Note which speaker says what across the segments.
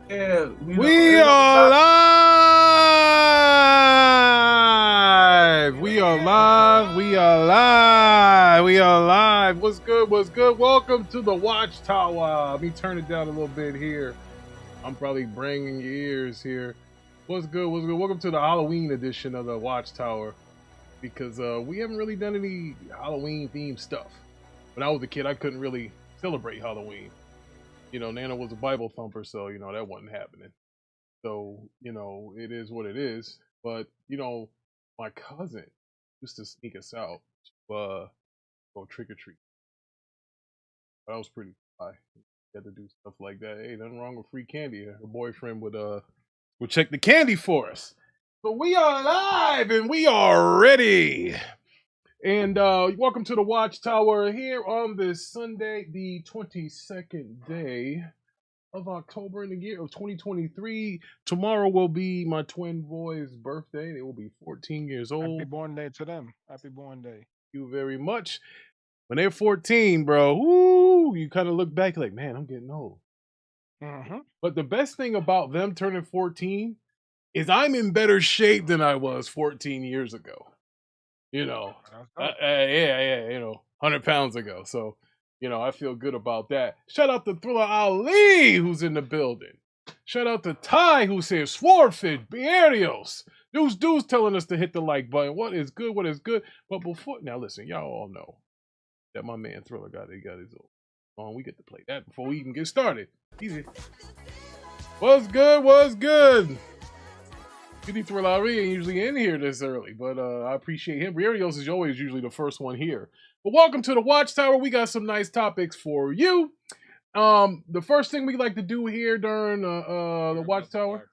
Speaker 1: Yeah,
Speaker 2: We are live. We are live. We are live. We are live. What's good? What's good? Welcome to the Watchtower. Let me turn it down a little bit here. I'm probably bringing your ears here. What's good? What's good? Welcome to the Halloween edition of the Watchtower, because we haven't really done any Halloween themed stuff. When I was a kid, I couldn't really celebrate Halloween. You know, Nana was a Bible thumper, so you know that wasn't happening. So, you know, it is what it is. But, you know, my cousin used to sneak us out to go trick or treat. That was pretty high. Had to do stuff like that. Hey, nothing wrong with free candy. Her boyfriend would check the candy for us. But we are live and we are ready. And welcome to the Watchtower here on this Sunday, the 22nd day of October in the year of 2023. Tomorrow will be my twin boys' birthday. They will be 14 years old.
Speaker 3: Happy born day to them. Happy born day.
Speaker 2: Thank you very much. When they're 14, bro, woo, you kind of look back like, man, I'm getting old.
Speaker 3: Mm-hmm.
Speaker 2: But the best thing about them turning 14 is I'm in better shape than I was 14 years ago. You know, yeah, you know, 100 pounds ago. So, you know, I feel good about that. Shout out to Thriller Ali, who's in the building. Shout out to Ty, who says Swordfish, Bierios. Dudes telling us to hit the like button. What is good? What is good? But before, now listen, y'all all know that my man Thriller got his own song. We get to play that before we even get started. Easy. What's good? What's good? Thriller ain't usually in here this early, but I appreciate him. Rierios is always usually the first one here. But welcome to the Watchtower. We got some nice topics for you. The first thing we like to do here during the Watchtower,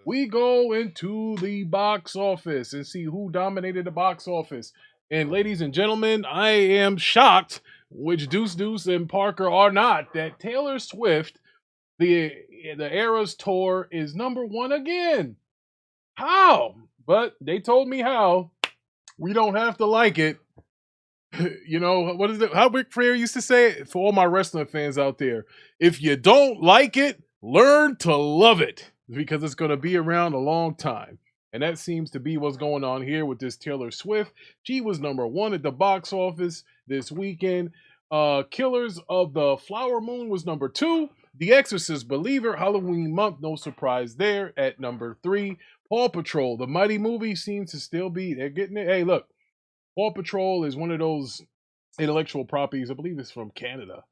Speaker 2: we go into the box office and see who dominated the box office. And ladies and gentlemen, I am shocked, which Deuce and Parker are not, that Taylor Swift, the Eras Tour, is #1 again. How? But they told me how. We don't have to like it. You know, what is it? How Ric Flair used to say it? For all my wrestling fans out there, if you don't like it, learn to love it, because it's going to be around a long time. And that seems to be what's going on here with this Taylor Swift. She was #1 at the box office this weekend. Killers of the Flower Moon was #2. The Exorcist Believer, Halloween month, no surprise there, at #3. Paw Patrol, the Mighty movie, seems to still be, they're getting it. Hey, look, Paw Patrol is one of those intellectual properties, I believe it's from Canada.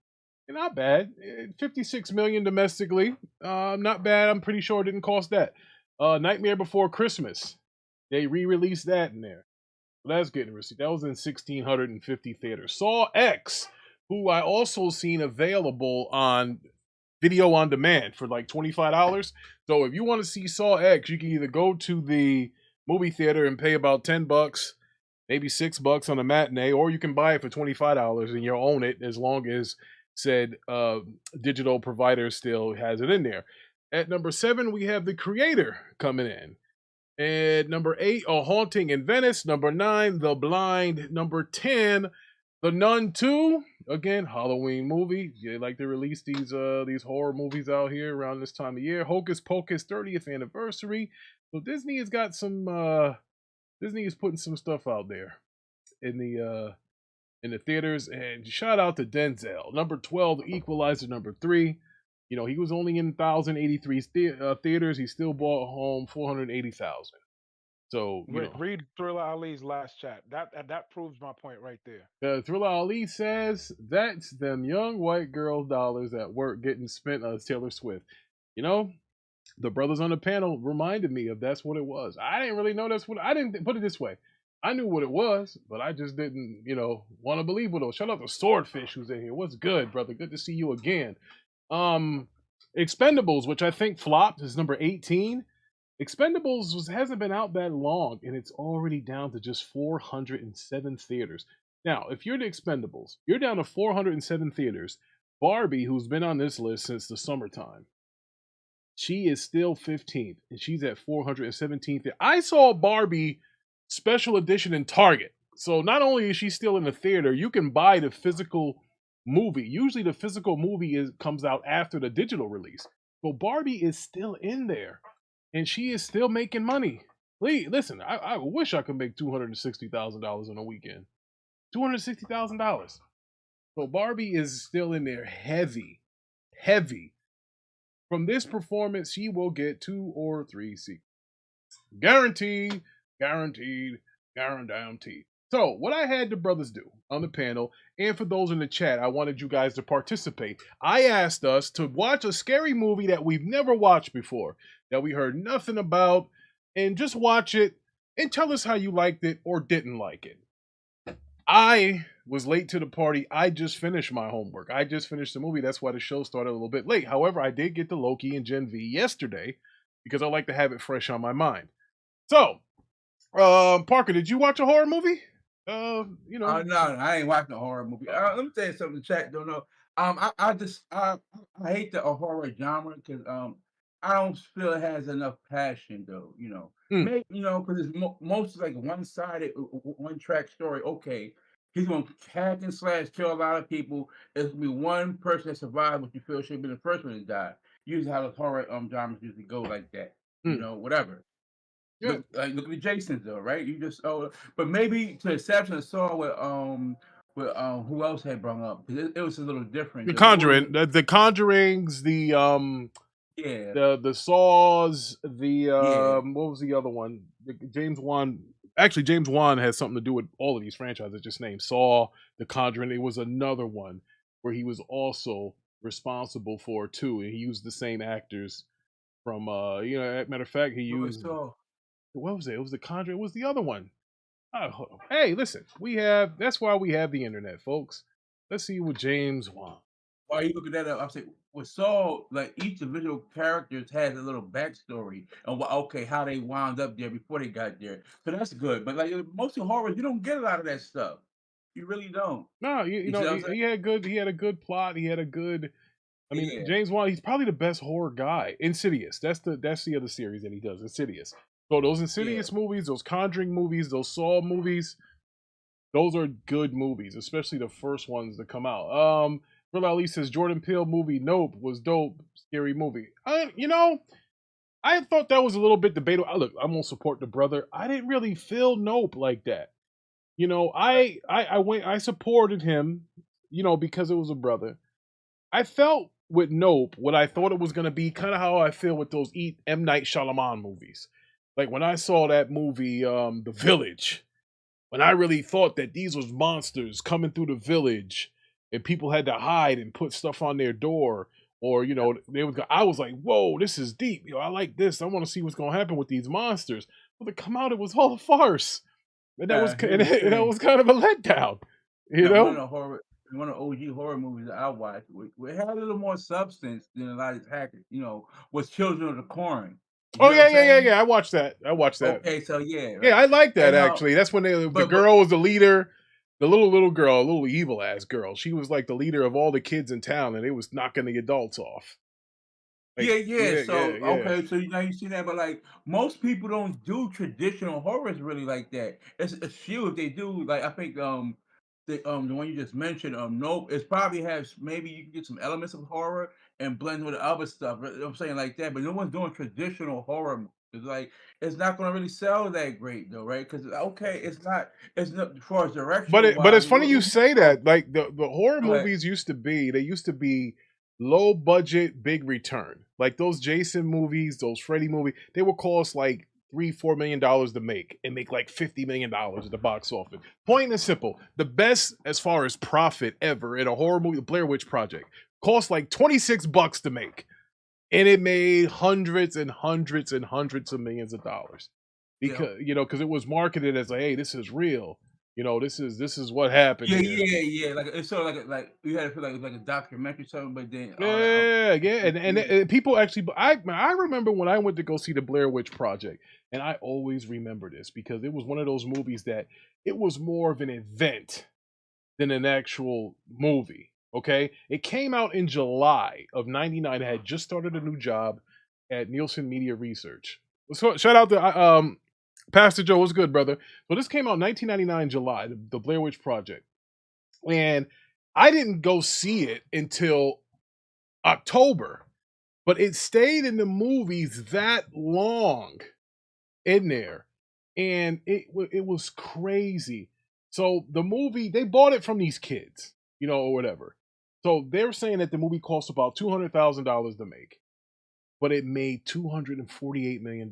Speaker 2: And not bad. 56 million domestically. Not bad. I'm pretty sure it didn't cost that. Nightmare Before Christmas. They re-released that in there. So that's getting received. That was in 1,650 theaters. Saw X, who I also seen available on video on demand for like $25. So if you want to see Saw X, you can either go to the movie theater and pay about $10, maybe $6 on a matinee, or you can buy it for $25 and you'll own it as long as said digital provider still has it in there. At #7, we have The Creator coming in. At #8, A Haunting in Venice. #9, The Blind. #10, The Nun 2, again, Halloween movie. They like to release these horror movies out here around this time of year. Hocus Pocus 30th anniversary. So Disney has got some Disney is putting some stuff out there in the theaters. And shout out to Denzel. Number 12, The Equalizer, number 3. You know, he was only in 1,083 theaters. He still bought home 480,000. So, you know,
Speaker 3: Read Thriller Ali's last chat. That proves my point right there.
Speaker 2: Thriller Ali says that's them young white girl dollars at work getting spent on Taylor Swift. You know, the brothers on the panel reminded me of that's what it was. I didn't really know that's what I didn't put it this way. I knew what it was, but I just didn't, want to believe what it was. Shout out to Swordfish who's in here. What's good, brother? Good to see you again. Expendables, which I think flopped, is number 18. Expendables hasn't been out that long, and it's already down to just 407 theaters. Now, if you're the Expendables, you're down to 407 theaters. Barbie, who's been on this list since the summertime, she is still 15th, and she's at 417th. I saw Barbie special edition in Target. So not only is she still in the theater, you can buy the physical movie. Usually the physical movie comes out after the digital release. So Barbie is still in there, and she is still making money. Listen, I wish I could make $260,000 in a weekend. $260,000. So Barbie is still in there heavy, heavy. From this performance, she will get 2 or 3 sequels. Guaranteed, guaranteed, guaranteed. So, what I had the brothers do on the panel, and for those in the chat, I wanted you guys to participate. I asked us to watch a scary movie that we've never watched before, that we heard nothing about, and just watch it and tell us how you liked it or didn't like it. I was late to the party. I just finished my homework. I just finished the movie. That's why the show started a little bit late. However, I did get to Loki and Gen V yesterday because I like to have it fresh on my mind. So, Parker, did you watch a horror movie?
Speaker 1: No, I ain't watching a horror movie. Let me tell you something. Chat don't know. I hate the horror genre because I don't feel it has enough passion though. Maybe because it's most like one-sided, one-track story. Okay, he's gonna hack and slash, kill a lot of people. There's gonna be one person that survived, what you feel should have been the first one to die. Usually, how the horror genres usually go like that. Whatever.
Speaker 2: Yeah.
Speaker 1: Look at the Jasons though, right? You just but maybe to the exception of Saw with who else had brought up because it was a little different.
Speaker 2: The Conjuring, the Conjurings, the the Saws, what was the other one? James Wan. Actually, James Wan has something to do with all of these franchises. Just named Saw, The Conjuring. It was another one where he was also responsible for too, and he used the same actors from. Matter of fact, he used. What was it? It was The Conjuring. It was the other one. Hey, listen, that's why we have the internet, folks. Let's see what James Wan.
Speaker 1: While you looking that up, I'm saying with Saul, like each individual characters has a little backstory and how they wound up there before they got there. So that's good. But like most of horrors, you don't get a lot of that stuff. You really don't.
Speaker 2: No, he had a good plot. He had a good. I mean, James Wan, he's probably the best horror guy. Insidious. That's the other series that he does. Insidious. So those Insidious movies, those Conjuring movies, those Saw movies, those are good movies, especially the first ones that come out. Real Ali says Jordan Peele movie Nope was dope, scary movie. I thought that was a little bit debatable. Look, I'm gonna support the brother. I didn't really feel Nope like that. I supported him, because it was a brother. I felt with Nope what I thought it was gonna be, kind of how I feel with those M. Night Shyamalan movies. Like when I saw that movie, The Village, when I really thought that these was monsters coming through the village and people had to hide and put stuff on their door, or I was like, whoa, this is deep. I like this. I want to see what's gonna happen with these monsters. But to come out, it was all a farce, and that was kind of a letdown.
Speaker 1: One of the OG horror movies that I watched, we had a little more substance than a lot of these hackers. Was Children of the Corn.
Speaker 2: Yeah. I watched that.
Speaker 1: Okay, so
Speaker 2: yeah, I like that actually. That's when the girl was the leader, the little girl, a little evil ass girl. She was like the leader of all the kids in town, and it was knocking the adults off.
Speaker 1: Like, okay, so now you see that, but like most people don't do traditional horrors really like that. It's few if they do. Like I think the one you just mentioned, Nope, it probably has maybe you can get some elements of horror and blend with the other stuff. You know what I'm saying like that, but no one's doing traditional horror. It's like it's not going to really sell that great though, right? Because okay, it's not as far as directional
Speaker 2: But
Speaker 1: wise.
Speaker 2: it's funny you say that. Like the horror
Speaker 1: Go ahead.
Speaker 2: movies used to be low budget, big return. Like those Jason movies, those Freddy movies, they would cost like $3-4 million to make and make like $50 million at the box office. Point and simple. The best as far as profit ever in a horror movie, the Blair Witch Project, cost like $26 to make. And it made hundreds and hundreds and hundreds of millions of dollars.
Speaker 1: Yeah.
Speaker 2: Because it was marketed as like, hey, this is real. This is what happened
Speaker 1: Yeah,
Speaker 2: here.
Speaker 1: yeah, yeah. Like it's sort of like you had to feel like it was like a documentary or something, but then all the
Speaker 2: Yeah, yeah, and
Speaker 1: yeah,
Speaker 2: people actually. I remember when I went to go see the Blair Witch Project, and I always remember this because it was one of those movies that it was more of an event than an actual movie. Okay, it came out in July of '99. I had just started a new job at Nielsen Media Research. So shout out to Pastor Joe. What's good, brother? So this came out 1999 July, the Blair Witch Project, and I didn't go see it until October, but it stayed in the movies that long in there, and it was crazy. So the movie they bought it from these kids, or whatever. So they're saying that the movie cost about $200,000 to make, but it made $248 million.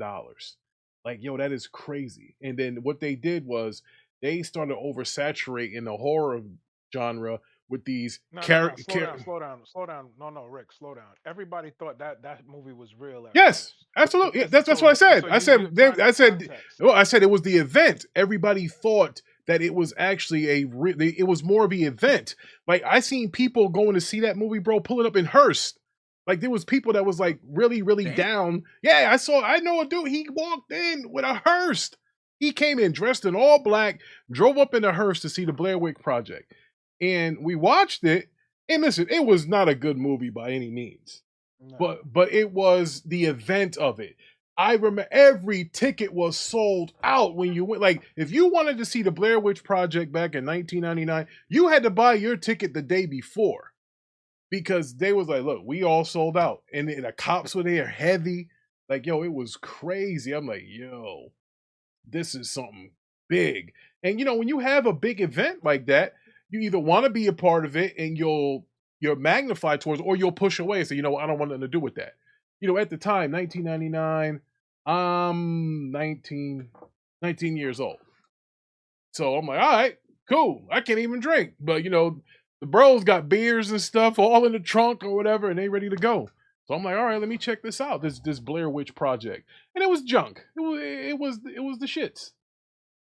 Speaker 2: Like, yo, that is crazy. And then what they did was they started oversaturating the horror genre with these
Speaker 3: No, no, no. Slow
Speaker 2: characters.
Speaker 3: down, slow down, slow down. No, no, Rick, slow down. Everybody thought that movie was real at
Speaker 2: Yes,
Speaker 3: first.
Speaker 2: absolutely. Yeah, that's what I
Speaker 3: So
Speaker 2: said.
Speaker 3: so
Speaker 2: I
Speaker 3: you're
Speaker 2: said
Speaker 3: trying to
Speaker 2: I
Speaker 3: give
Speaker 2: said
Speaker 3: context.
Speaker 2: well, I said it was the event. Everybody thought that it was actually it was more of the event. Like I seen people going to see that movie, bro, pulling up in Hearst. Like there was people that was like really, really
Speaker 1: damn.
Speaker 2: down. Yeah, I know a dude. He walked in with a Hearst. He came in dressed in all black, drove up in a Hearst to see the Blair Witch Project, and we watched it. And listen, it was not a good movie by any means,
Speaker 3: No.
Speaker 2: but it was the event of it. I remember every ticket was sold out when you went. Like if you wanted to see the Blair Witch Project back in 1999, you had to buy your ticket the day before because they was like, look, we all sold out, and the cops were there heavy. Like yo, it was crazy. I'm like, yo, this is something big. And when you have a big event like that, you either want to be a part of it and you're magnified towards, or you'll push away and say, I don't want nothing to do with that. At the time, 1999, I'm 19 years old. So I'm like, all right, cool. I can't even drink. But the bros got beers and stuff all in the trunk or whatever, and they ready to go. So I'm like, all right, let me check this out. This Blair Witch Project, and it was junk. It was the shits,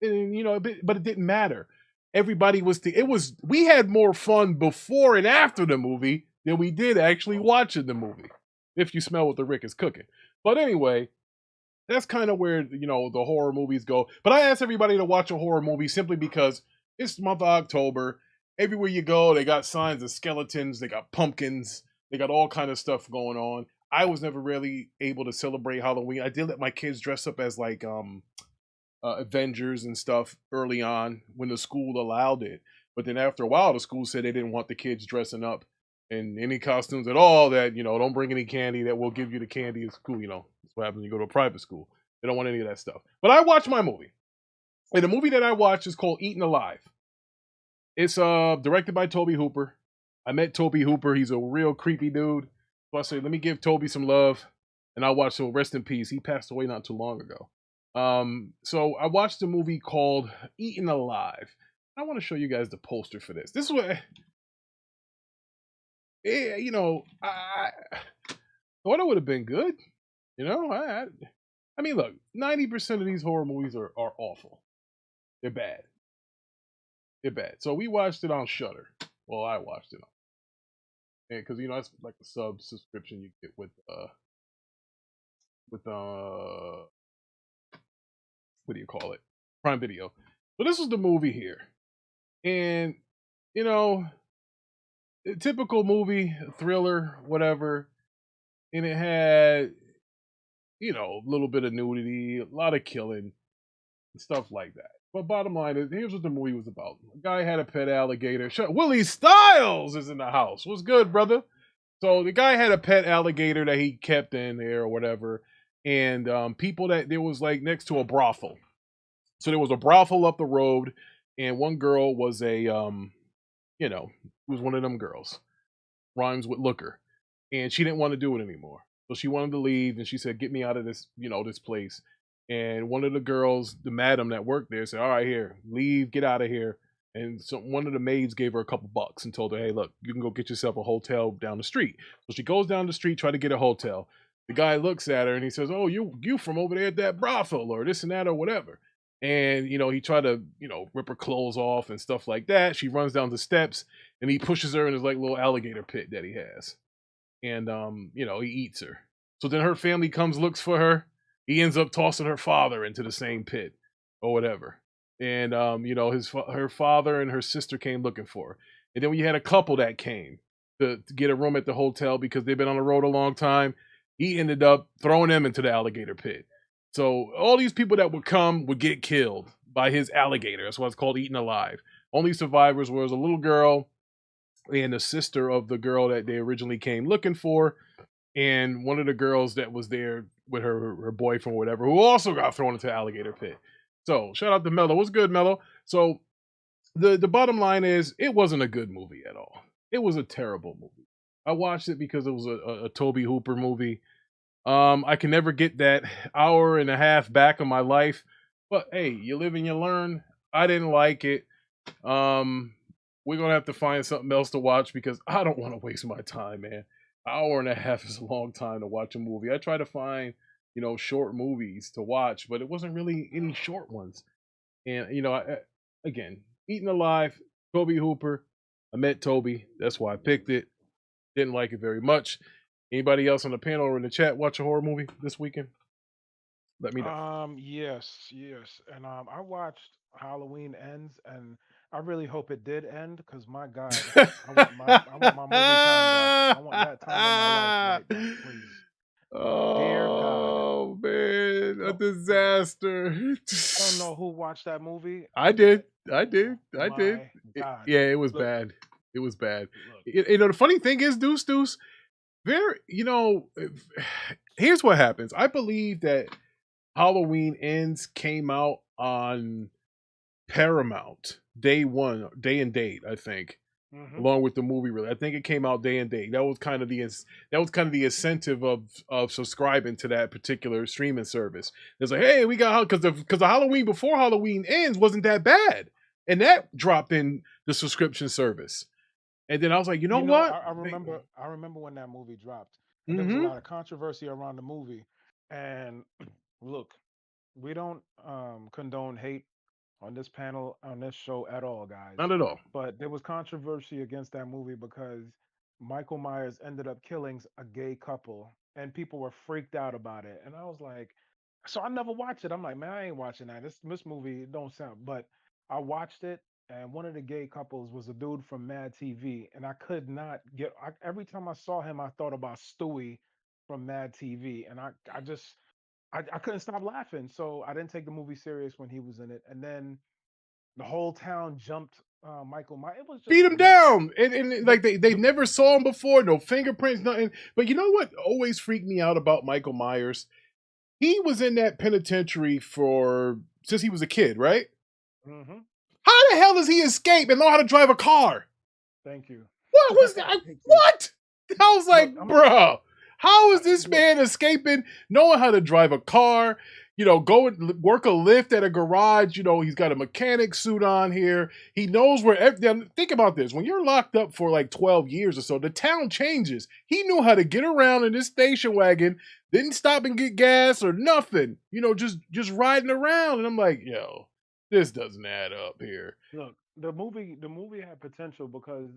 Speaker 2: and but it didn't matter. Everybody was we had more fun before and after the movie than we did actually watching the movie. If you smell what the Rick is cooking, but anyway, that's kind of where the horror movies go. But I ask everybody to watch a horror movie simply because it's the month of October. Everywhere you go, they got signs of skeletons, they got pumpkins, they got all kind of stuff going on. I was never really able to celebrate Halloween. I did let my kids dress up as like Avengers and stuff early on when the school allowed it. But then after a while, the school said they didn't want the kids dressing up in any costumes at all. That don't bring any candy. That we'll give you the candy at school. That's what happens when you go to a private school. They don't want any of that stuff. But I watched my movie, and the movie that I watched is called Eaten Alive. It's directed by Toby Hooper. I met Toby Hooper. He's a real creepy dude. So I said, let me give Toby some love, and I watched. So rest in peace. He passed away not too long ago. So I watched a movie called Eaten Alive. I want to show you guys the poster for this. This is what, I thought it would have been good. I mean, look, 90% of these horror movies are awful. They're bad. They're bad. So we watched it on Shudder. Well, I watched it on, and because that's like a sub subscription you get with what do you call it? Prime Video. So this was the movie here. And, a typical movie, thriller, whatever. And it had, a little bit of nudity, a lot of killing. and stuff like that. But bottom line is, here's what the movie was about. A guy had a pet alligator. Willie Styles is in the house. What's good, brother? So the guy had a pet alligator that he kept in there or whatever. And people that there was like next to a brothel. So there was a brothel up the road, and one girl was a was one of them girls. Rhymes with looker. And she didn't want to do it anymore. So she wanted to leave, and she said, "Get me out of this, this place." And one of the girls, the madam that worked there, said, "All right, here, leave, get out of here." And so one of the maids gave her a couple bucks and told her, "Hey, look, you can go get yourself a hotel down the street." So she goes down the street, try to get a hotel. The guy looks at her and he says, "Oh, you from over there at that brothel or this and that or whatever." And he tried to rip her clothes off and stuff like that. She runs down the steps and he pushes her in his like little alligator pit that he has. And he eats her. So then her family comes, looks for her. He ends up tossing her father into the same pit or whatever. And her father and her sister came looking for her. And then we had a couple that came to get a room at the hotel because they've been on the road a long time. He ended up throwing them into the alligator pit. So all these people that would come would get killed by his alligator. That's why it's called eaten alive. Only survivors was a little girl and the sister of the girl that they originally came looking for, and one of the girls that was there with her boyfriend or whatever, who also got thrown into the alligator pit. So shout out to Mello. What's good, Mello? So the bottom line is, it wasn't a good movie at all. It was a terrible movie. I watched it because it was a Tobe Hooper movie. I can never get that hour and a half back of my life, but hey, you live and you learn. I didn't like it. We're gonna have to find something else to watch because I don't want to waste my time, man. Hour and a half is a long time to watch a movie. I try to find, short movies to watch, but it wasn't really any short ones. And again, Eaten Alive, Tobe Hooper. I met Toby. That's why I picked it. Didn't like it very much. Anybody else on the panel or in the chat watch a horror movie this weekend? Let me know.
Speaker 3: Yes, and I watched Halloween Ends, and I really hope it did end because my God, I want my movie time back. I want that time of my life right back, please. Dear God.
Speaker 2: Oh man, a
Speaker 3: So,
Speaker 2: disaster.
Speaker 3: I don't know who watched that movie.
Speaker 2: I did.
Speaker 3: My God.
Speaker 2: Yeah, it was
Speaker 3: Look,
Speaker 2: bad. It was bad.
Speaker 3: look.
Speaker 2: The funny thing is, Deuce, here's what happens. I believe that Halloween Ends came out on Paramount day and date, I think, along with the movie. Really, I think it came out day and date. That was kind of the incentive of subscribing to that particular streaming service. It's like, hey, we got because the Halloween before Halloween Ends wasn't that bad, and that dropped in the subscription service. And then I was like, you know what?
Speaker 3: I remember when that movie dropped. And there was a lot of controversy around the movie. And look, we don't condone hate on this panel, on this show at all, guys.
Speaker 2: Not at all.
Speaker 3: But there was controversy against that movie because Michael Myers ended up killing a gay couple, and people were freaked out about it. And I was like, so I never watched it. I'm like, man, I ain't watching that. This movie don't sound. But I watched it, and one of the gay couples was a dude from Mad TV, and I could not get. Every time I saw him, I thought about Stewie from Mad TV, and I couldn't stop laughing. So I didn't take the movie serious when he was in it, and then the whole town jumped Michael Myers. It was just
Speaker 2: beat him down, and like they never saw him before, no fingerprints, nothing. But you know what always freaked me out about Michael Myers? He was in that penitentiary since he was a kid, right?
Speaker 3: Mm-hmm.
Speaker 2: How the hell does he escape and know how to drive a car?
Speaker 3: Thank you.
Speaker 2: What was that? What? I was like, bro, how is this man escaping, knowing how to drive a car? Go and work a lift at a garage. He's got a mechanic suit on here. He knows where. Think about this. When you're locked up for like 12 years or so, the town changes. He knew how to get around in this station wagon, didn't stop and get gas or nothing. Just riding around. And I'm like, yo, this doesn't add up here.
Speaker 3: Look, the movie had potential because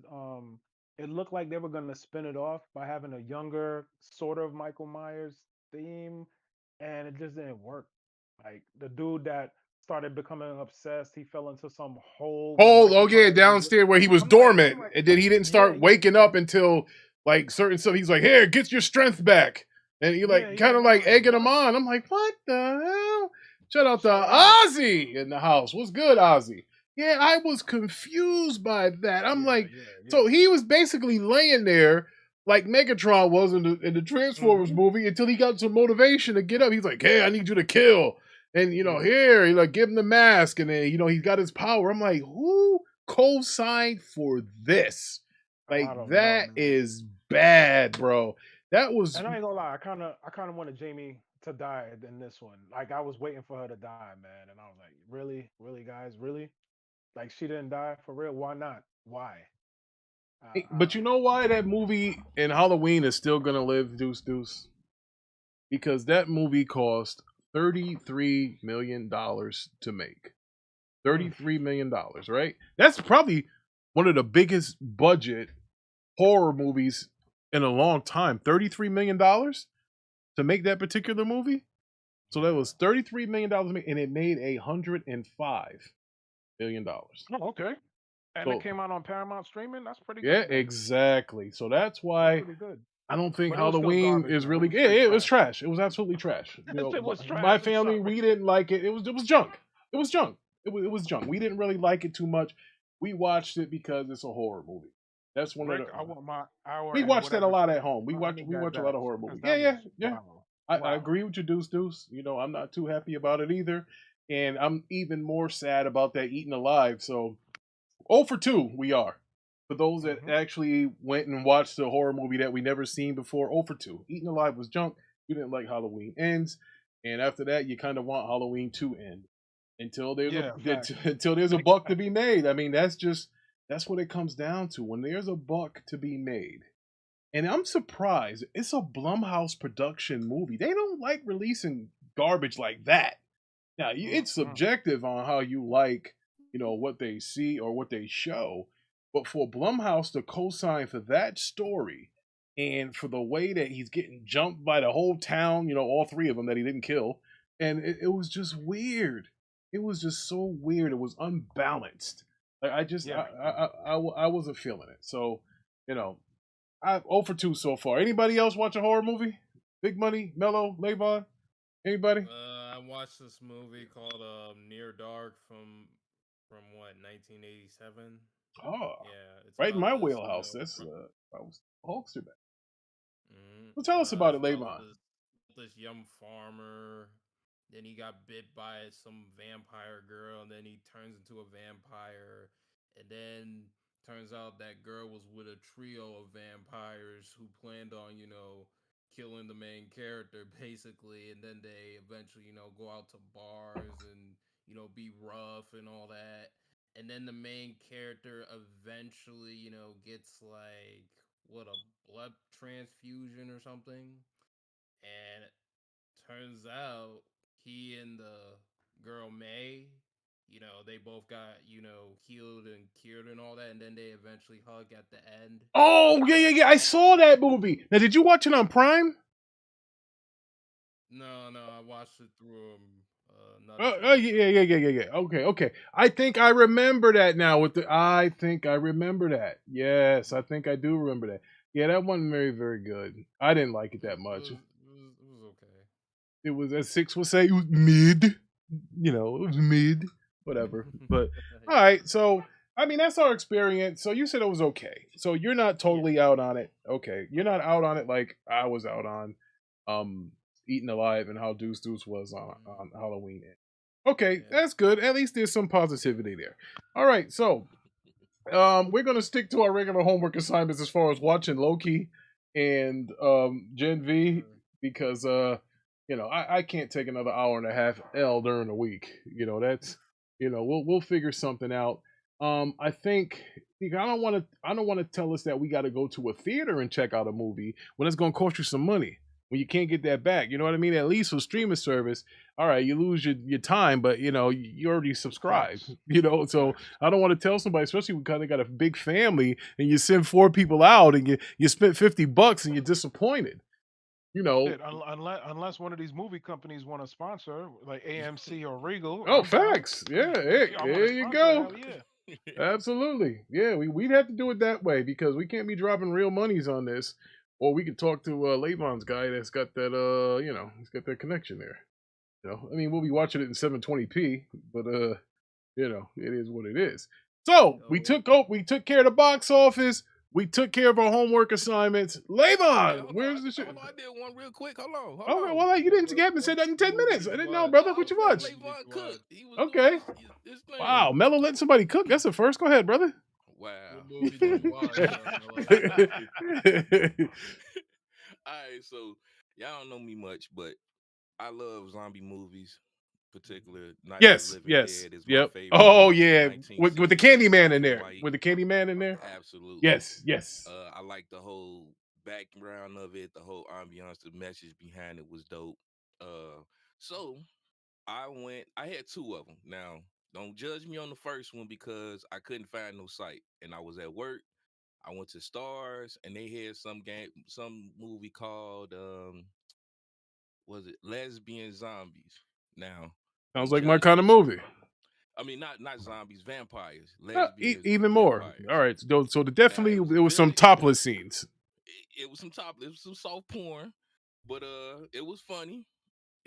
Speaker 3: it looked like they were going to spin it off by having a younger sort of Michael Myers theme, and it just didn't work. Like the dude that started becoming obsessed, he fell into some hole.
Speaker 2: Downstairs where he was dormant, and then he didn't start waking up until like certain stuff. He's like, "Here, get your strength back," and he kind of like egging him on. I'm like, "What the hell?" Shout out to Ozzy in the house. What's good, Ozzy? Yeah, I was confused by that. I'm like, so he was basically laying there like Megatron was in the Transformers movie until he got some motivation to get up. He's like, hey, I need you to kill. And, here, give him the mask. And then, he's got his power. I'm like, who co-signed for this? Like, that is bad, bro. That was.
Speaker 3: And I ain't gonna lie, I kind of wanted Jamie to die in this one. Like I was waiting for her to die, man, and I was like, really, guys, really? Like she didn't die for real? Why not? Why?
Speaker 2: But you know why that movie in Halloween is still gonna live, Deuce? Because that movie cost $33 million to make. $33 million, right? That's probably one of the biggest budget horror movies in a long time. $33 million to make that particular movie. So that was $33 million and it made $105 million.
Speaker 3: Oh, okay. And it came out on Paramount streaming. That's pretty good.
Speaker 2: Yeah, exactly. So that's why
Speaker 3: pretty good.
Speaker 2: I don't think Halloween is really good. It was trash. It was absolutely trash.
Speaker 3: It was trash.
Speaker 2: My family, we didn't like it. It was junk. It was junk. It was junk. We didn't really like it too much. We watched it because it's a horror movie. That's one of the.
Speaker 3: I want my hour.
Speaker 2: We watched that a lot at home. We watch a lot of horror movies. Yeah. Wow. I agree with you, Deuce. I'm not too happy about it either, and I'm even more sad about that Eaten Alive. So, 0 for 2 we are. For those that actually went and watched a horror movie that we never seen before, 0 for 2. Eaten Alive was junk. You didn't like Halloween Ends, and after that, you kind of want Halloween to end until there's a buck to be made. I mean, that's what it comes down to. When there's a buck to be made, and I'm surprised it's a Blumhouse production movie. They don't like releasing garbage like that. Now, it's subjective on how you like, what they see or what they show. But for Blumhouse to co-sign for that story and for the way that he's getting jumped by the whole town, all 3 of them that he didn't kill, and it was just weird. It was just so weird. It was unbalanced. Like I wasn't feeling it. So, I 0 for 2 so far. Anybody else watch a horror movie? Big Money, Mello, Levon? Anybody?
Speaker 4: I watched this movie called Near Dark from what, 1987.
Speaker 2: Oh,
Speaker 4: yeah, it's
Speaker 2: right in my wheelhouse. That's I was Hulkster back. Well, tell us about it, Levon.
Speaker 4: This young farmer, then he got bit by some vampire girl, and then he turns into a vampire, and then turns out that girl was with a trio of vampires who planned on, killing the main character basically, and then they eventually, go out to bars and, be rough and all that. And then the main character eventually, gets like a blood transfusion or something. And it turns out he and the girl May, they both got, healed and cured and all that, and then they eventually hug at the end.
Speaker 2: Oh, yeah. I saw that movie. Now, did you watch it on Prime?
Speaker 4: No, I watched it through
Speaker 2: yeah. Okay. I think I remember that now. I think I remember that. Yes, I think I do remember that. Yeah, that wasn't very, very good. I didn't like it that much.
Speaker 4: It was okay.
Speaker 2: It was, as Six would say, it was mid. It was mid. Whatever. But all right, so I mean that's our experience. So you said it was okay. So you're not totally out on it. Okay, you're not out on it like I was out on Eaten Alive and how Deuce was on Halloween. Okay, that's good. At least there's some positivity there. All right, so we're gonna stick to our regular homework assignments as far as watching Loki and Gen V because I can't take another hour and a half L during the week. That's we'll figure something out. I think I don't want to tell us that we got to go to a theater and check out a movie when it's going to cost you some money when you can't get that back. You know what I mean? At least for streaming service, all right, you lose your time, but you already subscribed. So I don't want to tell somebody, especially because they got a big family and you send 4 people out and you spent $50 and you're disappointed.
Speaker 3: Unless one of these movie companies want to sponsor, like AMC or Regal.
Speaker 2: Oh, facts. Yeah, there you go.
Speaker 3: Yeah.
Speaker 2: Absolutely. Yeah, we'd have to do it that way because we can't be dropping real monies on this. Or we could talk to Levon's guy that's got that, he's got that connection there. You know, I mean, we'll be watching it in 720p, but you know, it is what it is. So we took care of the box office. We took care of our homework assignments. Levon, where's the shit?
Speaker 4: Hold on, I did one real quick. Hold on.
Speaker 2: Okay, well, you haven't said that in 10 minutes. I didn't know, brother. What you watch?
Speaker 4: Levon cooked. He was
Speaker 2: Okay.
Speaker 4: doing his thing.
Speaker 2: Wow, Mello letting somebody cook. That's a first. Go ahead, brother.
Speaker 4: Wow.
Speaker 5: What movie did you watch, Mello?
Speaker 6: All right, so y'all don't know me much, but I love zombie movies. Particular Night of the Living Dead is my favorite.
Speaker 2: Oh yeah, with the Candyman in there. With the Candyman in there.
Speaker 6: Absolutely.
Speaker 2: Yes.
Speaker 6: I like the whole background of it, the whole ambiance, the message behind it was dope. So I had two of them. Now, don't judge me on the first one because I couldn't find no site, and I was at work. I went to Stars, and they had some movie called was it Lesbian Zombies? Now,
Speaker 2: sounds like my kind of movie.
Speaker 6: I mean, not zombies, vampires, lesbians,
Speaker 2: even more.
Speaker 6: vampires.
Speaker 2: All right, so definitely there was some topless scenes.
Speaker 6: It was some topless, it was some soft porn, but it was funny.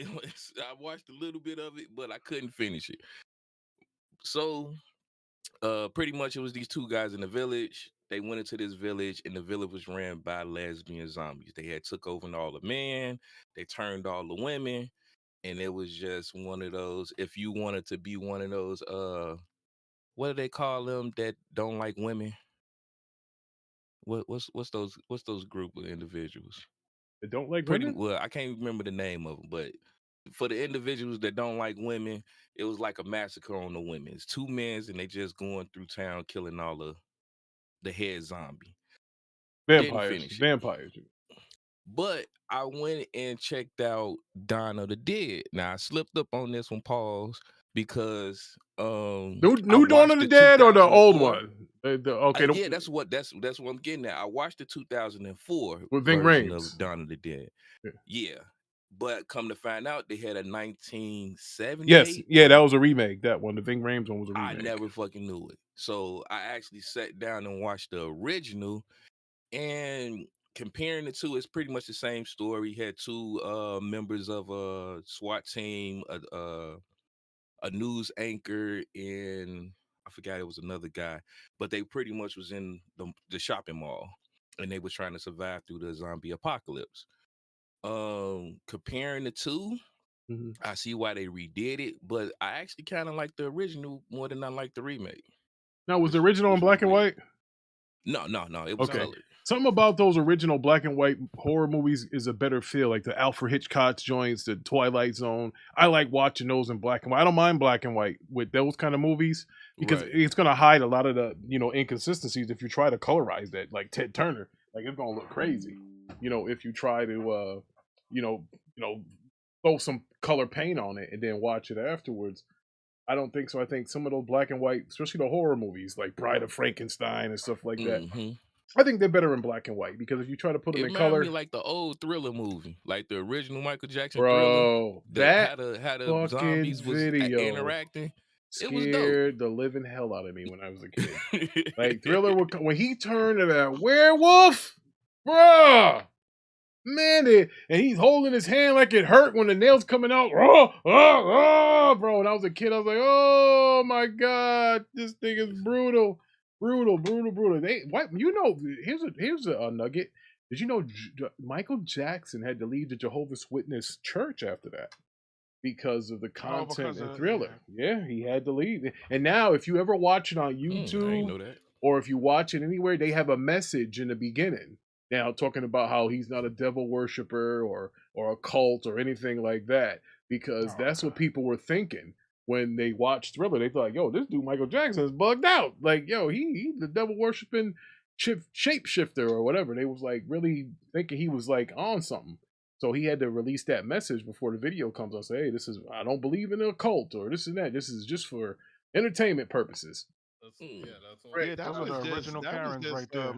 Speaker 6: I watched a little bit of it, but I couldn't finish it. So, pretty much it was these two guys in the village. They went into this village, and the village was ran by lesbian zombies. They had took over all the men. They turned all the women. And it was just one of those, if you wanted to be one of those, what do they call them that don't like women? What's those group of individuals
Speaker 2: that don't like women?
Speaker 6: Well, I can't remember the name of them, but for the individuals that don't like women, it was like a massacre on the women. It's two men, and they just going through town killing all the head zombie.
Speaker 2: Vampires.
Speaker 6: But I went and checked out Dawn of the Dead. Now I slipped up on this one, pause, because
Speaker 2: new Dawn of the Dead or the old one? Okay,
Speaker 6: yeah, that's what I'm getting at. I watched the 2004
Speaker 2: with
Speaker 6: version of Dawn of the Dead. Yeah. But come to find out, they had a 1978.
Speaker 2: Yes, yeah, that was a remake. That one, the Ving Rhames one, was a remake.
Speaker 6: I never fucking knew it. So I actually sat down and watched the original, and comparing the two, it's pretty much the same story. He had two members of a SWAT team, a news anchor, and I forgot it was another guy, but they pretty much was in the shopping mall, and they was trying to survive through the zombie apocalypse. Comparing the two, I see why they redid it, but I actually kind of like the original more than I like the remake.
Speaker 2: Now, was the original in black and white?
Speaker 6: No, it was colored.
Speaker 2: Something about those original black and white horror movies is a better feel, like the Alfred Hitchcock joints, the Twilight Zone. I like watching those in black and white. I don't mind black and white with those kind of movies because it's going to hide a lot of the inconsistencies if you try to colorize that, like Ted Turner. Like, it's going to look crazy, if you try to throw some color paint on it and then watch it afterwards. I don't think so. I think some of those black and white, especially the horror movies like Bride of Frankenstein and stuff like that, I think they're better in black and white because if you try to put them in color,
Speaker 6: me like the old Thriller movie, like the original Michael Jackson
Speaker 2: Thriller.
Speaker 6: That had a zombies was interacting.
Speaker 2: Scared the living hell out of me when I was a kid. Like Thriller, when he turned to that werewolf, bruh. Man, and he's holding his hand like it hurt when the nails coming out. Bro, when I was a kid, I was like, oh my God, this thing is brutal. Here's a nugget. Did you know Michael Jackson had to leave the Jehovah's Witness church after that because of the content and Thriller? Yeah, he had to leave. And now, if you ever watch it on YouTube,
Speaker 6: I didn't know that.
Speaker 2: Or if you watch it anywhere, they have a message in the beginning. Now, talking about how he's not a devil worshiper or a cult or anything like that, because that's what people were thinking when they watched Thriller. They thought, yo, this dude Michael Jackson is bugged out. Like, yo, he's the devil worshiping shapeshifter or whatever. They was like really thinking he was like on something. So he had to release that message before the video comes out. Say, hey, I don't believe in a cult or this and that. This is just for entertainment purposes.
Speaker 3: That was the original Karens right there.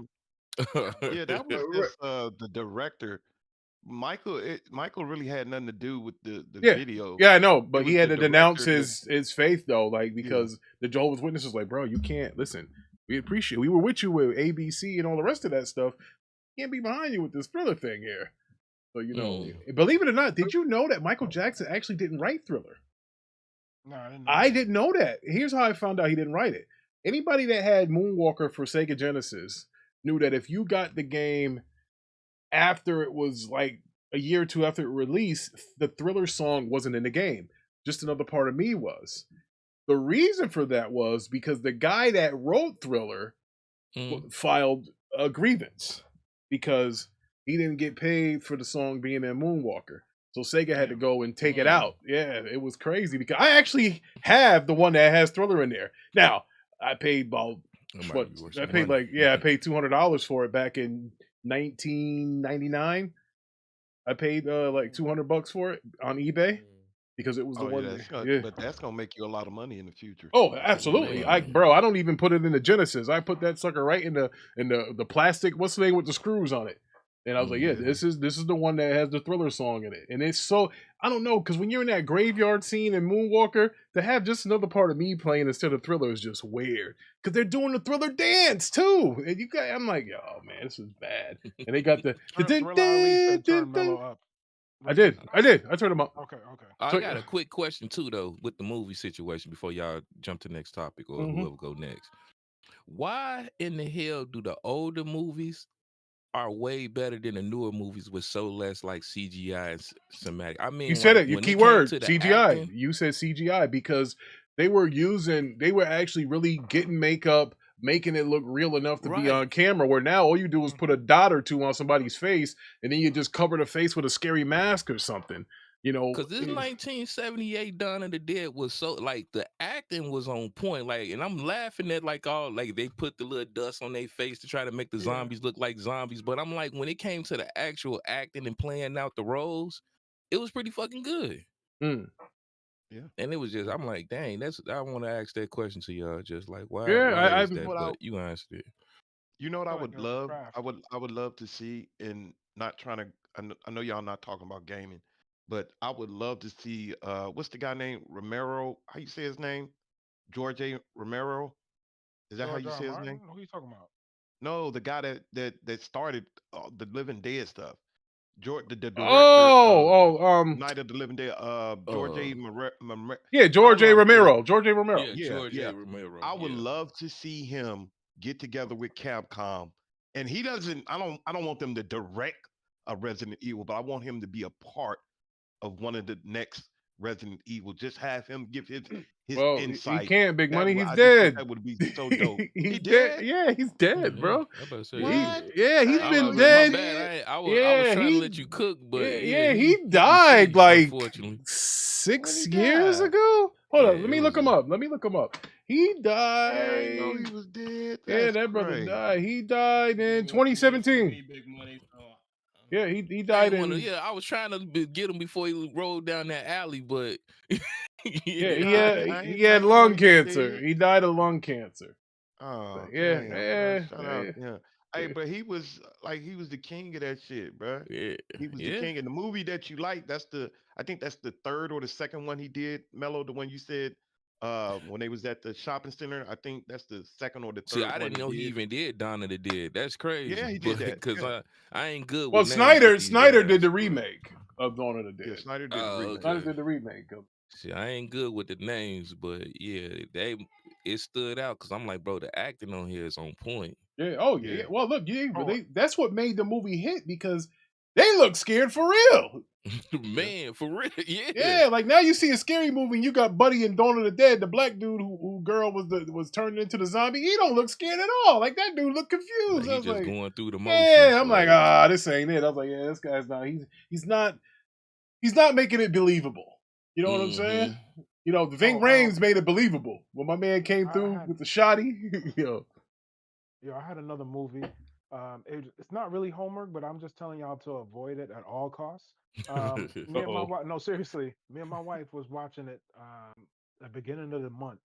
Speaker 5: Yeah, that was just the director. Michael really had nothing to do with the video.
Speaker 2: Yeah, I know, but he had to denounce his faith though, like because the Jehovah's Witnesses was like, bro, you can't listen. We were with you with ABC and all the rest of that stuff. Can't be behind you with this Thriller thing here. So believe it or not, did you know that Michael Jackson actually didn't write Thriller?
Speaker 3: No, I didn't know.
Speaker 2: I didn't know that. Here's how I found out he didn't write it. Anybody that had Moonwalker for Sega Genesis knew that if you got the game after it was like a year or two after it released, the Thriller song wasn't in the game. Just Another Part of Me was. The reason for that was because the guy that wrote Thriller filed a grievance because he didn't get paid for the song being in Moonwalker. So Sega had to go and take it out. Yeah, it was crazy because I actually have the one that has Thriller in there. Now, I paid about I paid $200 for it back in 1999. I paid like $200 for it on eBay because it was the one.
Speaker 5: But that's gonna make you a lot of money in the future.
Speaker 2: Oh, absolutely! I don't even put it in the Genesis. I put that sucker right in the plastic. What's the name with the screws on it? And I was like, yeah, this is the one that has the Thriller song in it. And it's so, I don't know, because when you're in that graveyard scene in Moonwalker, to have Just Another Part of Me playing instead of Thriller is just weird. Because they're doing the Thriller dance too. And I'm like, oh man, this is bad. And they got the
Speaker 3: turn Mello up.
Speaker 2: I did. I turned them up.
Speaker 3: Okay.
Speaker 6: I got a quick question too, though, with the movie situation before y'all jump to the next topic or whoever go next. Why in the hell do the older movies are way better than the newer movies with so less like CGI and somatic? I mean,
Speaker 2: you said it. Your key word, CGI.
Speaker 6: Acting,
Speaker 2: you said CGI because they were actually really getting makeup, making it look real enough to be on camera. Where now all you do is put a dot or two on somebody's face, and then you just cover the face with a scary mask or something.
Speaker 6: Because this 1978 Dawn of the Dead was so like the acting was on point, like, and I'm laughing at like they put the little dust on their face to try to make the zombies look like zombies, but I'm like, when it came to the actual acting and playing out the roles, it was pretty fucking good.
Speaker 5: Yeah,
Speaker 6: and it was just, I'm like, dang, I want to ask that question to y'all, just like, why?
Speaker 2: Yeah,
Speaker 6: is that? But you answered it.
Speaker 5: You know what I would love? I would love to see, and not trying to. I know y'all not talking about gaming, but I would love to see. What's the guy named Romero? How you say his name? George A. Romero. Is that how you say his name?
Speaker 3: Who are you talking about?
Speaker 5: No, the guy that started the Living Dead stuff. The director. Night of the Living Dead. George A.
Speaker 2: George A. Romero. George A. Romero.
Speaker 6: Yeah, George A. Romero.
Speaker 5: I would love to see him get together with Capcom, and he doesn't. I don't want them to direct a Resident Evil, but I want him to be a part of one of the next Resident Evil. Just have him give his insight.
Speaker 2: He can't, Big Money. He's dead.
Speaker 5: That would be so dope.
Speaker 2: He's dead. Yeah, he's dead, bro.
Speaker 5: What?
Speaker 2: He's been dead.
Speaker 6: My bad. I was trying to let you cook, but
Speaker 2: he died like 6 years ago. Hold on, let me look him up. He died.
Speaker 5: I didn't know he was dead.
Speaker 2: That brother died. He died in 2017. Yeah, he died in.
Speaker 6: I was trying to get him before he rolled down that alley, but
Speaker 2: he had lung cancer. He died of lung cancer.
Speaker 5: Oh,
Speaker 2: yeah.
Speaker 5: Hey, but he was the king of that shit, bro.
Speaker 6: Yeah,
Speaker 5: he was the king. And the movie that you like, I think that's the third or the second one he did, Mello. The one you said when they was at the shopping center. I think that's the second or the third.
Speaker 6: See, I didn't know he even did Dawn of the Dead. That's crazy.
Speaker 5: Yeah, he did that.
Speaker 6: Because I ain't good.
Speaker 2: Well,
Speaker 6: with
Speaker 2: Snyder did the remake of Dawn of the Dead.
Speaker 5: Yeah, Snyder did the remake.
Speaker 2: Snyder did the remake.
Speaker 6: See, I ain't good with the names, but yeah, it stood out because I'm like, bro, the acting on here is on point.
Speaker 2: Yeah. Oh yeah. Well, look, that's what made the movie hit because they look scared for real.
Speaker 6: Man, for real, yeah.
Speaker 2: Yeah, like now you see a scary movie and you got Buddy in Dawn of the Dead, the black dude who girl was turned into the zombie. He don't look scared at all. Like that dude looked confused.
Speaker 6: Like
Speaker 2: I was
Speaker 6: just
Speaker 2: like,
Speaker 6: going through the motions.
Speaker 2: Yeah, I'm like, this ain't it. I was like, yeah, this guy's not. He's not making it believable. You know what I'm saying? The Ving Rhames made it believable when my man came through with the shotty.
Speaker 3: Yo, I had another movie. It's not really homework, but I'm just telling y'all to avoid it at all costs. Me and my wife, no, seriously, me and my wife was watching it at the beginning of the month.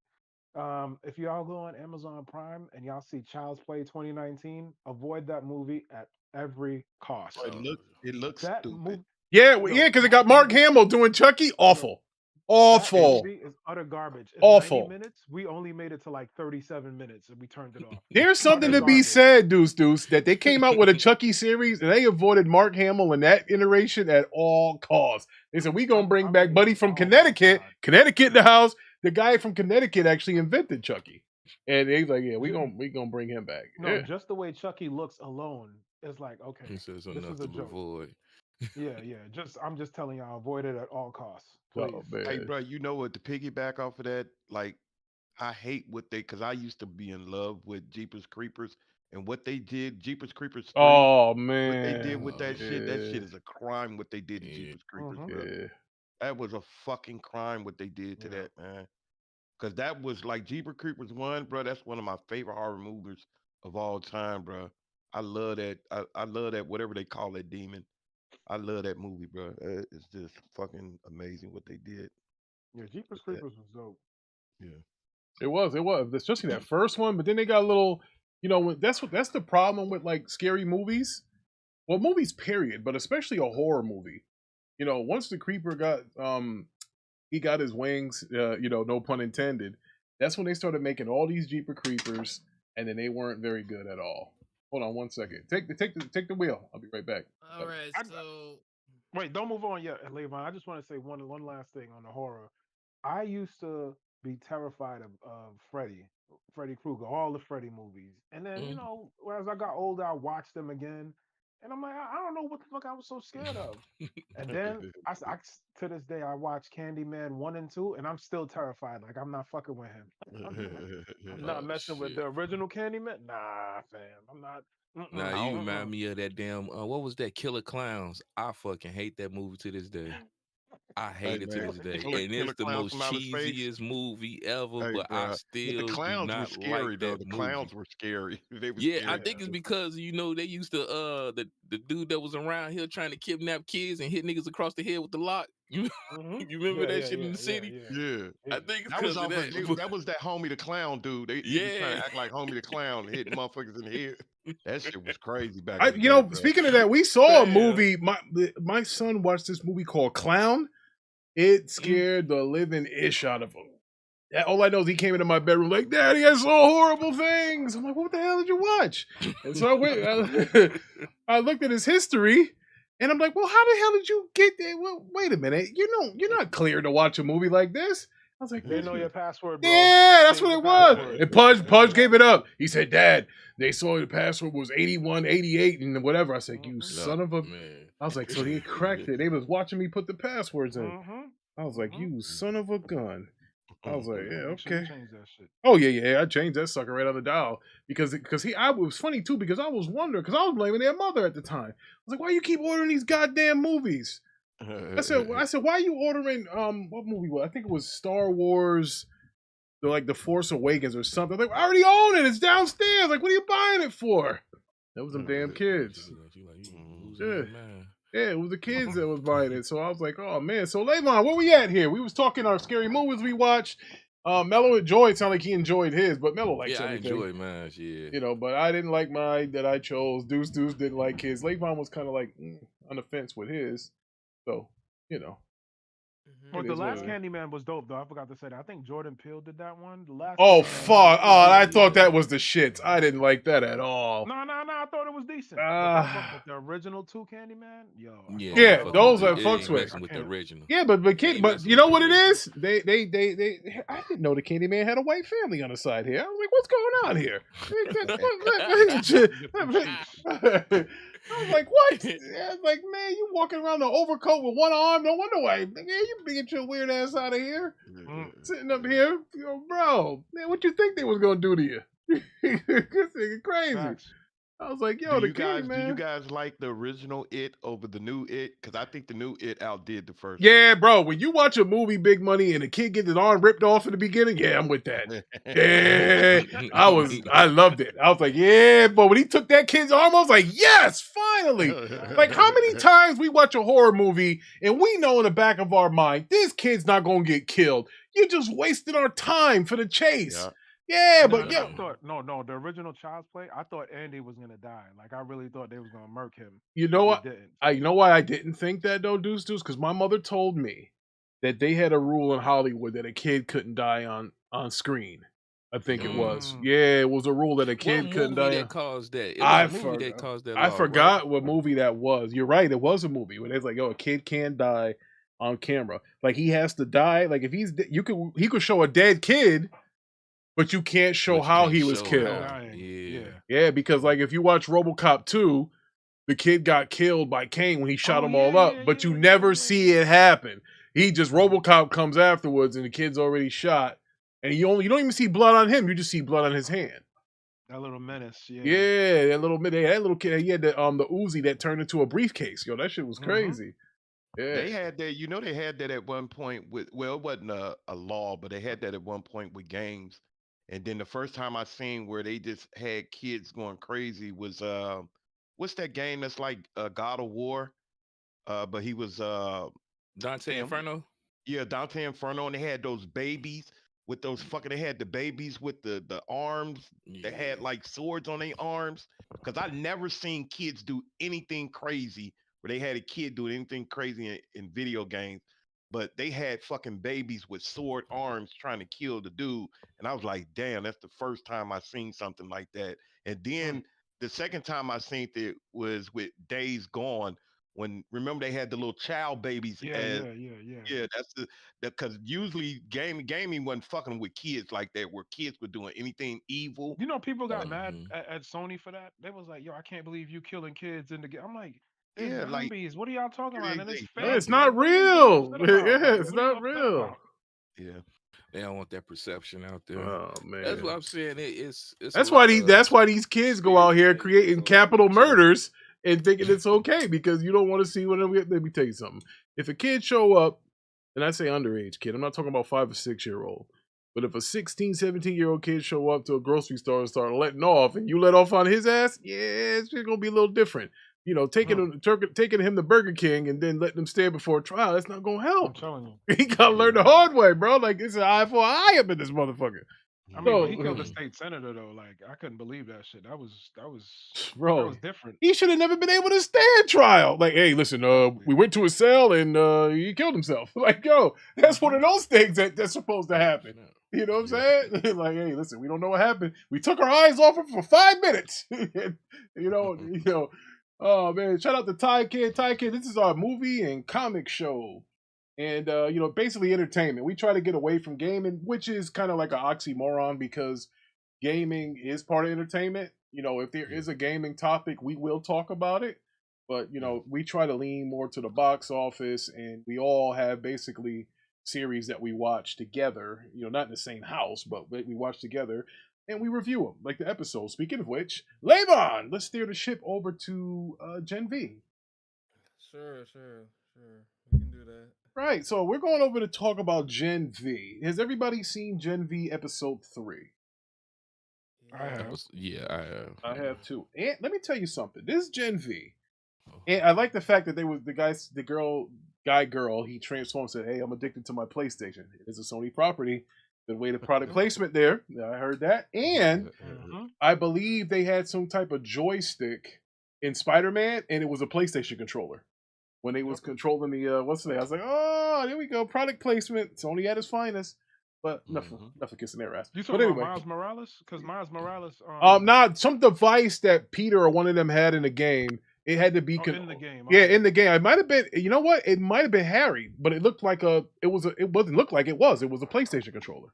Speaker 3: If y'all go on Amazon Prime and y'all see Child's Play 2019, avoid that movie at every cost.
Speaker 5: It looks
Speaker 3: that
Speaker 5: stupid.
Speaker 3: movie.
Speaker 2: Yeah, because it got Mark Hamill doing Chucky. Awful. Awful.
Speaker 3: movie is utter garbage. It's 90
Speaker 2: Awful.
Speaker 3: minutes. We only made it to like 37 minutes and we turned it off.
Speaker 2: There's something to be said, Deuce, that they came out with a Chucky series and they avoided Mark Hamill in that iteration at all costs. They said, we going to bring back Buddy from Connecticut. Connecticut in the house. The guy from Connecticut actually invented Chucky. And he's like, yeah, we gonna bring him back.
Speaker 3: No,
Speaker 2: Yeah.
Speaker 3: just the way Chucky looks alone is like, okay,
Speaker 6: He says
Speaker 3: this
Speaker 6: enough
Speaker 3: is a
Speaker 6: to
Speaker 3: joke.
Speaker 6: avoid.
Speaker 3: Yeah. I'm just telling y'all, avoid it at all costs, please.
Speaker 2: Oh, man.
Speaker 5: Hey, bro, you know what? To piggyback off of that, like, I hate what they, because I used to be in love with Jeepers Creepers and what they did, Jeepers Creepers 3.
Speaker 2: Oh, man.
Speaker 5: What they did with that shit is a crime. What they did to Jeepers Creepers, bro.
Speaker 2: Yeah.
Speaker 5: That was a fucking crime. What they did to that, man. Because that was like Jeepers Creepers 1, bro. That's one of my favorite horror movies of all time, bro. I love that. I love that. Whatever they call that demon. I love that movie, bro. It's just fucking amazing what they did.
Speaker 3: Yeah, Jeepers Creepers was dope.
Speaker 5: Yeah.
Speaker 2: It was, especially that first one. But then they got a little, that's the problem with like scary movies. Well, movies, period, but especially a horror movie. Once the creeper got, he got his wings, no pun intended. That's when they started making all these Jeepers Creepers, and then they weren't very good at all. Hold on one second. Take the wheel. I'll be right back.
Speaker 4: All right, so
Speaker 3: wait, don't move on yet, Levon. I just want to say one last thing on the horror. I used to be terrified of Freddy Krueger, all the Freddy movies. And then, as I got older, I watched them again. And I'm like, I don't know what the fuck I was so scared of. And then, I to this day, I watch Candyman 1 and 2, and I'm still terrified. Like, I'm not fucking with him. I'm not messing with the original Candyman. Nah, fam. I'm not.
Speaker 6: Nah, you remind me of that damn, what was that, Killer Clowns? I fucking hate that movie to this day. I hate it to this day, and it's the most cheesiest movie ever. But I still
Speaker 5: the clowns
Speaker 6: do not
Speaker 5: were scary,
Speaker 6: like
Speaker 5: though.
Speaker 6: that
Speaker 5: The
Speaker 6: movie.
Speaker 5: clowns were scary. They were
Speaker 6: scary. I think it's because they used to the dude that was around here trying to kidnap kids and hit niggas across the head with the lock. You remember that shit in the city?
Speaker 5: Yeah.
Speaker 6: I think it's
Speaker 5: that was
Speaker 6: of that.
Speaker 5: That was that Homie the Clown dude. They was trying to act like Homie the Clown, hitting motherfuckers in the head. That shit was crazy back.
Speaker 2: Speaking of that, we saw a movie. My son watched this movie called Clown. It scared the living ish out of him. All I know is he came into my bedroom like, Daddy, I saw horrible things. I'm like, what the hell did you watch? And so I looked at his history, and I'm like, well, how the hell did you get there? Well, wait a minute. You're not cleared to watch a movie like this. I was like,
Speaker 3: they know your password, bro.
Speaker 2: Yeah, that's what it was. And Pudge gave it up. He said, Dad, they saw the password was 81, 88, and whatever. I said, you son of a... Man. I was like, so he cracked it. They was watching me put the passwords in. I was like, you son of a gun. I was like, yeah, okay. Oh yeah, I changed that sucker right on the dial because it was funny too because I was wondering because I was blaming their mother at the time. I was like, why you keep ordering these goddamn movies? I said, why are you ordering what movie was? I think it was Star Wars, the Force Awakens or something. Like, I already own it. It's downstairs. Like, what are you buying it for? That was them damn kids. Yeah, it was the kids that was buying it. So I was like, oh man. So Levon, where we at here? We was talking our scary movies we watched. Mello enjoyed. Sound like he enjoyed his, but Mello likes everything.
Speaker 6: I enjoyed mine. Yeah,
Speaker 2: but I didn't like mine that I chose. Deuce didn't like his. Levon was kind of like on the fence with his. So
Speaker 3: Well, the last Candyman was dope, though. I forgot to say that. I think Jordan Peele did that one. The last.
Speaker 2: Oh fuck! Oh, I thought that was the shits. I didn't like that at all.
Speaker 3: No. I thought it was decent. But the original 2 Candyman, yo.
Speaker 2: Yeah, those are fucks with
Speaker 6: the original.
Speaker 2: Yeah, but you know what it is? They. I didn't know the Candyman had a white family on the side here. I was like, what's going on here? I was like, what? I was like, man, you walking around the overcoat with one arm? No wonder why. Man, you get your weird ass out of here. Sitting up here. Bro, man, what you think they was going to do to you? This nigga crazy. Facts. I was like, yo, do you
Speaker 5: guys like the original It over the new It? Because I think the new It outdid the first.
Speaker 2: Yeah, bro. When you watch a movie, Big Money, and a kid gets his arm ripped off in the beginning, yeah, I'm with that. Yeah, I loved it. I was like, yeah, but when he took that kid's arm, I was like, yes, finally. Like, how many times we watch a horror movie and we know in the back of our mind, this kid's not gonna get killed. You just wasted our time for the chase.
Speaker 5: Yeah.
Speaker 2: Yeah, but
Speaker 3: I thought the original Child's Play. I thought Andy was gonna die. Like I really thought they was gonna murk him.
Speaker 2: You know what? You know why I didn't think that though, Deuce? Because my mother told me that they had a rule in Hollywood that a kid couldn't die on screen. I think it was. Yeah, it was a rule that a
Speaker 6: What
Speaker 2: kid couldn't
Speaker 6: movie
Speaker 2: die.
Speaker 6: that caused that? It was
Speaker 2: I
Speaker 6: a movie that caused that
Speaker 2: I
Speaker 6: law, right?
Speaker 2: forgot what movie that was. You're right. It was a movie where it's like, yo, a kid can't die on camera. Like he has to die. Like if he could show a dead kid, but you can't show
Speaker 6: But you
Speaker 2: how
Speaker 6: can't
Speaker 2: he was
Speaker 6: show
Speaker 2: killed.
Speaker 6: how. Yeah.
Speaker 2: Yeah, because like if you watch RoboCop 2, the kid got killed by Kane when he shot them all up, but you never see it happen. He just RoboCop comes afterwards and the kid's already shot, and you don't even see blood on him. You just see blood on his hand.
Speaker 3: That little menace,
Speaker 2: Yeah, that little kid. He had the Uzi that turned into a briefcase. Yo, that shit was crazy. Yeah,
Speaker 5: They had that. You know, they had that at one point with. Well, it wasn't a law, but they had that at one point with games. And then the first time I seen where they just had kids going crazy was what's that game that's like God of War? But he was
Speaker 6: Dante
Speaker 5: damn,
Speaker 6: Inferno.
Speaker 5: yeah, Dante Inferno, and they had those babies with those fucking. They had the babies with the arms that had like swords on their arms. Because I never seen kids do anything crazy where they had a kid doing anything crazy in video games. But they had fucking babies with sword arms trying to kill the dude, and I was like, "Damn, that's the first time I seen something like that." And then the second time I seen it was with Days Gone, when remember they had the little child babies as yeah, that's the because usually gaming wasn't fucking with kids like that, where kids were doing anything evil.
Speaker 3: You know, people got mad at Sony for that. They was like, "Yo, I can't believe you killing kids in the game." I'm like, "It's
Speaker 5: Yeah, like
Speaker 3: zombies. What are y'all talking about? And it's
Speaker 2: Yeah, it's
Speaker 3: fake.
Speaker 2: not
Speaker 3: Like, what are you getting
Speaker 2: real.
Speaker 3: upset about?
Speaker 2: Yeah,
Speaker 3: Like,
Speaker 2: it's
Speaker 3: what are you
Speaker 2: not
Speaker 3: upset
Speaker 2: real.
Speaker 3: about?"
Speaker 6: Yeah, they don't want that perception out there.
Speaker 2: Oh man,
Speaker 6: That's what I'm saying. It's
Speaker 2: that's
Speaker 6: a
Speaker 2: why
Speaker 6: lot
Speaker 2: that's
Speaker 6: of
Speaker 2: why these kids go out here creating capital murders and thinking it's okay because you don't want to see what. Let me tell you something. If a kid show up, and I say underage kid, I'm not talking about 5 or 6 year old, but if a 16, 17-year-old kid show up to a grocery store and start letting off, and you let off on his ass, yeah, it's just gonna be a little different. You know, taking him to Burger King and then letting him stand before a trial, that's not gonna help.
Speaker 3: I'm telling you,
Speaker 2: He gotta learn the hard way, bro. Like it's an eye for an eye up in this motherfucker.
Speaker 3: I mean, but he killed a state senator though. Like, I couldn't believe that shit. That was
Speaker 2: bro,
Speaker 3: different.
Speaker 2: he should have never been able to stand trial. Like, hey, listen, we went to his cell and he killed himself. Like, yo, that's one of those things that's supposed to happen. You know what I'm saying? Like, hey, listen, we don't know what happened. We took our eyes off him for 5 minutes. you know. Oh man, shout out to Ty Kid. Ty Kid, this is our movie and comic show. And basically entertainment. We try to get away from gaming, which is kind of like an oxymoron because gaming is part of entertainment. You know, if there is a gaming topic, we will talk about it. But we try to lean more to the box office, and we all have basically series that we watch together. You know, not in the same house, but we watch together and we review them, like the episodes. Speaking of which, Levon, let's steer the ship over to Gen V.
Speaker 4: Sure. We can do that.
Speaker 2: Right, so we're going over to talk about Gen V. Has everybody seen Gen V episode 3?
Speaker 3: I have.
Speaker 6: I have.
Speaker 2: I have too. And let me tell you something. This Gen V, and I like the fact that they was girl. He transformed and said, "Hey, I'm addicted to my PlayStation. It is a Sony property." Good way to product placement there. I heard that, and I believe they had some type of joystick in Spider-Man, and it was a PlayStation controller. When they was controlling the what's the name? I was like, oh, there we go, product placement. Sony at its finest. But nothing kissing their ass.
Speaker 3: You talking about Miles Morales? Because Miles Morales,
Speaker 2: not some device that Peter or one of them had in the game. It had to be
Speaker 3: in the game.
Speaker 2: Okay. Yeah, in the game. It might have been. You know what? It might have been Harry, but it looked like it wasn't look like it was. It was a PlayStation controller.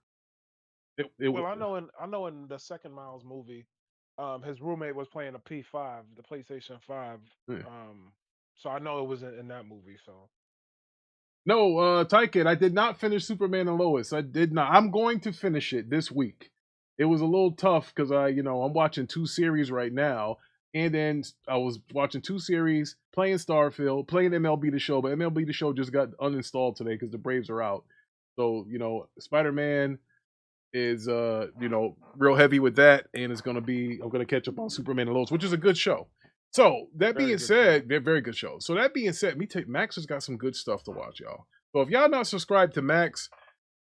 Speaker 3: Well, I know in the second Miles movie, his roommate was playing a P5, the PlayStation 5.
Speaker 2: Yeah.
Speaker 3: So I know it was in that movie. So
Speaker 2: no, Tykin, I did not finish Superman and Lois. I did not. I'm going to finish it this week. It was a little tough because I'm watching 2 series right now, and then I was watching 2 series, playing Starfield, playing MLB The Show, but MLB The Show just got uninstalled today because the Braves are out. So Spider-Man is real heavy with that, and I'm gonna catch up on Superman and Lois, which is a good show. So that being said, they're very good shows. So that being said, Max has got some good stuff to watch, y'all. So if y'all not subscribed to Max,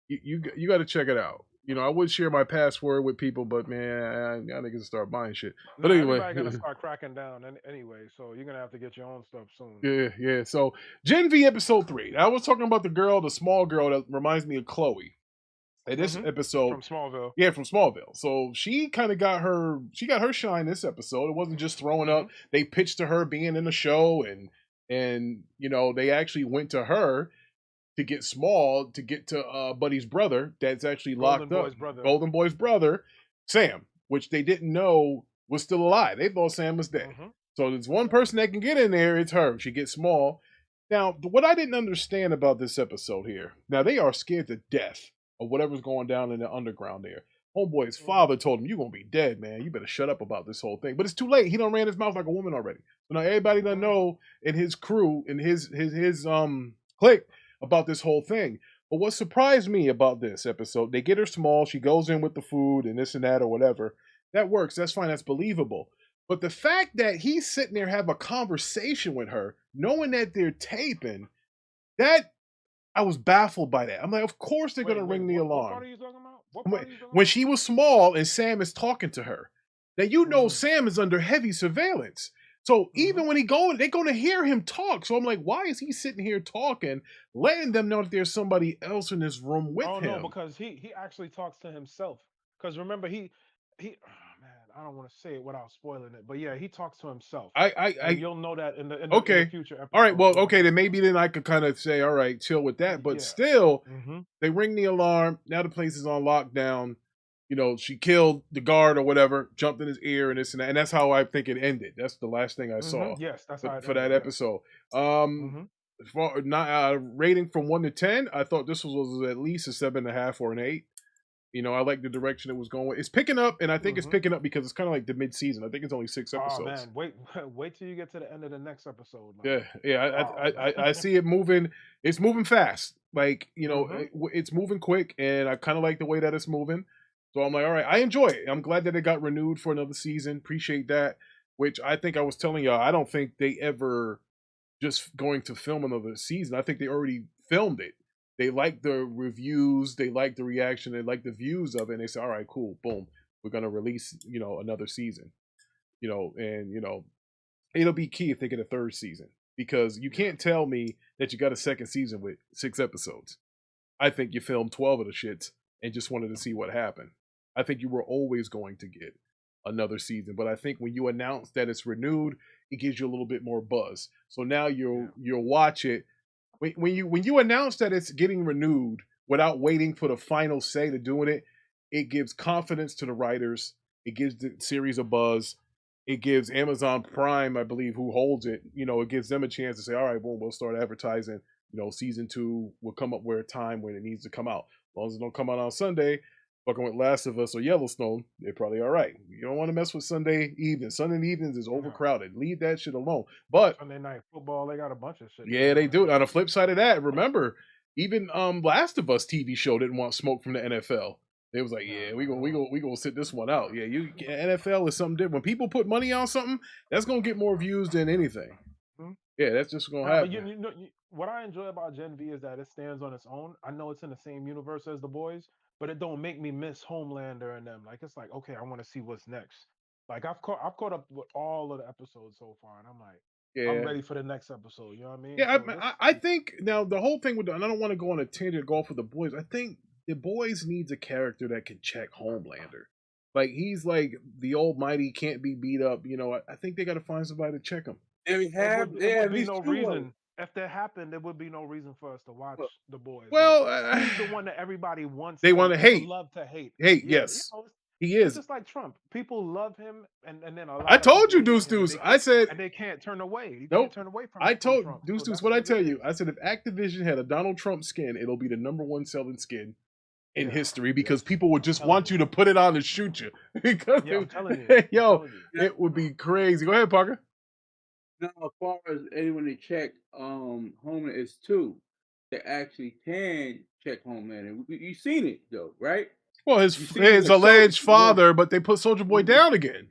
Speaker 2: you got to check it out. I would share my password with people, but man, I niggas start buying shit. But
Speaker 3: No,
Speaker 2: anyway,
Speaker 3: everybody gonna start cracking down anyway, so you're gonna have to get your own stuff soon.
Speaker 2: yeah. So Gen V episode 3. I was talking about the small girl that reminds me of Chloe. In this episode,
Speaker 3: from Smallville.
Speaker 2: Yeah, from Smallville. So she kind of got her shine this episode. It wasn't just throwing up. They pitched to her being in the show, and they actually went to her to get Small to get to Buddy's brother that's actually locked up. Golden Boy's brother, Sam, which they didn't know was still alive. They thought Sam was dead. So there's one person that can get in there. It's her. She gets Small. Now, what I didn't understand about this episode here, now they are scared to death of whatever's going down in the underground there. Homeboy's father told him, "You're gonna be dead, man. You better shut up about this whole thing." But it's too late. He done ran his mouth like a woman already. So now everybody done know in his crew, in his clique about this whole thing. But what surprised me about this episode, they get her Small, she goes in with the food and this and that or whatever. That works. That's fine. That's believable. But the fact that he's sitting there have a conversation with her, knowing that they're taping, that I was baffled by that. I'm like, of course they're going to ring the alarm.
Speaker 3: What part are you talking about?
Speaker 2: When she was Small and Sam is talking to her. Now Sam is under heavy surveillance. So even when they're going to hear him talk. So I'm like, why is he sitting here talking, letting them know that there's somebody else in this room with him?
Speaker 3: Oh no, because he actually talks to himself. Because remember, he I don't want to say it without spoiling it, but yeah, he talks to himself. And you'll know that in the future episode.
Speaker 2: All right, well, okay, then maybe I could kind of say, all right, chill with that. But still, they ring the alarm. Now the place is on lockdown. She killed the guard or whatever, jumped in his ear and this and that. And that's how I think it ended. That's the last thing I saw.
Speaker 3: Yes, that's how
Speaker 2: for that episode. For rating from 1 to 10, I thought this was at least a 7.5 or an 8. I like the direction it was going. It's picking up, and I think it's picking up because it's kind of like the mid-season. I think it's only 6 episodes.
Speaker 3: Oh man, wait till you get to the end of the next episode.
Speaker 2: I see it moving. It's moving fast. Like it's moving quick, and I kind of like the way that it's moving. So I'm like, all right, I enjoy it. I'm glad that it got renewed for another season. Appreciate that. Which I think I was telling y'all, I don't think they ever just going to film another season. I think they already filmed it. They like the reviews, they like the reaction, they like the views of it, and they say, all right, cool, boom, we're gonna release, another season. It'll be key if they get a 3rd season. Because you can't tell me that you got a 2nd season with 6 episodes. I think you filmed 12 of the shits and just wanted to see what happened. I think you were always going to get another season. But I think when you announce that it's renewed, it gives you a little bit more buzz. So now you'll watch it. When you announce that it's getting renewed without waiting for the final say to doing it, it gives confidence to the writers. It gives the series a buzz. It gives Amazon Prime, I believe, who holds it, it gives them a chance to say, all right, well, we'll start advertising. Season 2 will come up where a time when it needs to come out. As long as it don't come out on Sunday, fucking with Last of Us or Yellowstone, they're probably all right. You don't want to mess with Sunday evenings. Sunday evenings is overcrowded. Leave that shit alone. But
Speaker 3: Sunday night football, they got a bunch of shit.
Speaker 2: Yeah, they do. On the flip side of that, remember, even Last of Us TV show didn't want smoke from the NFL. They was like, yeah, we gonna sit this one out. Yeah, NFL is something different. When people put money on something, that's gonna get more views than anything. Yeah, that's just gonna happen.
Speaker 3: But what I enjoy about Gen V is that it stands on its own. I know it's in the same universe as The Boys, but it don't make me miss Homelander and them. Like it's like, okay, I want to see what's next. Like I've caught up with all of the episodes so far, and I'm like, I'm ready for the next episode. You know what I mean?
Speaker 2: Yeah, so I think now the whole thing with and I don't want to go on a tangent go off with The Boys. I think The Boys needs a character that can check Homelander. Like he's like the almighty, can't be beat up. I think they got to find somebody to check him.
Speaker 1: And we have
Speaker 3: there would be no reason. If that happened, there would be no reason for us to watch The Boys.
Speaker 2: Well,
Speaker 3: he's the one that everybody wants.
Speaker 2: They want to hate.
Speaker 3: Love to hate.
Speaker 2: Yes, he is.
Speaker 3: It's just like Trump. People love him, and then a lot.
Speaker 2: I told you, Deuce. I said,
Speaker 3: and they can't turn away. You
Speaker 2: nope.
Speaker 3: can't turn away from.
Speaker 2: I told
Speaker 3: Trump.
Speaker 2: Deuce. What I tell you, I said if Activision had a Donald Trump skin, it'll be the #1 selling skin in history because people would just want you to put it on and shoot you. Because
Speaker 3: I'm telling you,
Speaker 2: it would be crazy. Go ahead, Parker.
Speaker 1: Now, as far as anyone to check Homeland is 2 that actually can check Homeland. You've seen it though, right?
Speaker 2: Well, his alleged father, but they put Soldier Boy down again.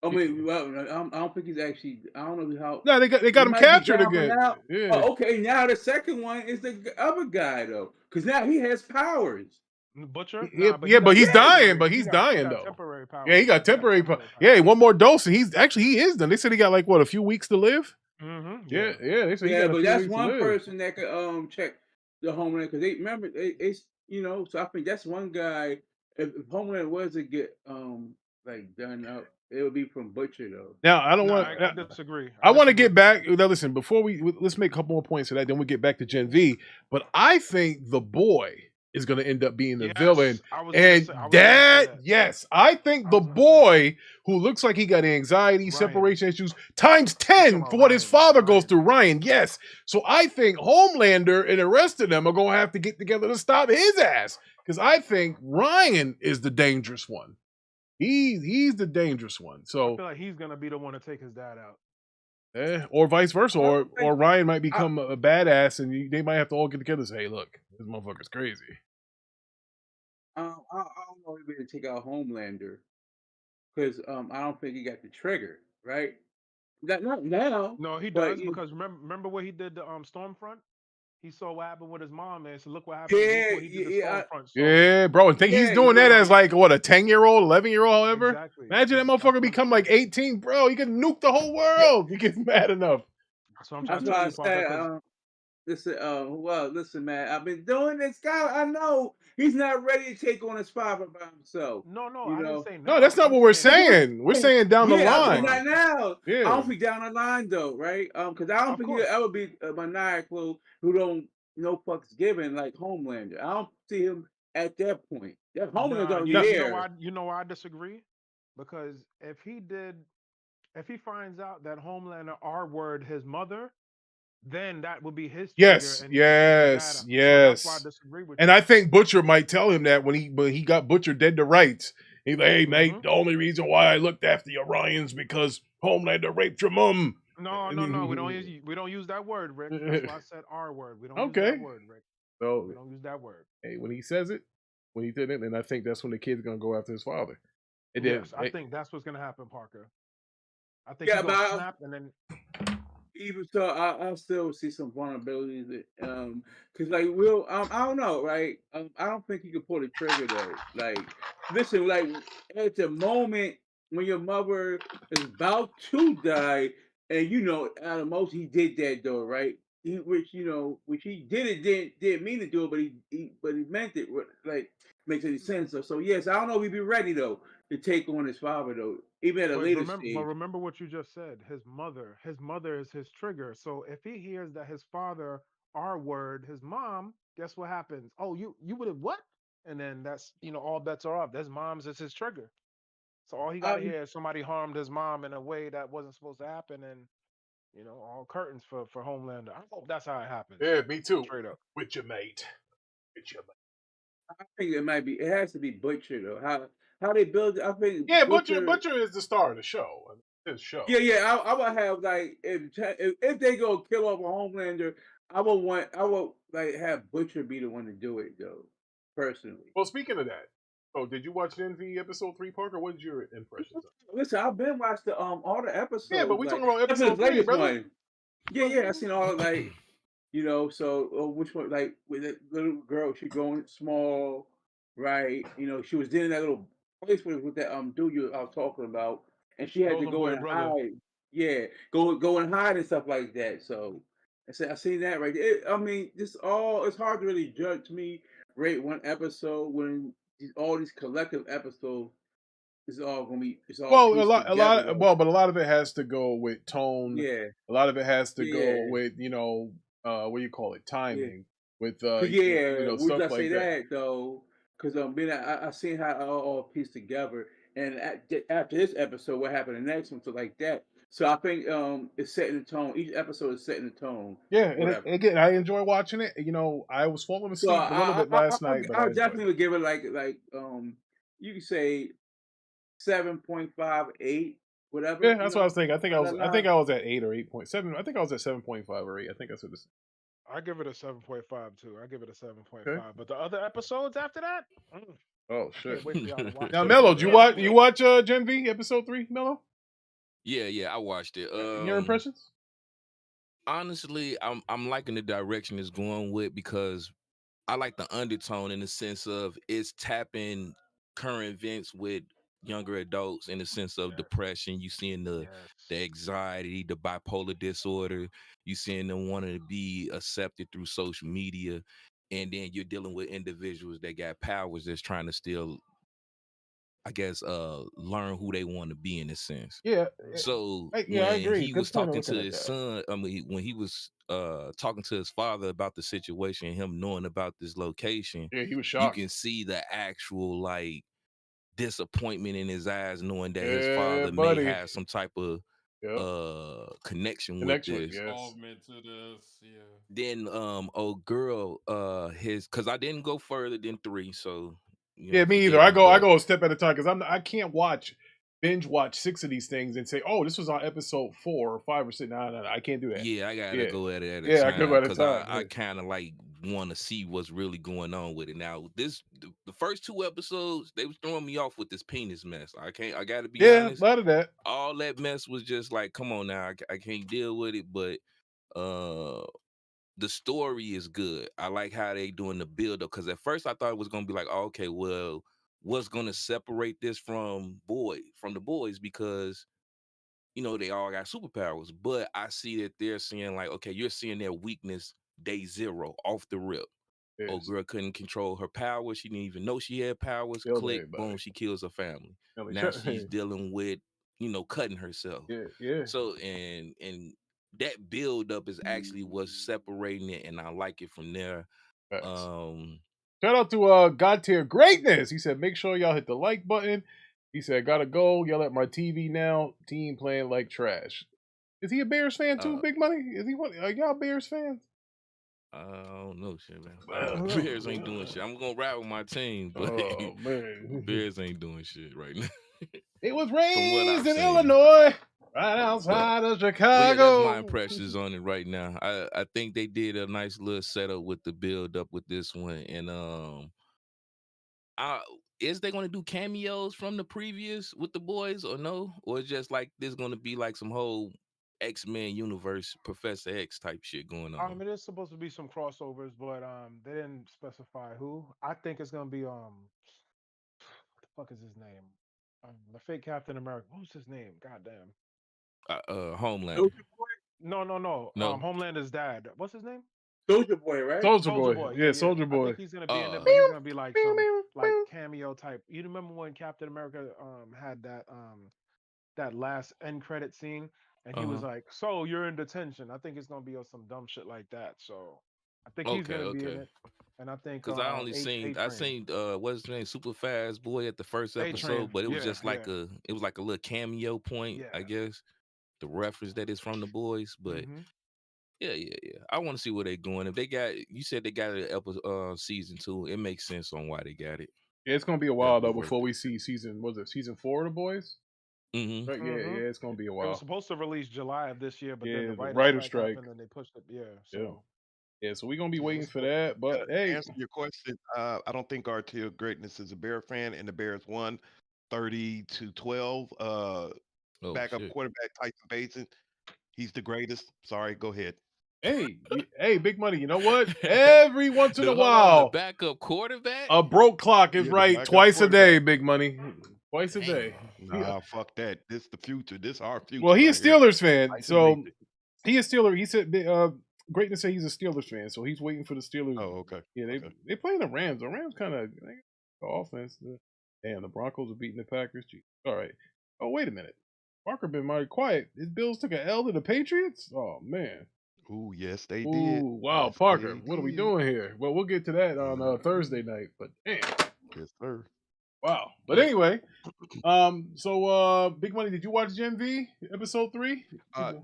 Speaker 1: I mean, well, I don't think he's actually. I don't know how.
Speaker 2: No, they got him captured again.
Speaker 1: Yeah. Oh, okay, now the second one is the other guy though, because now he has powers.
Speaker 3: Butcher?
Speaker 2: Yeah,
Speaker 3: Nah, but
Speaker 2: yeah, but he's dying. But
Speaker 3: he
Speaker 2: he's
Speaker 3: got
Speaker 2: dying though.
Speaker 3: temporary powers.
Speaker 2: Yeah, he got temporary. Yeah, one more dose, and he is done. They said he got like what, a few weeks to live.
Speaker 3: Yeah.
Speaker 2: Yeah. They said he
Speaker 1: Yeah,
Speaker 2: got a
Speaker 1: but
Speaker 2: few
Speaker 1: that's
Speaker 2: weeks to
Speaker 1: one
Speaker 2: live.
Speaker 1: person that could check the Homeland because they remember it's so I think that's one guy. If Homeland was to get like done up, it would be from Butcher though.
Speaker 2: Now I don't
Speaker 3: No,
Speaker 2: want.
Speaker 3: I disagree.
Speaker 2: I want to get back. Now listen, before let's make a couple more points to that. Then we get back to Gen V. But I think the boy is going to end up being the villain. And yes, I think the boy who looks like he got anxiety, separation issues, times 10 for what his father goes through. Ryan, yes. So I think Homelander and the rest of them are going to have to get together to stop his ass because I think Ryan is the dangerous one. He's the dangerous one. So
Speaker 3: I feel like he's gonna be the one to take his dad out.
Speaker 2: Or vice versa, or Ryan might become a badass, and they might have to all get together and say, "Hey, look, this motherfucker's crazy."
Speaker 1: I don't know if we're gonna take out Homelander because I don't think he got the trigger right. Not now.
Speaker 3: No, he does because remember what he did to Stormfront. He saw what happened with his mom, man. So look what happened.
Speaker 1: Yeah,
Speaker 3: look what he did to Stormfront. So,
Speaker 2: yeah, bro. And think he's doing that as like what, a 10-year-old, 11-year-old, however.
Speaker 3: Exactly.
Speaker 2: Imagine that motherfucker become like 18, bro. He can nuke the whole world. He gets mad enough.
Speaker 3: That's what I'm trying to tell you,
Speaker 1: Parker. Listen, man. I've been doing this guy. I know he's not ready to take on his father by himself.
Speaker 3: No, I didn't say
Speaker 2: no. That's not what we're saying. We're saying down the line.
Speaker 1: Not now.
Speaker 2: Yeah.
Speaker 1: I don't think down the line though, right? Because I don't think he'll ever be a maniacal who don't no fucks given like Homelander. I don't see him at that point. That Homelander's already there.
Speaker 3: You know why I disagree? Because if he finds out that Homelander R-word his mother, then that would be his trigger.
Speaker 2: Yes.
Speaker 3: So that's why I disagree with you.
Speaker 2: And I think Butcher might tell him that when he got Butcher dead to rights. He's like, "Hey, mate, the only reason why I looked after your Ryans because Homelander raped your mom."
Speaker 3: No, we don't use that word, Rick. That's why I said R word. We don't use that word, Rick.
Speaker 2: So
Speaker 3: we don't use that word.
Speaker 2: Hey, when he says it, when he did it, and I think that's when the kid's gonna go after his father. And
Speaker 3: yes, I think that's what's gonna happen, Parker. I think he's gonna snap and then.
Speaker 1: Even so, I still see some vulnerabilities. Because like I don't know, right? I don't think you can pull the trigger though. Like, listen, like at the moment when your mother is about to die, and out of most he did that though, right? Which he didn't mean to do it, but he meant it. Like makes any sense. So yes, I don't know if he'd be ready though to take on his father though, even at a later stage.
Speaker 3: But remember what you just said. His mother is his trigger. So if he hears that his father R-word his mom, guess what happens? Oh, you would have what? And then that's all bets are off. His mom's is his trigger. So all he got to hear is somebody harmed his mom in a way that wasn't supposed to happen, and all curtains for Homelander. I hope that's how it happens.
Speaker 2: Yeah, me too.
Speaker 3: Straight up.
Speaker 2: With your mate.
Speaker 1: I think it might be. It has to be Butcher though. How they build it? I think.
Speaker 2: Yeah, Butcher is the star of the show. His show.
Speaker 1: Yeah. I would have like if they go kill off a Homelander, I would like have Butcher be the one to do it though, personally.
Speaker 2: Well, speaking of that, did you watch NV episode 3, Parker? What is your impressions?
Speaker 1: Listen, I've been watching all the episodes.
Speaker 2: Yeah, but we talking about episode 3, brother.
Speaker 1: One. Yeah, I seen all like. So which one? Like with that little girl, she going small, right? She was in that little place with that dude I was talking about, and she had to go and hide. Yeah, go and hide and stuff like that. So I seen that right there. I mean, it's hard to really judge me rate one episode when all these collective episodes. It's all gonna be. It's all
Speaker 2: a lot. But a lot of it has to go with tone.
Speaker 1: Yeah.
Speaker 2: A lot of it has to go with what do you call it? Timing. With
Speaker 1: stuff
Speaker 2: like
Speaker 1: that though, because I seen how it all pieced together, and after this episode, what happened in the next one, so like that. So I think it's setting the tone. Each episode is setting the tone.
Speaker 2: Yeah, and again, I enjoy watching it. I was falling asleep a little bit last night, but
Speaker 1: I definitely would give it like you could say 7.58, whatever.
Speaker 2: Yeah, that's what I was thinking. I think I was at 8 or 8.7. I think I was at 7.5 or 8. I think that's what this.
Speaker 3: I give it a 7.5 too. I give it a 7.5. Okay. But the other episodes after that,
Speaker 2: oh shit!
Speaker 3: Wait for y'all to watch.
Speaker 2: Now, Mello, you watch Gen V episode 3, Mello?
Speaker 6: Yeah, I watched it.
Speaker 2: Your impressions?
Speaker 6: Honestly, I'm liking the direction it's going with because I like the undertone in the sense of it's tapping current events with younger adults in the sense of depression. You seeing the
Speaker 3: Yes.
Speaker 6: anxiety, the bipolar disorder. You seeing them wanting to be accepted through social media, and then you're dealing with individuals that got powers that's trying to still, I guess, learn who they want to be in a sense.
Speaker 2: Yeah,
Speaker 6: So
Speaker 2: yeah, I
Speaker 6: when
Speaker 2: agree.
Speaker 6: he
Speaker 2: Good
Speaker 6: was
Speaker 2: point of
Speaker 6: talking
Speaker 2: looking
Speaker 6: to
Speaker 2: at
Speaker 6: his
Speaker 2: that.
Speaker 6: son, I mean, when he was talking to his father about the situation, him knowing about this location,
Speaker 2: Yeah, he was
Speaker 6: you
Speaker 2: shocked.
Speaker 6: can see the actual like disappointment in his eyes, knowing that his
Speaker 2: Yeah,
Speaker 6: father may
Speaker 2: buddy.
Speaker 6: have some type of
Speaker 2: Yep.
Speaker 6: connection with
Speaker 2: Connection.
Speaker 6: this.
Speaker 2: Yes.
Speaker 4: Involvement to this, yeah.
Speaker 6: Then old girl, his because I didn't go further than 3, so
Speaker 2: Yeah, me either.
Speaker 6: forgive
Speaker 2: I
Speaker 6: me,
Speaker 2: go
Speaker 6: but
Speaker 2: a step at a time because I can't binge watch 6 of these things and say, oh, this was on episode 4 or 5 or 6. No, I can't do that.
Speaker 6: yeah, I gotta
Speaker 2: Yeah,
Speaker 6: go at it at a
Speaker 2: yeah, I go
Speaker 6: time
Speaker 2: at a
Speaker 6: because
Speaker 2: time.
Speaker 6: I kind of like want to see what's really going on with it. Now, the first 2 episodes they was throwing me off with this penis mess. I gotta be
Speaker 2: Yeah, a
Speaker 6: honest.
Speaker 2: lot of that.
Speaker 6: All that mess was just like, come on now, I can't deal with it. But uh, the story is good. I like how they doing the build up because at first I thought it was gonna be like, oh, okay, well, what's gonna separate this from the boys because they all got superpowers. But I see that they're seeing like, okay, you're seeing their weakness day 0 off the rip. Oh,
Speaker 2: Yes.
Speaker 6: girl couldn't control her powers. She didn't even know she had powers.
Speaker 2: Killed
Speaker 6: Click,
Speaker 2: everybody.
Speaker 6: boom, she kills her family.
Speaker 2: Really
Speaker 6: Now she's dealing with, cutting herself.
Speaker 2: yeah, yeah.
Speaker 6: So and that build up is actually what's separating it, and I like it from there.
Speaker 2: Facts.
Speaker 6: Um,
Speaker 2: Shout out to God Tier Greatness. He said, make sure y'all hit the like button. He said, gotta go. Yell at my TV now. Team playing like trash. Is he a Bears fan too,
Speaker 6: uh,
Speaker 2: Big Money? Is he one? Are y'all Bears fans?
Speaker 6: I don't know shit, man. Bears ain't doing shit. I'm gonna ride with my team, but
Speaker 2: Oh man,
Speaker 6: Bears ain't doing shit right now.
Speaker 2: it was
Speaker 6: From what
Speaker 2: raised
Speaker 6: I've
Speaker 2: in
Speaker 6: seen.
Speaker 2: Illinois, right
Speaker 6: But
Speaker 2: outside of
Speaker 6: yeah, that's my
Speaker 2: Chicago.
Speaker 6: impressions on it right now. I think they did a nice little setup with the build up with this one, and I is they going to do cameos from the previous with the boys or no, or it's just like there's going to be like some whole X-Men universe, Professor X type shit going on.
Speaker 3: It is supposed to be some crossovers, but they didn't specify who. I think it's gonna be what the fuck is his name? The fake Captain America. What was his name? Goddamn.
Speaker 6: Homelander.
Speaker 1: Soldier Boy.
Speaker 3: No, no, no.
Speaker 6: No.
Speaker 3: Homelander's dad. What's his name?
Speaker 1: Soldier Boy, right?
Speaker 2: Soldier
Speaker 3: Soldier
Speaker 2: Boy,
Speaker 3: Boy.
Speaker 2: yeah,
Speaker 3: Yeah, yeah.
Speaker 2: Soldier
Speaker 3: I
Speaker 2: Boy.
Speaker 3: think he's gonna be in it,
Speaker 6: Uh,
Speaker 3: but he's gonna be like some like cameo type. You remember when Captain America had that last end credit scene, and he was
Speaker 6: uh-huh.
Speaker 3: like, "So you're in detention." I think it's gonna be on some dumb shit like that. So I think he's
Speaker 6: Okay,
Speaker 3: gonna be in
Speaker 6: okay.
Speaker 3: it, and I think
Speaker 6: Cause I only
Speaker 3: A
Speaker 6: seen
Speaker 3: Train,
Speaker 6: what's his name, Super Fast Boy at the first
Speaker 3: A Train,
Speaker 6: episode, but it was
Speaker 3: yeah,
Speaker 6: just
Speaker 3: yeah,
Speaker 6: like a little cameo point,
Speaker 3: yeah.
Speaker 6: I guess. The reference that is from the boys, but
Speaker 3: Mm-hmm.
Speaker 6: yeah. I want to see where they going. If they got, you said they got it season 2, it makes sense on why they got it.
Speaker 2: Yeah, it's gonna be a
Speaker 6: That'll
Speaker 2: while
Speaker 6: be
Speaker 2: though
Speaker 6: worth
Speaker 2: before
Speaker 6: it.
Speaker 2: we see season 4 of the boys.
Speaker 6: Mm-hmm.
Speaker 2: Right? Yeah,
Speaker 3: Mm-hmm.
Speaker 2: yeah, it's gonna be a
Speaker 3: It was
Speaker 2: while.
Speaker 3: supposed to release July of this year, but then
Speaker 2: Yeah,
Speaker 3: the
Speaker 2: the
Speaker 3: writer's
Speaker 2: writer
Speaker 3: strike
Speaker 2: strike.
Speaker 3: happened, and they pushed it. Yeah,
Speaker 2: Yeah,
Speaker 3: so
Speaker 2: yeah. So we're gonna be
Speaker 3: yeah,
Speaker 2: waiting
Speaker 3: it's
Speaker 2: for
Speaker 3: good.
Speaker 2: that. But
Speaker 5: To
Speaker 2: hey,
Speaker 5: answer your question, I don't think RTL Greatness is a Bear fan, and the Bears won 30-12.
Speaker 6: Oh
Speaker 5: Backup
Speaker 6: shit.
Speaker 5: quarterback Tyson Basin, he's the greatest. Sorry, go ahead.
Speaker 2: hey, Big Money. You know what? Every once in a
Speaker 6: Hold on, the
Speaker 2: while,
Speaker 6: backup quarterback.
Speaker 2: a broke clock is
Speaker 5: Yeah, the
Speaker 2: right
Speaker 5: backup
Speaker 2: twice a day.
Speaker 5: quarterback.
Speaker 2: Big Money, twice a
Speaker 6: Damn.
Speaker 2: day. Yeah.
Speaker 5: Nah, fuck that. This the future. This our
Speaker 2: Well,
Speaker 5: future
Speaker 2: he
Speaker 5: right
Speaker 2: is
Speaker 5: here.
Speaker 2: Steelers fan,
Speaker 5: Tyson
Speaker 2: so
Speaker 5: Basin.
Speaker 2: he is Steeler. He said, Greatness say he's a Steelers fan, so he's waiting for the Steelers.
Speaker 5: Oh, okay.
Speaker 2: Yeah,
Speaker 5: Okay.
Speaker 2: they playing the Rams. The Rams kind of the offense. Damn, the Broncos are beating the Packers. Gee. All right. Oh, wait a minute. Parker been mighty quiet. His Bills took an L to the Patriots. Oh man.
Speaker 5: Ooh, yes, they did.
Speaker 2: Ooh, wow,
Speaker 5: Yes,
Speaker 2: Parker.
Speaker 5: they
Speaker 2: What are we
Speaker 5: did.
Speaker 2: doing here? Well, we'll get to that on Thursday night. But damn,
Speaker 5: Yes, sir.
Speaker 2: wow. But
Speaker 6: Yeah.
Speaker 2: anyway, Big Money, did you watch GenV episode 3?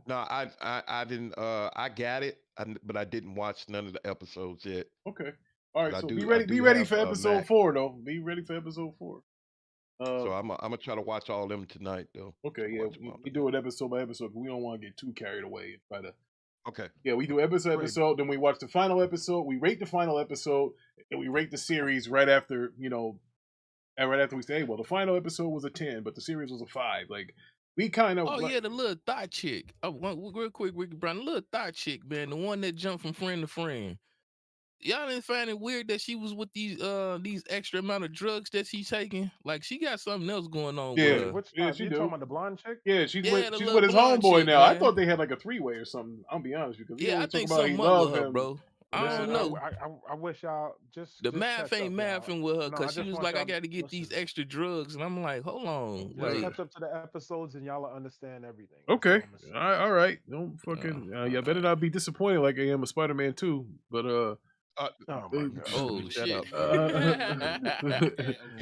Speaker 5: No, I didn't. I got it, but I didn't watch none of the episodes yet.
Speaker 2: Okay. All right.
Speaker 5: But
Speaker 2: So
Speaker 5: I
Speaker 2: be
Speaker 5: do
Speaker 2: ready
Speaker 5: have
Speaker 2: for episode
Speaker 5: Mac,
Speaker 2: 4 though. Be ready for episode 4.
Speaker 5: so I'm gonna try to watch all of them tonight though.
Speaker 2: Okay, yeah, we do it episode by episode. We don't want to get too carried away and try to.
Speaker 5: Okay.
Speaker 2: Yeah, we do episode, then we watch the final episode. We rate the final episode, and we rate the series right after and right after we say, hey, well, the final episode was a 10, but the series was a 5. Like we kind of.
Speaker 6: Oh yeah, the little thought chick. Oh, real quick, Ricky Brown, the little thought chick, man, the one that jumped from friend to friend. y'all didn't find it weird that she was with these extra amount of drugs that she's taking? Like she got something else going on with
Speaker 2: Yeah,
Speaker 6: her.
Speaker 3: Which
Speaker 2: yeah, she
Speaker 3: you talking
Speaker 2: do.
Speaker 3: about the blonde chick?
Speaker 2: Yeah,
Speaker 6: Yeah, the
Speaker 2: she's
Speaker 6: little
Speaker 2: with his
Speaker 6: blonde
Speaker 2: homeboy
Speaker 6: chick,
Speaker 2: now. I
Speaker 6: man.
Speaker 2: thought they had like a 3-way or something. I'll be honest with you, because he
Speaker 6: Yeah, I
Speaker 2: always talk
Speaker 6: think
Speaker 2: about he
Speaker 6: something up
Speaker 2: love
Speaker 6: with her,
Speaker 2: him.
Speaker 6: bro. I
Speaker 3: Listen,
Speaker 6: don't
Speaker 2: Nah,
Speaker 6: know.
Speaker 3: I wish y'all
Speaker 6: The
Speaker 3: just
Speaker 6: math
Speaker 3: catch
Speaker 6: ain't
Speaker 3: up, y'all.
Speaker 6: mathing with her
Speaker 3: No, I
Speaker 6: because she
Speaker 3: just
Speaker 6: was
Speaker 3: want
Speaker 6: like, I
Speaker 3: y'all
Speaker 6: got to get
Speaker 3: listen.
Speaker 6: these extra drugs, and I'm like, hold on,
Speaker 3: Just
Speaker 6: wait.
Speaker 2: nah.
Speaker 3: catch up to the episodes and y'all will understand everything. That's all
Speaker 2: Okay,
Speaker 3: I'm gonna say.
Speaker 2: all right. Don't
Speaker 6: Uh,
Speaker 2: fucking. Y'all better not be disappointed like I am with Spider-Man 2. But
Speaker 5: Uh,
Speaker 3: Oh my god.
Speaker 6: oh
Speaker 5: shut
Speaker 6: shit.
Speaker 5: up.
Speaker 4: Okay,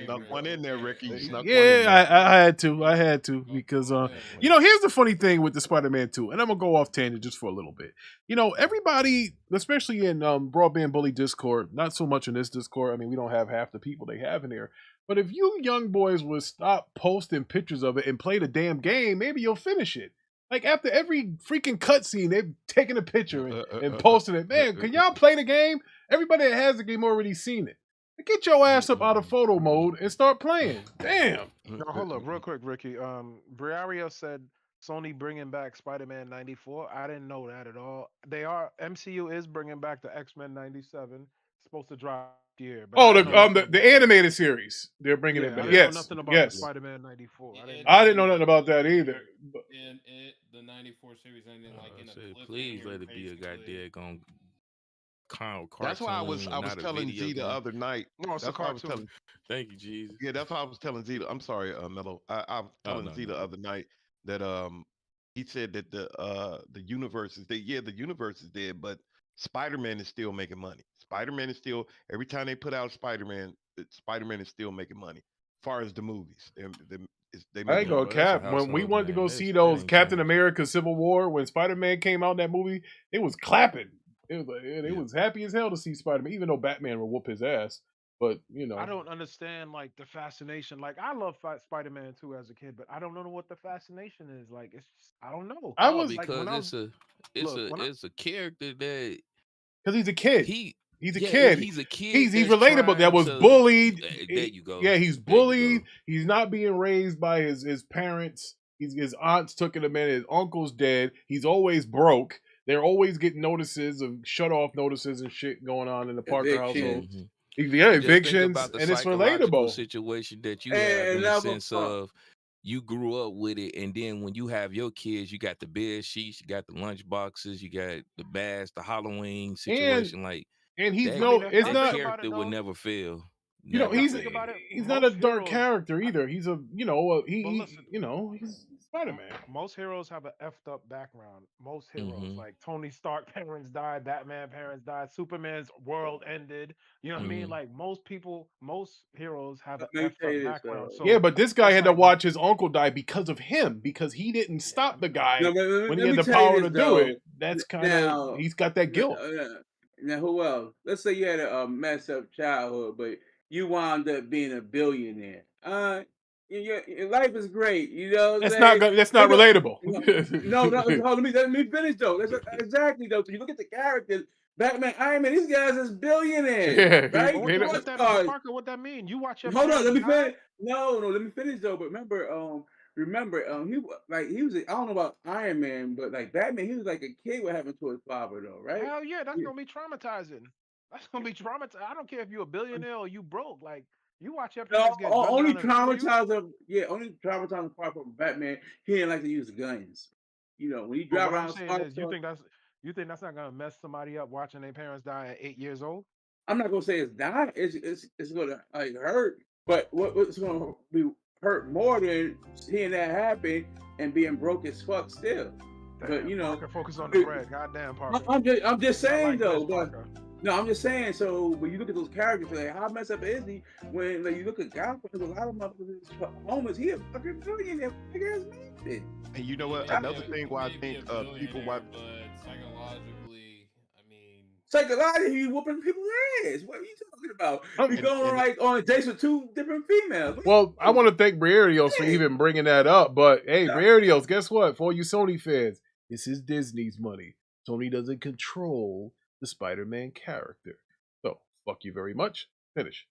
Speaker 5: Snuck one in there,
Speaker 4: okay,
Speaker 5: Ricky.
Speaker 4: okay.
Speaker 5: Snuck one in
Speaker 2: yeah,
Speaker 5: there.
Speaker 2: I had to
Speaker 4: Go,
Speaker 2: because
Speaker 4: go ahead,
Speaker 2: you know, here's the funny thing with the Spider-Man 2, and I'm gonna go off tangent just for a little bit. You know, everybody, especially in Broadband Bully Discord, not so much in this Discord. I mean, we don't have half the people they have in here. But if you young boys would stop posting pictures of it and play the damn game, maybe you'll finish it. Like after every freaking cutscene, they've taken a picture and posted it. Man, can y'all play the game? Everybody that has the game already seen it. Get your ass up out of photo mode and start playing. Damn.
Speaker 3: No, hold up, real quick, Ricky. Briario said Sony bringing back Spider-Man 94. I didn't know that at all. MCU is bringing back the X-Men 97. Supposed to drop this year, but I
Speaker 2: Oh,
Speaker 3: didn't know nothing
Speaker 2: the
Speaker 3: about that.
Speaker 2: animated series. They're bringing it
Speaker 3: Yeah,
Speaker 2: back.
Speaker 3: I didn't know
Speaker 2: Yes,
Speaker 3: nothing about the
Speaker 2: yes.
Speaker 3: Spider-Man 94. I didn't know
Speaker 2: I didn't
Speaker 3: nothing
Speaker 2: know
Speaker 3: about
Speaker 2: nothing about that either. But
Speaker 4: and the '94 series ending like in a
Speaker 6: Said, please
Speaker 4: cliffhanger,
Speaker 6: let it be a
Speaker 4: basically.
Speaker 6: goddamn
Speaker 5: That's why
Speaker 6: cartoon
Speaker 5: I
Speaker 6: and
Speaker 5: was
Speaker 6: not a
Speaker 5: telling
Speaker 6: video
Speaker 5: Z the
Speaker 6: game.
Speaker 5: other night.
Speaker 3: that. No, it's a
Speaker 5: That's why I was
Speaker 3: cartoon.
Speaker 5: telling.
Speaker 6: Thank you, Jesus.
Speaker 5: Yeah, that's why I was telling Z. I'm sorry, Mello. I was
Speaker 6: Oh
Speaker 5: telling
Speaker 6: no,
Speaker 5: Z
Speaker 6: no.
Speaker 5: the other night that he said that the universe is dead. Yeah, the universe is dead, but Spider-Man is still making money. Spider-Man is still every time they put out Spider-Man, Spider-Man is still making money. As far as the movies, they
Speaker 2: I
Speaker 5: making
Speaker 2: ain't
Speaker 6: Yeah,
Speaker 2: gonna
Speaker 5: money.
Speaker 6: bro, that's a
Speaker 2: cap. When we
Speaker 6: household
Speaker 2: wanted to
Speaker 6: name.
Speaker 2: go see
Speaker 6: That
Speaker 2: those
Speaker 6: ain't
Speaker 2: Captain
Speaker 6: changed.
Speaker 2: America Civil War, when Spider-Man came out that movie, it was clapping. It was like, they
Speaker 5: Yeah.
Speaker 2: was happy as hell to see Spider-Man, even though Batman would whoop his ass. But you
Speaker 3: I
Speaker 2: know,
Speaker 3: don't understand like the fascination. Like I love Spider-Man 2 as a kid, but I don't know what the fascination is. Like it's just, I don't know.
Speaker 2: I
Speaker 6: Oh,
Speaker 2: was
Speaker 3: Like when
Speaker 6: because
Speaker 3: I was look when I
Speaker 6: it's a character that
Speaker 2: because he's a kid.
Speaker 6: he
Speaker 2: He's a
Speaker 6: yeah,
Speaker 2: kid.
Speaker 6: he's a kid
Speaker 2: He's
Speaker 6: that's
Speaker 2: relatable. That
Speaker 6: trying
Speaker 2: was
Speaker 6: to
Speaker 2: bullied.
Speaker 6: there you go.
Speaker 2: Yeah, he's
Speaker 6: There you
Speaker 2: bullied.
Speaker 6: go.
Speaker 2: He's not being raised by his parents. His aunts took him in. His uncle's dead. He's always broke. They're always getting notices of shut off notices and shit going on in the Parker
Speaker 1: Eviction.
Speaker 2: household.
Speaker 6: hmm
Speaker 2: Yeah,
Speaker 6: And just think
Speaker 2: evictions,
Speaker 6: about the
Speaker 2: and it's
Speaker 6: psychological
Speaker 2: relatable.
Speaker 6: situation that you have
Speaker 1: And
Speaker 6: in the
Speaker 1: level
Speaker 6: sense of you grew up with it, and then when you have your kids, you got the bed sheets, you got the lunch boxes, you got the baths, the Halloween
Speaker 2: And
Speaker 6: situation. Like
Speaker 2: he's
Speaker 6: that,
Speaker 3: I mean,
Speaker 2: no,
Speaker 3: if
Speaker 2: it's
Speaker 3: y'all
Speaker 6: that
Speaker 3: think
Speaker 2: not.
Speaker 3: about it
Speaker 6: character would
Speaker 3: though,
Speaker 6: never fail.
Speaker 2: You know,
Speaker 3: if
Speaker 6: Never
Speaker 3: y'all
Speaker 2: he's
Speaker 3: think
Speaker 6: fail.
Speaker 3: about it,
Speaker 2: he's not a dark character
Speaker 3: I,
Speaker 2: either. He's a
Speaker 3: but listen,
Speaker 2: he's Spider Man.
Speaker 3: most heroes have an effed up background. Most heroes,
Speaker 6: hmm
Speaker 3: like Tony Stark parents died, Batman parents died, Superman's world ended. You know what I mean?
Speaker 6: hmm
Speaker 3: Like most people, most heroes have an
Speaker 1: let me
Speaker 3: effed
Speaker 1: tell
Speaker 3: up
Speaker 1: you this
Speaker 3: background.
Speaker 1: though.
Speaker 2: Yeah,
Speaker 3: So
Speaker 2: but this guy
Speaker 3: it's
Speaker 2: had to
Speaker 3: like,
Speaker 2: watch his uncle die because of him, because he didn't
Speaker 3: yeah, I
Speaker 2: stop the
Speaker 3: mean,
Speaker 2: guy
Speaker 1: No, but
Speaker 2: when he
Speaker 1: let
Speaker 2: had
Speaker 1: me
Speaker 2: the
Speaker 1: tell you
Speaker 2: power
Speaker 1: this
Speaker 2: to do
Speaker 1: though.
Speaker 2: it. That's kind of
Speaker 1: Now,
Speaker 2: he's got that guilt.
Speaker 1: now who else? Let's say you had a messed up childhood, but you wound up being a billionaire. Your life is great. You know what I'm
Speaker 2: That's not
Speaker 1: saying?
Speaker 2: good. That's not
Speaker 1: Look at
Speaker 2: relatable.
Speaker 1: no. Hold, let me finish though. That's exactly though. So you look at the characters, Batman, Iron Man. These guys is billionaires,
Speaker 2: Yeah,
Speaker 3: but
Speaker 1: right?
Speaker 3: what
Speaker 1: Sports
Speaker 3: what that, but
Speaker 1: cars.
Speaker 3: Parker, what that mean? You watch your
Speaker 1: Hold on,
Speaker 3: parents
Speaker 1: let me
Speaker 3: die?
Speaker 1: finish. No, let me finish though. But remember, he was. I don't know about Iron Man, but like Batman, he was like a kid. What happened to his father though, right?
Speaker 3: Hell yeah, that's
Speaker 1: Yeah.
Speaker 3: gonna be traumatizing. That's gonna be traumatizing. I don't care if you're a billionaire or you broke. Like you watch your
Speaker 1: No,
Speaker 3: parents get gunned
Speaker 1: only
Speaker 3: down in front of you.
Speaker 1: traumatized him. Yeah, only traumatized apart from Batman. He didn't like to use guns. You know, when he
Speaker 3: But
Speaker 1: drive
Speaker 3: what I'm
Speaker 1: around
Speaker 3: saying
Speaker 1: smart
Speaker 3: is,
Speaker 1: stuff.
Speaker 3: you think that's not gonna mess somebody up watching their parents die at 8 years old?
Speaker 1: I'm not gonna say it's not. It's gonna like hurt, but what's gonna be hurt more than seeing that happen and being broke as fuck still. But
Speaker 3: Damn,
Speaker 1: you know,
Speaker 3: Parker, focus on the bread. Goddamn, Parker.
Speaker 1: I'm just
Speaker 3: Not
Speaker 1: saying
Speaker 3: like this,
Speaker 1: though, but
Speaker 3: Parker.
Speaker 1: no, I'm just saying. So when you look at those characters, like how messed up is he? When like you look at Gotham, a lot of motherfuckers homeless. He a fucking billionaire, big ass man.
Speaker 5: And you know
Speaker 4: He
Speaker 5: what?
Speaker 4: may be
Speaker 5: Another
Speaker 4: a
Speaker 5: thing
Speaker 4: he
Speaker 5: why I
Speaker 4: may be
Speaker 5: think
Speaker 4: a
Speaker 5: people watch.
Speaker 4: billionaire, but psychologically, I mean,
Speaker 1: Psychologically, he whooping people's ass. What are you talking about? We
Speaker 2: Um,
Speaker 5: and
Speaker 1: going on
Speaker 5: and
Speaker 1: like on dates with two different females. What
Speaker 2: well, I
Speaker 1: you
Speaker 2: want
Speaker 1: doing?
Speaker 2: to thank Briarios for
Speaker 1: Hey,
Speaker 2: even bringing that up. But hey,
Speaker 1: yeah.
Speaker 2: Briarios, guess what? For all you Sony fans, this is Disney's money. Sony doesn't control the Spider-Man character. So fuck you very much. Finish.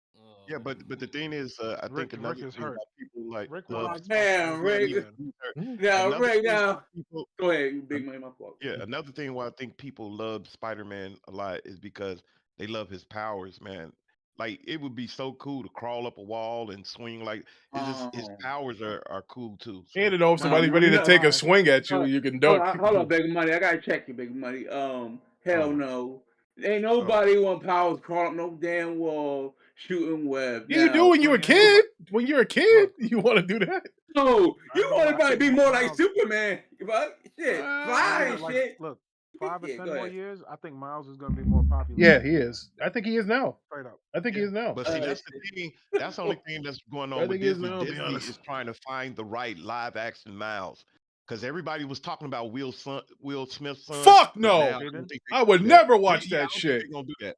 Speaker 5: Yeah, but the thing is, I think
Speaker 3: Rick
Speaker 5: another
Speaker 3: is
Speaker 5: thing
Speaker 3: hurt.
Speaker 5: why people like
Speaker 3: Rick
Speaker 5: love
Speaker 1: Oh
Speaker 3: wants
Speaker 1: damn, Rick.
Speaker 3: Spider-Man.
Speaker 2: Mhm.
Speaker 1: Now,
Speaker 5: another
Speaker 1: Rick.
Speaker 5: thing why
Speaker 1: Now,
Speaker 5: people
Speaker 1: go ahead, you
Speaker 5: an-
Speaker 1: big money, my fault.
Speaker 5: yeah, another thing why I think people love Spider-Man a lot is because they love his powers, man. Like it would be so cool to crawl up a wall and swing. Like it's just his
Speaker 1: Oh,
Speaker 5: powers are cool too.
Speaker 2: And
Speaker 5: So
Speaker 2: to know if
Speaker 1: no,
Speaker 2: somebody's
Speaker 1: no,
Speaker 2: ready to take a
Speaker 3: Why?
Speaker 2: swing at you,
Speaker 1: hold
Speaker 2: you can
Speaker 1: hold
Speaker 2: duck.
Speaker 1: on, hold on, Big Money. I gotta check you, Big Money. Hell
Speaker 5: oh
Speaker 1: no. Ain't
Speaker 5: oh
Speaker 1: nobody want powers crawling up no damn wall, shooting web.
Speaker 2: Yeah, you do
Speaker 1: Now,
Speaker 2: when you're a
Speaker 3: Look, ain't nobody.
Speaker 2: kid. When you're a kid,
Speaker 3: Look,
Speaker 2: you want to do that.
Speaker 1: no,
Speaker 3: I
Speaker 1: you
Speaker 3: ain't gonna
Speaker 1: want
Speaker 3: lie. I
Speaker 1: to
Speaker 3: think
Speaker 1: be more like
Speaker 3: Miles.
Speaker 1: Superman, but shit,
Speaker 3: I
Speaker 1: fly
Speaker 3: give
Speaker 2: Uh,
Speaker 3: it
Speaker 1: and
Speaker 3: like
Speaker 1: shit.
Speaker 3: look 5 or
Speaker 1: Yeah,
Speaker 3: 10
Speaker 1: go
Speaker 3: more
Speaker 1: ahead.
Speaker 3: years. I think Miles is gonna be more popular
Speaker 2: yeah,
Speaker 3: than
Speaker 2: he
Speaker 3: him.
Speaker 2: is. I think he is now.
Speaker 3: Straight up.
Speaker 2: I think he
Speaker 3: Yeah.
Speaker 2: is now.
Speaker 5: but see, that's the
Speaker 1: Shit.
Speaker 5: thing. That's the only thing that's going
Speaker 2: I
Speaker 5: on with
Speaker 2: think he is
Speaker 5: Disney.
Speaker 2: now. To be
Speaker 5: Disney
Speaker 2: honest.
Speaker 5: is trying to find the right live action Miles. Because everybody was talking about Will Smith's son,
Speaker 2: Fuck
Speaker 5: but now
Speaker 2: no.
Speaker 5: I don't
Speaker 3: Aiden.
Speaker 5: think
Speaker 2: I
Speaker 5: they're
Speaker 2: would
Speaker 5: gonna do that.
Speaker 2: never
Speaker 5: Yeah,
Speaker 2: watch
Speaker 5: yeah, I
Speaker 2: that
Speaker 5: don't think
Speaker 2: shit.
Speaker 5: they're gonna do that.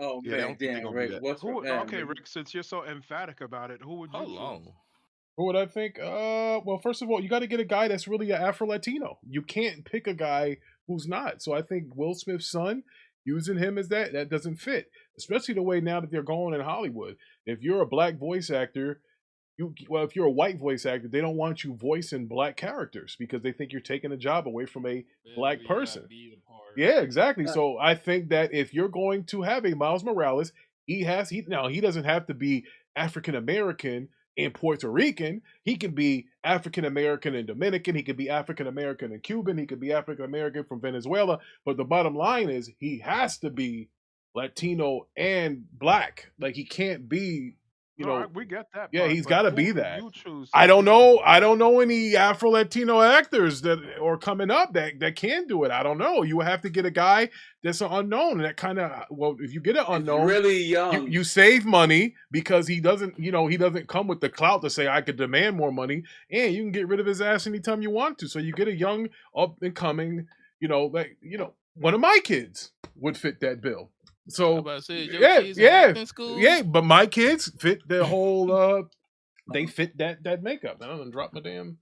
Speaker 1: Oh
Speaker 5: Yeah, I
Speaker 1: man,
Speaker 5: don't think they're
Speaker 1: damn,
Speaker 5: gonna do
Speaker 1: Rick.
Speaker 5: that.
Speaker 1: What's
Speaker 3: Who?
Speaker 1: man,
Speaker 3: Okay,
Speaker 1: Rick?
Speaker 3: Rick. Since you're so emphatic about it, who would you
Speaker 6: Hold
Speaker 3: choose?
Speaker 6: on.
Speaker 2: What would I think? Well, first of all, you got to get a guy that's really an Afro Latino. You can't pick a guy who's not. So I think Will Smith's son, using him as that doesn't fit. Especially the way now that they're going in Hollywood. If you're a black voice actor, if you're a white voice actor, they don't want you voicing black characters because they think you're taking a job away from a black
Speaker 4: Basically, you gotta
Speaker 2: person.
Speaker 4: be the part.
Speaker 2: Yeah, exactly.
Speaker 1: Uh,
Speaker 2: So I think that if you're going to have a Miles Morales, he doesn't have to be African American and Puerto Rican. He can be African American and Dominican. He could be African American and Cuban. He could be African American from Venezuela. But the bottom line is he has to be Latino and black. Like he can't be, you
Speaker 3: No,
Speaker 2: know,
Speaker 3: we get that
Speaker 2: yeah,
Speaker 3: part.
Speaker 2: he's
Speaker 3: But
Speaker 2: got to
Speaker 3: who
Speaker 2: be
Speaker 3: would
Speaker 2: that.
Speaker 3: you choose
Speaker 2: I
Speaker 3: since
Speaker 2: don't
Speaker 3: you're
Speaker 2: know.
Speaker 3: so
Speaker 2: I don't
Speaker 3: emphatic?
Speaker 2: know any Afro Latino actors that are coming up that can do it. I don't know. You would have to get a guy that's an unknown, and that kind of if you get an
Speaker 1: it's
Speaker 2: unknown,
Speaker 1: really
Speaker 2: you
Speaker 1: young.
Speaker 2: you save money because he doesn't come with the clout to say I could demand more money, and you can get rid of his ass anytime you want to. So you get a young up and coming, one of my kids would fit that bill.
Speaker 6: I
Speaker 2: So
Speaker 6: about to say, is your
Speaker 2: yeah,
Speaker 6: kids in
Speaker 2: yeah,
Speaker 6: acting school?
Speaker 2: yeah. But my kids fit the whole. They fit that makeup. I don't drop my damn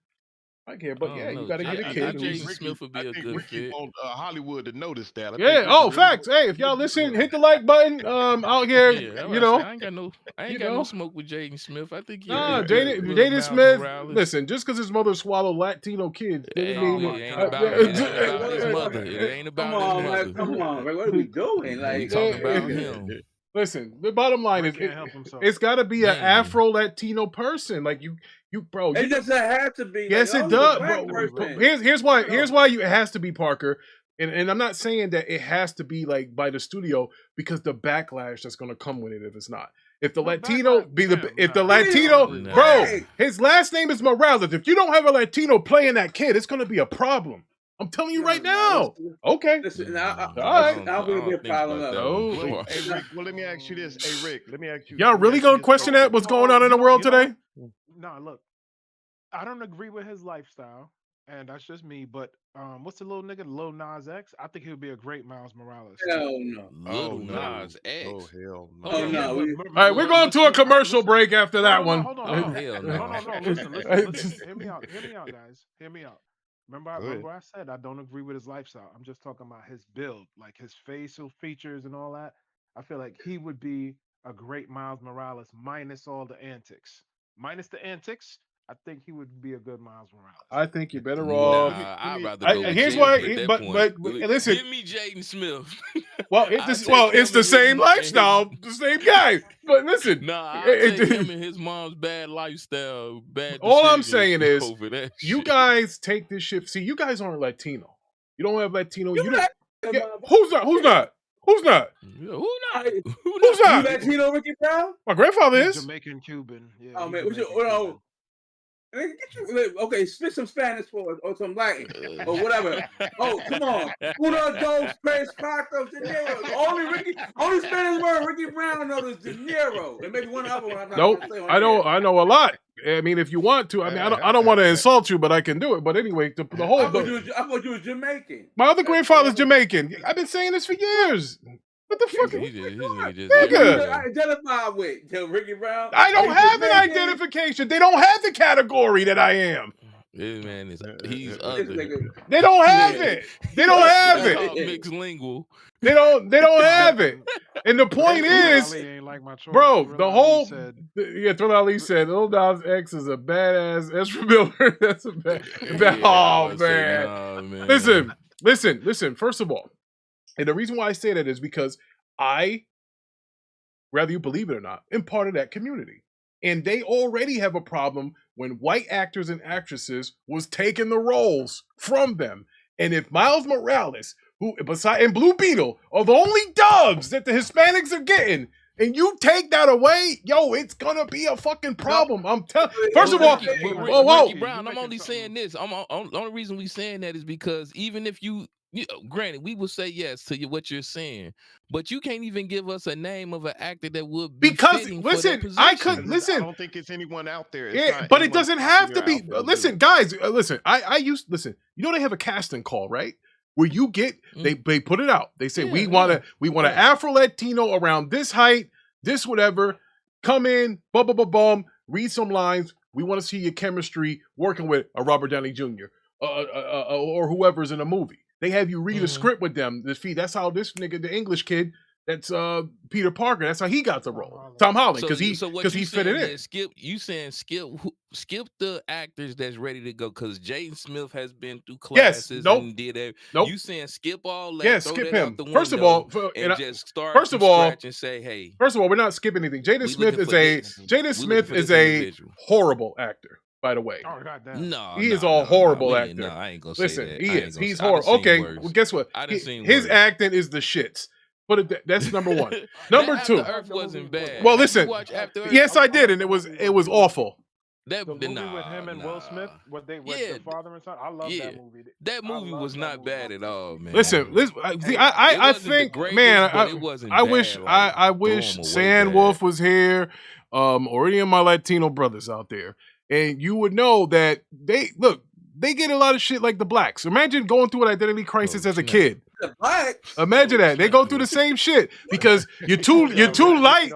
Speaker 2: mic here,
Speaker 6: I
Speaker 2: but yeah,
Speaker 6: don't
Speaker 2: you
Speaker 6: know.
Speaker 2: got to get a
Speaker 5: I
Speaker 2: kid
Speaker 6: Jaden
Speaker 5: think
Speaker 2: who's
Speaker 6: Smith would be a good
Speaker 5: Ricky
Speaker 6: fit.
Speaker 5: want Hollywood to notice that. I think
Speaker 2: yeah.
Speaker 5: Ricky
Speaker 2: Oh,
Speaker 5: really
Speaker 2: facts. Hey, if y'all
Speaker 5: want
Speaker 2: listen,
Speaker 5: yeah.
Speaker 2: hit the like button. Out here,
Speaker 6: Yeah, I say, I ain't got no
Speaker 2: you know.
Speaker 6: smoke with Jaden Smith. I think
Speaker 2: Nah,
Speaker 6: a
Speaker 2: Jaden
Speaker 6: little
Speaker 2: Jaden
Speaker 6: Miles
Speaker 2: Smith.
Speaker 6: Morales.
Speaker 2: Listen, just because his mother swallowed Latino kids doesn't
Speaker 6: Hey,
Speaker 3: Oh
Speaker 2: mean.
Speaker 3: my
Speaker 6: it ain't
Speaker 3: God.
Speaker 6: about
Speaker 1: Wait,
Speaker 6: his
Speaker 1: wait,
Speaker 6: mother.
Speaker 1: wait,
Speaker 6: It ain't
Speaker 1: come
Speaker 6: about his
Speaker 1: on, man,
Speaker 6: mother.
Speaker 1: come on, man. What are we doing?
Speaker 6: We
Speaker 1: Like,
Speaker 6: talking about him.
Speaker 2: Listen, the bottom line
Speaker 3: Rick
Speaker 2: is
Speaker 3: can't help himself.
Speaker 2: it's got to be an
Speaker 6: Man.
Speaker 2: Afro Latino person. Like bro.
Speaker 1: it doesn't have to be.
Speaker 2: Yes,
Speaker 1: like,
Speaker 2: it
Speaker 1: oh,
Speaker 2: does,
Speaker 1: the black
Speaker 2: bro.
Speaker 1: person.
Speaker 2: Here's why.
Speaker 1: No.
Speaker 2: Here's why it has to be Parker, and I'm not saying that it has to be like by the studio because the backlash that's going to come with it if it's not. If the
Speaker 3: No
Speaker 2: Latino
Speaker 3: backlash,
Speaker 2: be the
Speaker 3: fam,
Speaker 2: if the
Speaker 3: nah.
Speaker 2: Latino,
Speaker 6: Nah.
Speaker 2: bro,
Speaker 1: Hey,
Speaker 2: his last name is Morales. If you don't have a Latino playing that kid, it's going to be a problem. I'm telling you right now. Okay,
Speaker 1: listen,
Speaker 2: all
Speaker 1: listen,
Speaker 2: right.
Speaker 1: I don't think it'll be a
Speaker 6: think
Speaker 1: problem.
Speaker 6: about that
Speaker 2: No.
Speaker 6: one.
Speaker 5: Well,
Speaker 6: Part.
Speaker 5: hey Rick, well let me ask you this. Hey Rick, let me ask you.
Speaker 2: Y'all
Speaker 5: let me
Speaker 2: really
Speaker 5: ask you
Speaker 2: gonna
Speaker 5: this
Speaker 2: question
Speaker 5: question.
Speaker 2: that? What's going on in the world today?
Speaker 3: Nah, look, I don't agree with his lifestyle, and that's just me. But what's the little nigga, Lil Nas X? I think he would be a great Miles Morales.
Speaker 1: Hell no.
Speaker 6: Little
Speaker 5: no.
Speaker 6: Nas X.
Speaker 5: Oh hell no.
Speaker 1: Oh, no.
Speaker 2: All right, we're going to a commercial break after that one.
Speaker 3: Hold on.
Speaker 6: Oh, hell no.
Speaker 3: No. Listen. Hear me out, guys. Hear me out. Remember I said I don't agree with his lifestyle. I'm just talking about his build, like his facial features and all that. I feel like he would be a great Miles Morales minus all the antics. Minus the antics, I think he would be a good Miles Morales.
Speaker 2: I think you're better off.
Speaker 6: Nah, I'd rather go with
Speaker 2: Here's
Speaker 6: Jaden
Speaker 2: why,
Speaker 6: at that
Speaker 2: but
Speaker 6: point.
Speaker 2: listen.
Speaker 6: Give me Jaden Smith.
Speaker 2: Well, it's the same lifestyle, the same guy. But listen,
Speaker 6: Nah, I take him and his mom's bad lifestyle, bad.
Speaker 2: All I'm saying is,
Speaker 6: over that
Speaker 2: you
Speaker 6: shit.
Speaker 2: guys take this shit. See, you guys aren't Latino. You don't have Latino.
Speaker 1: You
Speaker 2: You don't.
Speaker 1: not-
Speaker 2: Yeah, who's not? Who's not? Who's not?
Speaker 6: Yeah, who not?
Speaker 1: Hey,
Speaker 6: Who
Speaker 2: Who's
Speaker 1: You
Speaker 2: not?
Speaker 1: Latino, Ricky Brown?
Speaker 2: My grandfather
Speaker 3: He's
Speaker 2: is.
Speaker 3: Jamaican Cuban. Yeah,
Speaker 1: Oh
Speaker 3: he's
Speaker 1: man,
Speaker 3: Jamaican,
Speaker 1: oh,
Speaker 3: Cuban.
Speaker 1: okay, spit some Spanish for us or some Latin or whatever. Oh, come on. Uno, dos, tres, cuatro, De Niro. Only Spanish word Ricky Brown knows is De Niro. And maybe one other one I'm not
Speaker 2: Nope.
Speaker 1: gonna say on
Speaker 2: I know.
Speaker 1: air.
Speaker 2: I know a lot. I mean, if you want to, I mean, I don't want to insult you, but I can do it. But anyway, the whole.
Speaker 1: I thought you was Jamaican.
Speaker 2: My other grandfather's Jamaican. I've been saying this for years. What the fuck?
Speaker 6: His nigga just
Speaker 2: Nigga.
Speaker 1: I identify with Ricky Brown.
Speaker 2: I don't have an
Speaker 1: Jamaican?
Speaker 2: identification. They don't have the category that I am.
Speaker 6: This man is he's
Speaker 1: This
Speaker 6: other.
Speaker 1: nigga-
Speaker 2: They don't have it. They don't have
Speaker 6: It's
Speaker 2: it.
Speaker 6: called mixed lingual.
Speaker 2: They don't have it. And the point is,
Speaker 3: Ali ain't like my choice.
Speaker 2: bro,
Speaker 3: Thriller
Speaker 2: the
Speaker 3: Ali
Speaker 2: whole
Speaker 3: said,
Speaker 2: Thriller Ali said Lil Nas X is a badass Ezra Miller. That's a bad.
Speaker 6: Yeah, I
Speaker 2: Oh
Speaker 6: would say,
Speaker 2: man.
Speaker 6: nah, man.
Speaker 2: Listen. First of all, and the reason why I say that is because I whether you believe it or not, and part of that community. And they already have a problem when white actors and actresses was taking the roles from them. And if Miles Morales, who beside and Blue Beetle are the only dubs that the Hispanics are getting, and you take that away, yo, it's gonna be a fucking problem. I'm telling. First of all,
Speaker 6: Ricky Brown, I'm only saying this. Only reason we saying that is because even if you granted, we will say yes to what you're saying, but you can't even give us a name of an actor that would be fitting for that position.
Speaker 2: I could listen.
Speaker 5: I don't think it's anyone out there.
Speaker 2: But it doesn't have to be. Listen, guys, listen. Listen. You know they have a casting call, right? Where you get they put it out. They say we want an Afro Latino around this height, this whatever. Come in, bum, read some lines. We want to see your chemistry working with a Robert Downey Jr. Or whoever's in a movie. They have you read a script with them. That's how this nigga, the English kid, that's Peter Parker. That's how he got the role. Tom Holland, because he fit it in.
Speaker 6: Skip the actors that's ready to go, because Jaden Smith has been through classes and did it. You saying skip all that?
Speaker 2: Yeah, skip him. First of all,
Speaker 6: just start from scratch and say, hey.
Speaker 2: First of all, we're not skipping anything. Jaden Smith is a horrible actor. By the way, he is a horrible actor.
Speaker 6: No, I ain't gonna
Speaker 2: Listen,
Speaker 6: say that.
Speaker 2: He is. He's horrible. Okay, well, guess what? His acting is the shits. But that's number one. Number two,
Speaker 6: Earth wasn't bad.
Speaker 2: Well, listen. Yes, I did, and it was awful.
Speaker 3: The movie with him and Will Smith, the father and son. I love that movie.
Speaker 6: That movie was not bad at all, man.
Speaker 2: Listen, I think, man, I wish Sandwolf was here, or any of my Latino brothers out there. And you would know that they get a lot of shit like the blacks. Imagine going through an identity crisis as a kid.
Speaker 1: The blacks.
Speaker 2: Imagine that. They go through the same shit because you're too light.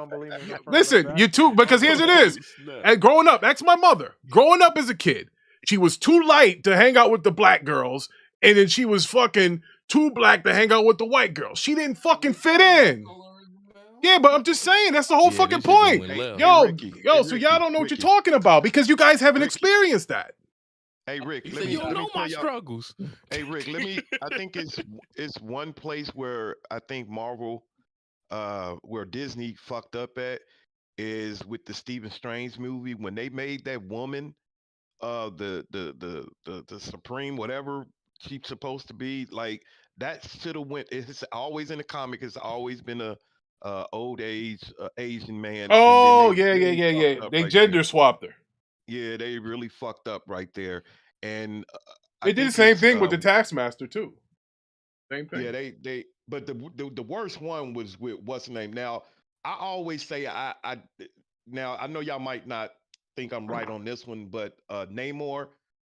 Speaker 2: Listen, because here's it is. And growing up, that's my mother. Growing up as a kid, she was too light to hang out with the black girls, and then she was fucking too black to hang out with the white girls. She didn't fucking fit in. Yeah, but I'm just saying, that's the whole fucking point. Yo, so y'all don't know what you're talking about because you guys haven't experienced that.
Speaker 5: Hey Rick,
Speaker 6: you don't know my struggles.
Speaker 5: Hey Rick, I think it's one place where I think Marvel, where Disney fucked up at is with the Stephen Strange movie when they made that woman, the Supreme whatever she's supposed to be, like that should have went. It's always in the comic. It's always been a old age Asian man.
Speaker 2: Oh yeah. They gender swapped her.
Speaker 5: Yeah, they really fucked up right there. And
Speaker 2: they did the same thing with the Taskmaster too. Same thing.
Speaker 5: Yeah, but the worst one was with what's the name. Now, I always say now I know y'all might not think I'm right on this one, but Namor,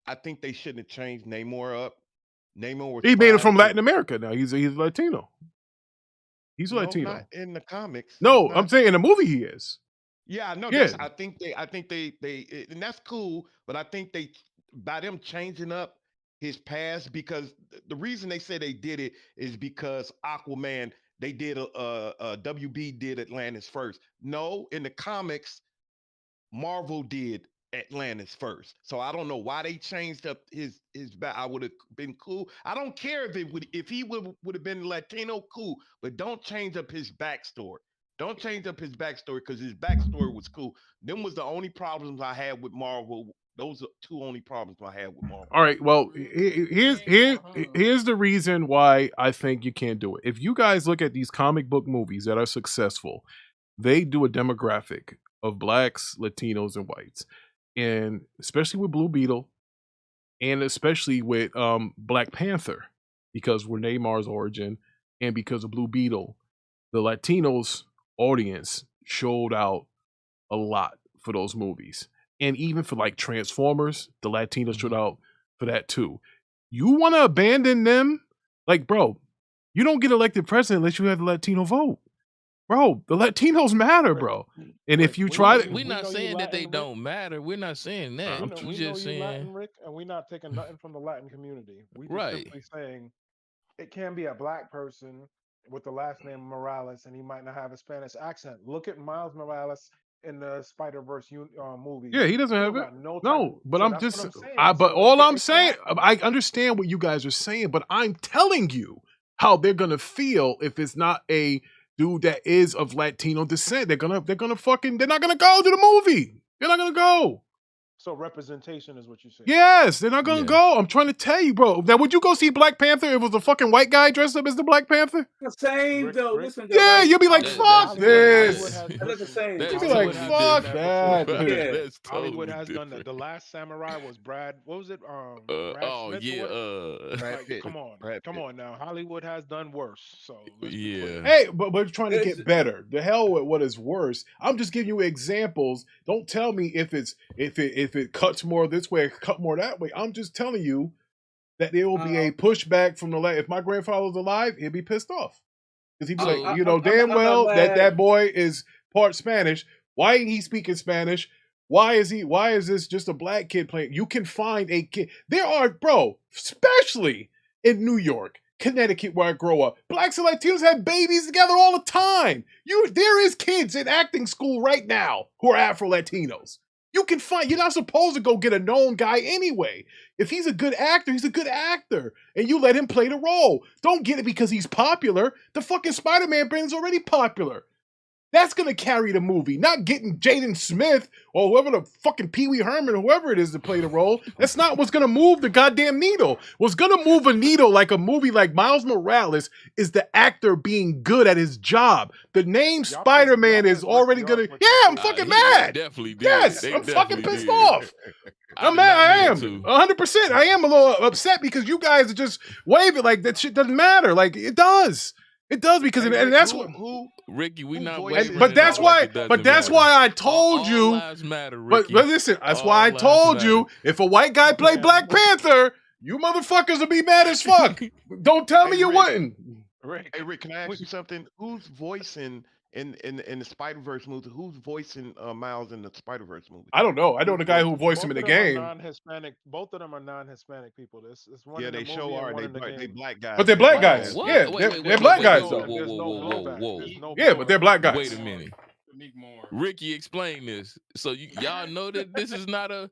Speaker 5: I think they shouldn't have changed Namor up. Namor
Speaker 2: he made it from Latin America now. He's Latino. He's Latino.
Speaker 5: Not in the comics.
Speaker 2: No, I'm saying in the movie he is.
Speaker 5: Yeah, I know.
Speaker 2: Yeah.
Speaker 5: I think they, and that's cool. But I think by them changing up his past, because the reason they say they did it is because Aquaman, they did WB did Atlantis first. No, in the comics, Marvel did Atlantis first. So I don't know why they changed up his back. I would have been cool. I don't care if he would have been Latino, cool, but don't change up his backstory. Don't change up his backstory because his backstory was cool. Them was the only problems I had with Marvel. Those are two only problems I had with Marvel.
Speaker 2: All right, well, here's the reason why I think you can't do it. If you guys look at these comic book movies that are successful, they do a demographic of blacks, Latinos, and whites. And especially with Blue Beetle, and especially with Black Panther, because we're Neymar's origin, and because of Blue Beetle, the Latinos audience showed out a lot for those movies. And even for like Transformers, the Latinos showed out for that too. You want to abandon them? Like, bro, you don't get elected president unless you have the Latino vote. Bro, the Latinos matter, bro. And if you try to...
Speaker 6: We're not saying that they don't matter. We're not saying that.
Speaker 3: We're just saying... Latin, Rick, and we're not taking nothing from the Latin community. We're just simply saying it can be a black person with the last name Morales, and he might not have a Spanish accent. Look at Miles Morales in the Spider-Verse movie.
Speaker 2: Yeah, he doesn't have it. No, but I'm just... But all I'm saying, I understand what you guys are saying, but I'm telling you how they're going to feel if it's not a dude that is of Latino descent. They're not gonna go to the movie. They're not gonna go.
Speaker 3: So representation is what you say.
Speaker 2: Yes, they're not gonna go. I'm trying to tell you, bro. Now, would you go see Black Panther if it was a fucking white guy dressed up as the Black Panther?
Speaker 1: The same though. Listen,
Speaker 2: yeah, you'll be like, fuck this.
Speaker 1: That's the same.
Speaker 2: You'll be like, fuck that.
Speaker 6: That's
Speaker 3: Hollywood
Speaker 6: totally
Speaker 3: has done that. The Last Samurai was Brad. What was it? Brad Smith.
Speaker 5: Brad Pitt.
Speaker 3: Come on now. Hollywood has done worse. So
Speaker 2: Hey, but we're trying to get better. The hell with what is worse. I'm just giving you examples. Don't tell me if it cuts more this way, cut more that way. I'm just telling you that there will be a pushback from the left. If my grandfather was alive, he'd be pissed off because he'd be like, damn well that boy is part Spanish. Why ain't he speaking Spanish? Why is this just a black kid playing? You can find a kid. There are, bro, especially in New York, Connecticut, where I grow up, blacks and Latinos have babies together all the time. There is kids in acting school right now who are Afro Latinos. You can find. You're not supposed to go get a known guy anyway. If he's a good actor, he's a good actor, and you let him play the role. Don't get it because he's popular. The fucking Spider-Man brand is already popular. That's going to carry the movie, not getting Jaden Smith or whoever the fucking Pee Wee Herman or whoever it is to play the role. That's not what's going to move the goddamn needle. What's going to move a needle like a movie like Miles Morales is the actor being good at his job. The name Spider-Man is already going to... Yeah, I'm fucking mad.
Speaker 6: Definitely did.
Speaker 2: Yes, I'm fucking pissed off. I'm mad. I am 100%. I am a little upset because you guys are just waving like that shit doesn't matter. Like it does. It does because and that's what
Speaker 6: Ricky, we not
Speaker 2: but that's why I told you.
Speaker 6: Lives matter,
Speaker 2: but listen, that's why I told you if a white guy played Black Panther, you motherfuckers would be mad as fuck. Don't tell me you wouldn't.
Speaker 5: Hey Rick, can I ask you something? Who's voicing in the Spider-Verse movie? Who's voicing Miles in the Spider-Verse movie?
Speaker 2: I don't know. I know the guy who voiced him in the game.
Speaker 3: Non-Hispanic. Both of them are non-hispanic people. This one.
Speaker 5: Yeah, they show are they black guys.
Speaker 2: But they're black guys.
Speaker 6: What?
Speaker 2: Yeah, they're black guys though.
Speaker 6: Whoa.
Speaker 2: Yeah, but they're black guys.
Speaker 6: Wait a minute. Ricky, explain this. So y'all know that this is not a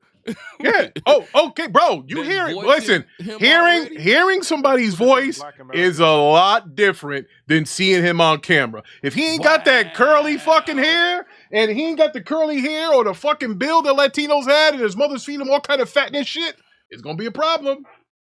Speaker 2: yeah. Oh, okay, bro. You hearing? Listen, hearing somebody's voice is a lot different than seeing him on camera. If he ain't got that curly fucking hair, and he ain't got the curly hair or the fucking build that Latinos had, and his mother's feeding him all kind of fatness shit, it's gonna be a problem.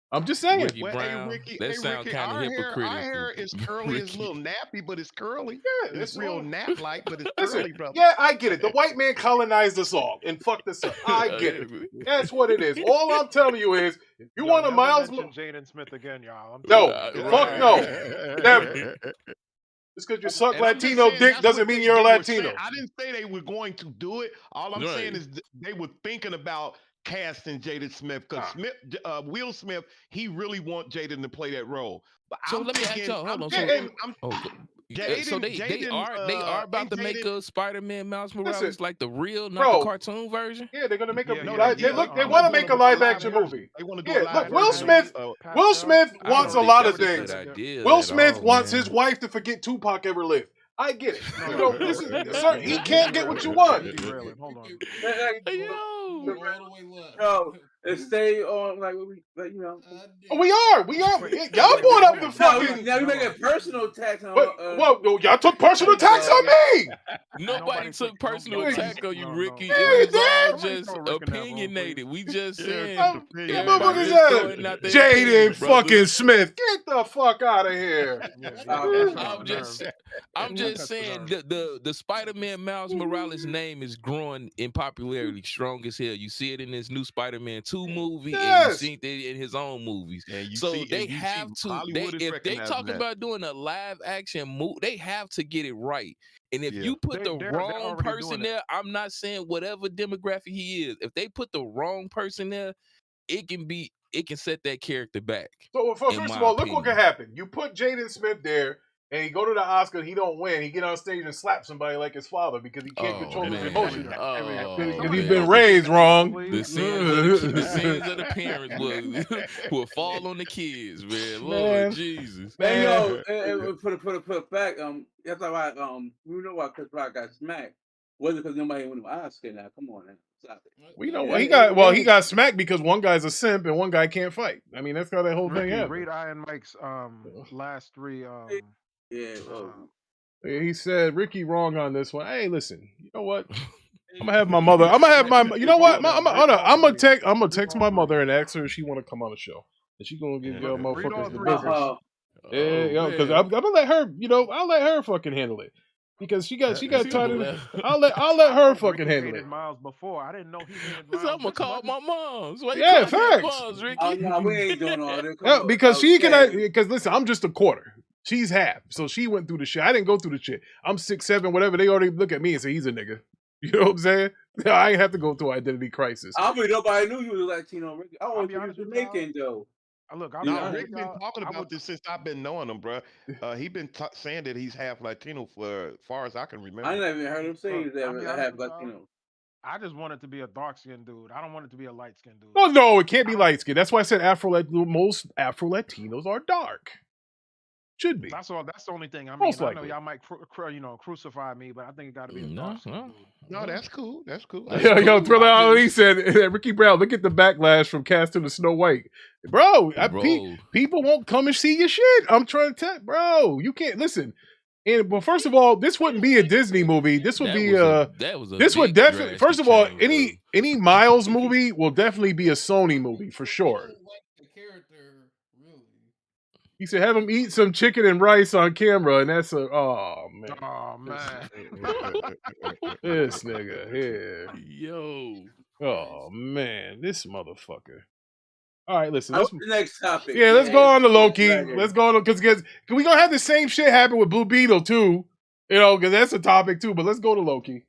Speaker 2: I'm just saying.
Speaker 6: Ricky Brown, that sounds kind of hypocritical.
Speaker 5: Our hair is curly, it's a little nappy, but it's curly.
Speaker 2: Yeah,
Speaker 5: it's real nap-like, but it's curly, brother.
Speaker 2: Yeah, I get it. The white man colonized us all and fucked us up. I get it. That's what it is. All I'm telling you is, if you want a Miles...
Speaker 3: Jaden Smith again, y'all.
Speaker 2: Fuck no. Never. Just because you suck Latino dick doesn't mean you're a Latino.
Speaker 5: I didn't say they were going to do it. All I'm saying is they were thinking about casting Jaden Smith because Will Smith, he really want Jaden to play that role. But
Speaker 6: so let me ask y'all. Hold on. So they are about to make a Spider-Man Miles Morales like the real, not the cartoon version.
Speaker 2: Yeah, they're gonna make a. They want to make a live-action movie. They want to do look, Will Smith wants a lot of things. Will Smith wants his wife to forget Tupac ever lived. I get it. You know, this is he can't get what you want.
Speaker 3: Hold on.
Speaker 1: Yo, stay on
Speaker 2: we are. Y'all brought up the fucking.
Speaker 1: Now you make a personal attack on.
Speaker 2: Well, y'all took personal attacks on me.
Speaker 6: Nobody took personal attack on you, Ricky. It was all just opinionated. We just said.
Speaker 2: Jaden fucking Smith, get the fuck out of here.
Speaker 6: I'm just saying the Spider-Man Miles Morales name is growing in popularity strong as hell. You see it in this new Spider-Man 2 movie, and you see it in his own movies. So they have to. If they talk about doing a live action movie, they have to get it right. And if you put the wrong person there, I'm not saying whatever demographic he is. If they put the wrong person there, it can set that character back.
Speaker 2: So first of all, look what can happen. You put Jaden Smith there, and he go to the Oscar, he don't win. He get on stage and slap somebody like his father because he can't control his emotions. Because he's been raised wrong.
Speaker 6: The sins of the parents will fall on the kids, man. Lord Jesus.
Speaker 1: Man, yo, for the fact, that's why you know why Chris Rock got smacked. Wasn't because nobody won him Oscar now. Come on now.
Speaker 2: We know he got smacked because one guy's a simp and one guy can't fight. I mean, that's how that whole thing happened.
Speaker 3: Read Iron Mike's last three
Speaker 2: He said Ricky wrong on this one. Hey, listen, you know what? I'm gonna have my mother. I'm gonna have my. You know what? I'm gonna text my mother and ask her if she want to come on the show, and she gonna give y'all motherfuckers the business. Yeah, yo, because I'm gonna let her. You know, I'll let her fucking handle it because she got tired. I'll let her fucking handle it.
Speaker 3: Miles before, I didn't know he hated
Speaker 6: So
Speaker 3: Miles.
Speaker 6: I'm gonna call my mom's. Why you
Speaker 2: Yeah,
Speaker 6: calling your
Speaker 2: facts.
Speaker 6: mom's, Ricky?
Speaker 1: Oh no, we ain't doing all that.
Speaker 2: Yeah, because she can. Because listen, I'm just a quarter. She's half, so she went through the shit. I didn't go through the shit. I'm 6'7", whatever. They already look at me and say he's a nigga. You know what I'm saying? I ain't have to go through identity crisis.
Speaker 1: I mean, nobody knew you was Latino, Ricky. I always think he was Jamaican, though.
Speaker 3: Look,
Speaker 5: Rick been talking about this since I've been knowing him, bro. He been saying that he's half Latino for as far as I can remember.
Speaker 1: I never even heard him say that half Latino.
Speaker 3: I just want it to be a dark skinned dude. I don't want it to be a light skinned dude.
Speaker 2: Oh no, it can't be light skinned. That's why I said most Afro Latinos are dark. Should be.
Speaker 3: That's all. That's the only thing. I mean,
Speaker 2: Most
Speaker 3: I know
Speaker 2: likely.
Speaker 3: y'all might crucify me, but I think it got to be a dark skinned dude.
Speaker 5: No, that's cool. That's cool.
Speaker 2: Yo, Thriller Ali said, Ricky Brown, look at the backlash from casting the Snow White. Bro, people won't come and see your shit. I'm trying to tell, bro, you can't listen. And well, first of all, this wouldn't be a Disney movie. This would be this would definitely. First of all, any Miles movie will definitely be a Sony movie for sure. He said, have him eat some chicken and rice on camera, and that's oh man. This nigga here.
Speaker 6: Yo.
Speaker 2: Oh man, this motherfucker. All right, listen.
Speaker 1: The next topic.
Speaker 2: Yeah, let's go on to Loki. Let's go on because we gonna have the same shit happen with Blue Beetle too. You know, because that's a topic too. But let's go to Loki.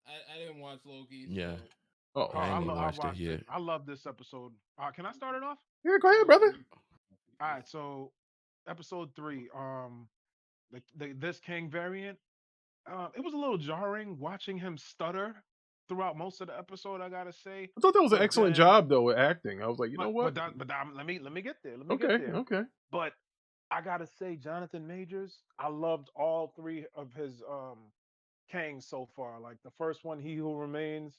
Speaker 4: I didn't watch Loki.
Speaker 6: Yeah.
Speaker 2: Oh,
Speaker 3: I watched it yet. I love this episode. Can I start it off?
Speaker 2: Yeah, go ahead, brother.
Speaker 3: All right, so episode 3, this King variant, it was a little jarring watching him stutter throughout most of the episode. I gotta say,
Speaker 2: I thought that was an excellent job though with acting. I was like, you know what?
Speaker 3: But let me get there.
Speaker 2: Okay.
Speaker 3: But I gotta say, Jonathan Majors, I loved all 3 of his Kangs so far. Like the first one, He Who Remains,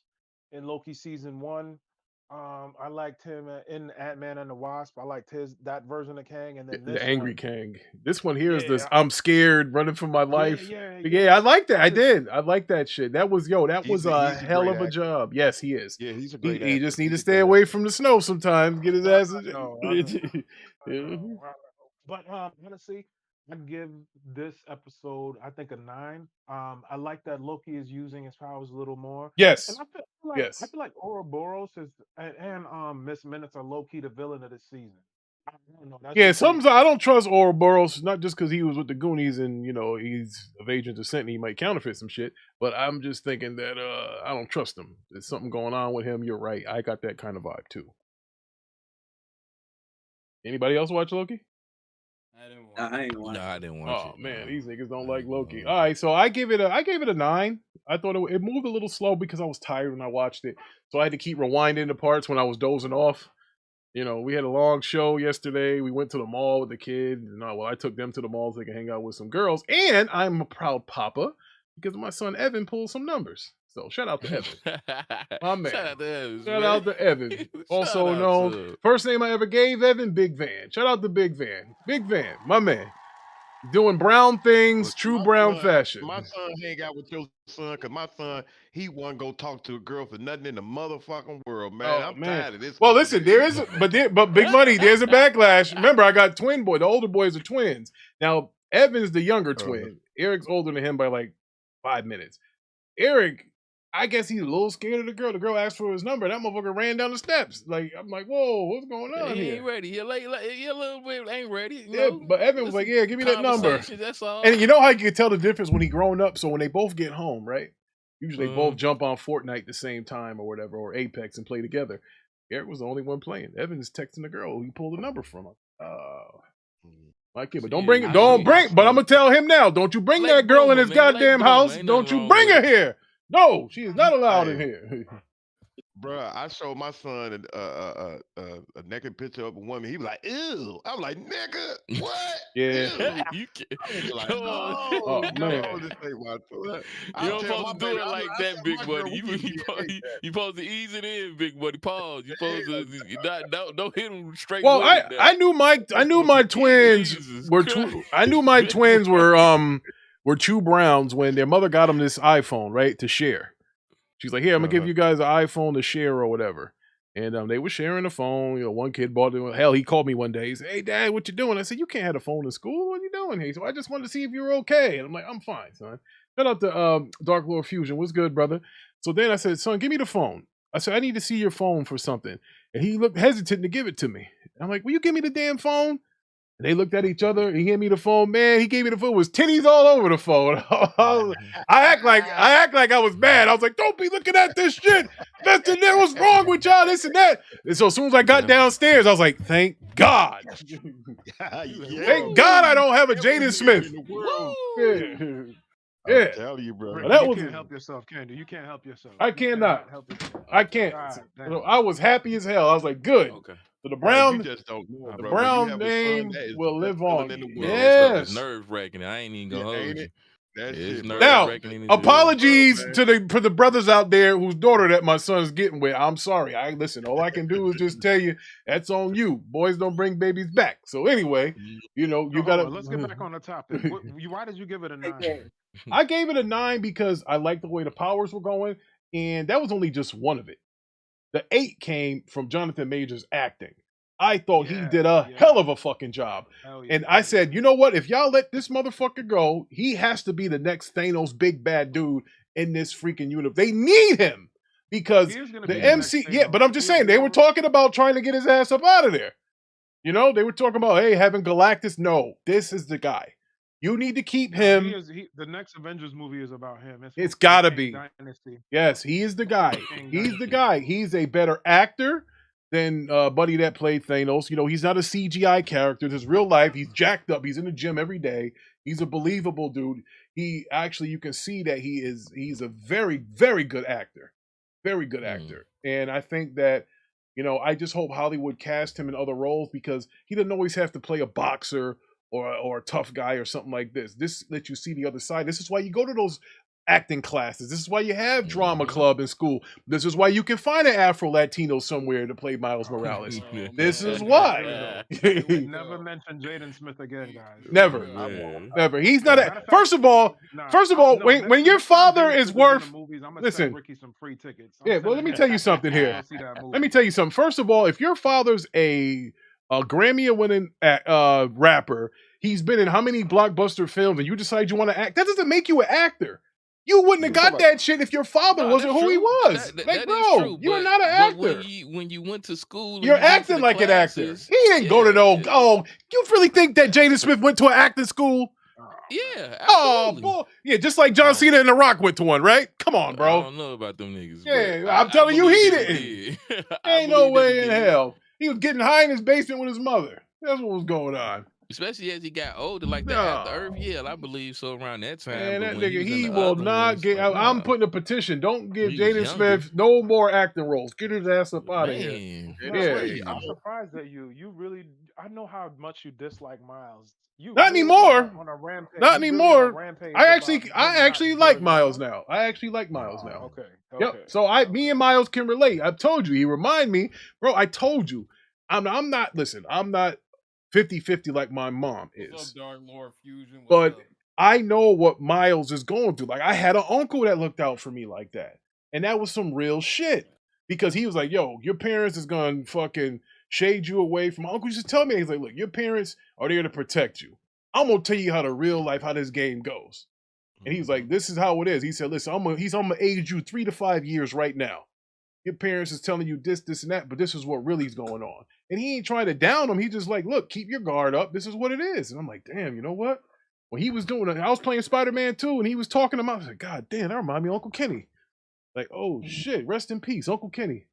Speaker 3: in Loki season 1. I liked him in Ant-Man and the Wasp. I liked that version of Kang, and then
Speaker 2: the angry Kang. This one here is this. I'm scared, running for my life. Yeah, I like that. I did. I like that shit. That was a hell of a job. Yes, he is.
Speaker 5: Yeah, he's a great.
Speaker 2: He just need to stay away from the snow sometimes. Get his ass.
Speaker 3: But honestly, I'd give this episode, I think, a 9. I like that Loki is using his powers a little more.
Speaker 2: Yes.
Speaker 3: And I feel like Ouroboros and Miss Minutes are low-key the villain of this season. I don't know.
Speaker 2: Sometimes I don't trust Ouroboros, not just because he was with the Goonies and, you know, he's of Asian descent and he might counterfeit some shit, but I'm just thinking that I don't trust him. There's something going on with him. You're right. I got that kind of vibe, too. Anybody else watch Loki?
Speaker 1: I didn't watch
Speaker 6: it.
Speaker 2: Oh man, these niggas don't like Loki. All right, so I gave it a 9. I thought it moved a little slow because I was tired when I watched it, so I had to keep rewinding the parts when I was dozing off. You know, we had a long show yesterday. We went to the mall with the kids. I took them to the mall so they can hang out with some girls, and I'm a proud papa because my son Evan pulled some numbers. So shout out to Evan, my man. Shout out to Evan, also known first name I ever gave Evan, Big Van. Shout out to Big Van, my man, doing brown things, true brown fashion.
Speaker 5: My son hang out with your son because my son he wasn't gonna talk to a girl for nothing in the motherfucking world, man. I'm tired of this.
Speaker 2: Well, listen, but Big Money, there's a backlash. Remember, I got twin boy. The older boys are twins. Now Evan's the younger twin. Eric's older than him by like 5 minutes. Eric, I guess he's a little scared of the girl. The girl asked for his number. That motherfucker ran down the steps. Like, I'm like, whoa, what's going on here?
Speaker 6: He ain't ready. He a little bit ain't ready.
Speaker 2: Yeah, but Evan was like, yeah, give me that number.
Speaker 6: That's all.
Speaker 2: And you know how you can tell the difference when he grown up? So when they both get home, right? Usually they both jump on Fortnite the same time or whatever, or Apex and play together. Eric was the only one playing. Evan's texting the girl who he pulled the number from. My kid, but but I'm gonna tell him now, don't you bring that girl in his goddamn house. Don't you bring her here. No, she is not allowed in here.
Speaker 5: Bruh, I showed my son a naked picture of a woman. He was like, ew. I'm like, nigga, what?
Speaker 2: Yeah.
Speaker 6: You can't.
Speaker 5: Like,
Speaker 2: oh, man.
Speaker 6: You don't supposed to do it like that, Big Buddy. You supposed to ease it in, Big Buddy. Pause. You supposed to don't hit him straight.
Speaker 2: Well, I knew my twins were were two Browns when their mother got them this iPhone, right, to share. She's like, here, I'm gonna give you guys an iPhone to share or whatever. And they were sharing the phone. You know, one kid bought it. Hell, he called me one day. He said, hey, Dad, what you doing? I said, you can't have a phone in school. What are you doing here? So I just wanted to see if you were okay. And I'm like, I'm fine, son. Shout out to Dark Lord Fusion. What's good, brother? So then I said, son, give me the phone. I said, I need to see your phone for something. And he looked hesitant to give it to me. I'm like, will you give me the damn phone? And they looked at each other. He gave me the phone. Man, he gave me the phone. It was titties all over the phone. I act like I was mad. I was like, don't be looking at this shit. Mr. Nick, what's wrong with y'all? This and that. And so as soon as I got downstairs, I was like, thank God. Thank God I don't have a Jaden Smith.
Speaker 5: Yeah. Tell you, bro.
Speaker 3: You can't help yourself, Candy. You can't help yourself.
Speaker 2: I cannot. I can't. So I was happy as hell. I was like, good.
Speaker 6: Okay.
Speaker 2: So the Brown,
Speaker 5: you just don't know,
Speaker 2: the
Speaker 5: bro.
Speaker 2: Brown name will live on.
Speaker 6: Yes, nerve wracking. I ain't even gonna hold you.
Speaker 5: That's
Speaker 2: now, apologies to the brothers out there whose daughter that my son's getting with. I'm sorry. Listen. All I can do is just tell you that's on you. Boys don't bring babies back. So anyway, you know you gotta.
Speaker 3: Let's get back on the topic. Why did you give it a 9?
Speaker 2: I gave it a 9 because I liked the way the powers were going, and that was only just one of it. The 8 came from Jonathan Majors acting. I thought he did a hell of a fucking job. And I said, you know what? If y'all let this motherfucker go, he has to be the next Thanos big bad dude in this freaking universe. They need him because the MC, but I'm just saying, they were talking about trying to get his ass up out of there. You know, they were talking about, hey, having Galactus. No, this is the guy. You need to keep him.
Speaker 3: The next Avengers movie is about him.
Speaker 2: It's gotta be.
Speaker 3: Dynasty.
Speaker 2: Yes, he is the guy. He's the guy. He's a better actor than Buddy that played Thanos. You know, he's not a CGI character. His real life, he's jacked up. He's in the gym every day. He's a believable dude. He actually, you can see that he's a very, very good actor. Very good actor. And I think that, you know, I just hope Hollywood cast him in other roles because he doesn't always have to play a boxer or a tough guy or something like this. This lets you see the other side. This is why you go to those acting classes. This is why you have drama club in school. This is why you can find an Afro Latino somewhere to play Miles Morales. This is why.
Speaker 3: Never mention Jaden Smith again, guys.
Speaker 2: Never. Never. He's not a. First of all, when your father is worth. Listen.
Speaker 3: Ricky some free tickets.
Speaker 2: Yeah, well, let me tell you something here. Let me tell you something. First of all, if your father's a Grammy-winning rapper, he's been in how many blockbuster films, and you decide you want to act, that doesn't make you an actor. You wouldn't have got that shit if your father wasn't who he was. Like, bro, you are not an actor.
Speaker 6: When you went to school,
Speaker 2: you're acting like an actor. He didn't go to no. Oh, you really think that Jaden Smith went to an acting school?
Speaker 6: Yeah.
Speaker 2: Absolutely. Oh, boy. Yeah, just like John Cena and The Rock went to one, right? Come on, bro.
Speaker 6: I don't know about them niggas.
Speaker 2: Yeah, I'm telling you, he didn't. Ain't no way in hell. He was getting high in his basement with his mother. That's what was going on.
Speaker 6: Especially as he got older, like the After Earth. Yeah, I believe so around that time.
Speaker 2: Man, that nigga, he will not get. I'm putting a petition. Don't give Jaden Smith no more acting roles. Get his ass up out of here.
Speaker 3: Yeah, I'm surprised at you. You really, I know how much you dislike Miles. You
Speaker 2: not
Speaker 3: really
Speaker 2: anymore.
Speaker 3: On a rampage.
Speaker 2: Not anymore. I actually like Miles now.
Speaker 3: Okay.
Speaker 2: Yep. So me and Miles can relate. I've told you. He remind me, bro. I told you. I'm not. Listen, I'm not 50-50 like my mom is.
Speaker 4: What's up, Dark Lord Fusion?
Speaker 2: But I know what Miles is going through. Like, I had an uncle that looked out for me like that. And that was some real shit. Because he was like, yo, your parents is going to fucking shade you away from my uncle. Used to tell me, he's like, look, your parents are there to protect you. I'm going to tell you how how this game goes. And he's like, this is how it is. He said, listen, I'm going to age you 3 to 5 years right now. Your parents is telling you this, and that, but this is what really is going on. And he ain't trying to down them. He just like, look, keep your guard up. This is what it is. And I'm like, damn, you know what? When he was doing it, I was playing Spider-Man 2, and he was talking to me. I was like, God damn, that remind me of Uncle Kenny. Like, oh shit, rest in peace, Uncle Kenny.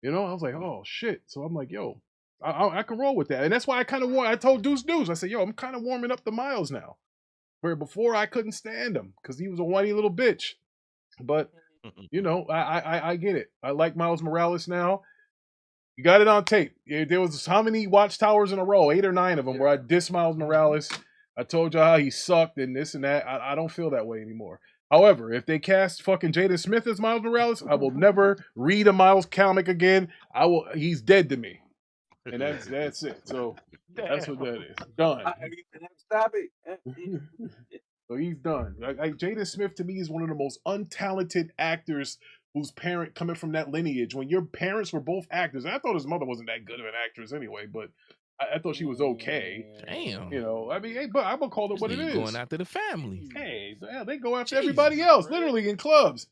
Speaker 2: You know, I was like, oh shit. So I'm like, yo, I can roll with that. And that's why I told Deuce, I said, yo, I'm kind of warming up the Miles now. Where before I couldn't stand him because he was a whiny little bitch. But you know, I get it. I like Miles Morales now. You got it on tape. There was how many Watchtowers in a row? 8 or 9 of them where I diss Miles Morales. I told you how he sucked and this and that. I don't feel that way anymore. However, if they cast fucking Jaden Smith as Miles Morales, I will never read a Miles comic again. He's dead to me. And that's it. So that's what that is. Done.
Speaker 1: Stop it.
Speaker 2: So he's done. Like Jaden Smith to me is one of the most untalented actors whose parent coming from that lineage. When your parents were both actors, and I thought his mother wasn't that good of an actress anyway, but I thought she was okay.
Speaker 6: Damn.
Speaker 2: You know, I mean, hey, but I'm gonna call it what it is.
Speaker 6: Going after the family.
Speaker 2: Hey, they go after everybody else,
Speaker 4: right?
Speaker 2: literally in clubs.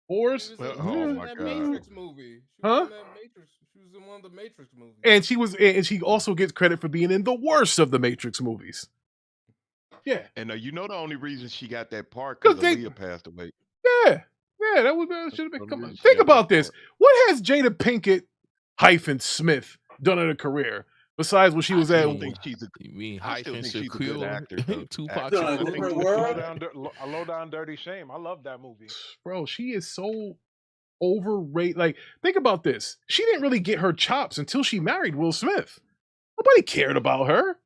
Speaker 2: Force.
Speaker 5: Oh
Speaker 4: in
Speaker 5: my
Speaker 4: that
Speaker 5: God.
Speaker 4: Matrix movie. She
Speaker 2: Huh?
Speaker 4: was in that Matrix. She was in one of the Matrix movies.
Speaker 2: And she also gets credit for being in the worst of the Matrix movies. Yeah.
Speaker 5: And you know the only reason she got that part
Speaker 2: 'Cause
Speaker 5: because
Speaker 2: they-
Speaker 5: Aaliyah passed away.
Speaker 2: Yeah, that should have been.
Speaker 5: the
Speaker 2: Come on,
Speaker 5: reason she
Speaker 2: think
Speaker 5: got
Speaker 2: about
Speaker 5: that
Speaker 2: this.
Speaker 5: part.
Speaker 2: What has Jada Pinkett hyphen Smith done in a career besides what she was
Speaker 5: I
Speaker 2: at?
Speaker 5: still think she's a
Speaker 6: You mean
Speaker 5: I still
Speaker 6: hyphen
Speaker 5: think she's a good
Speaker 6: Shaquille,
Speaker 5: actor, though.
Speaker 6: Tupac
Speaker 5: Actor.
Speaker 1: Still in a
Speaker 6: Shakur?
Speaker 1: different
Speaker 3: A
Speaker 1: world.
Speaker 3: low down dirty shame. I love that movie.
Speaker 2: Bro, she is so overrated. Like, think about this. She didn't really get her chops until she married Will Smith. Nobody cared about her.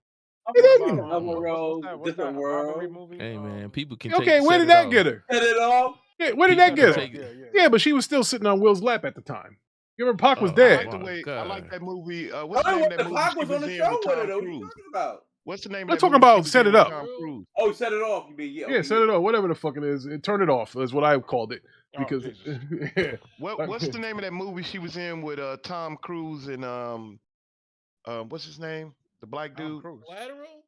Speaker 2: They didn't.
Speaker 3: What's that robbery movie?
Speaker 6: Hey man, people can
Speaker 2: Okay, where
Speaker 6: set
Speaker 2: did
Speaker 6: it
Speaker 2: that
Speaker 6: off.
Speaker 2: get her?
Speaker 1: Set it off.
Speaker 2: Yeah, where did
Speaker 6: People
Speaker 2: that get
Speaker 6: can
Speaker 2: her?
Speaker 6: take-
Speaker 2: Yeah, but she was still sitting on Will's lap at the time. You remember Pac was
Speaker 6: Oh,
Speaker 5: I
Speaker 2: dead.
Speaker 5: like the way I
Speaker 6: God.
Speaker 5: like that movie.
Speaker 1: I
Speaker 5: What's the
Speaker 1: don't
Speaker 5: name
Speaker 1: know
Speaker 5: of that
Speaker 1: what the
Speaker 5: movie
Speaker 1: Pac
Speaker 5: she
Speaker 1: was on
Speaker 5: was
Speaker 1: the
Speaker 5: in
Speaker 1: show
Speaker 5: with
Speaker 1: with her
Speaker 5: Tom
Speaker 1: though. What you
Speaker 5: Cruise?
Speaker 1: talking about?
Speaker 5: What's the name
Speaker 2: We're
Speaker 5: of that
Speaker 2: talking
Speaker 5: movie
Speaker 2: about
Speaker 5: she was
Speaker 2: Set
Speaker 5: in
Speaker 2: It
Speaker 5: with
Speaker 2: Up.
Speaker 5: Tom Cruise?
Speaker 1: Oh, set it off. You mean
Speaker 2: Yeah, set it off. Whatever the fuck it is. Turn it off is what I called it.
Speaker 3: Oh,
Speaker 2: Because
Speaker 3: Jesus.
Speaker 2: yeah.
Speaker 5: What's the name of that movie she was in with Tom Cruise and what's his name? The black
Speaker 3: Tom
Speaker 5: dude?
Speaker 3: Cruise.
Speaker 4: Collateral?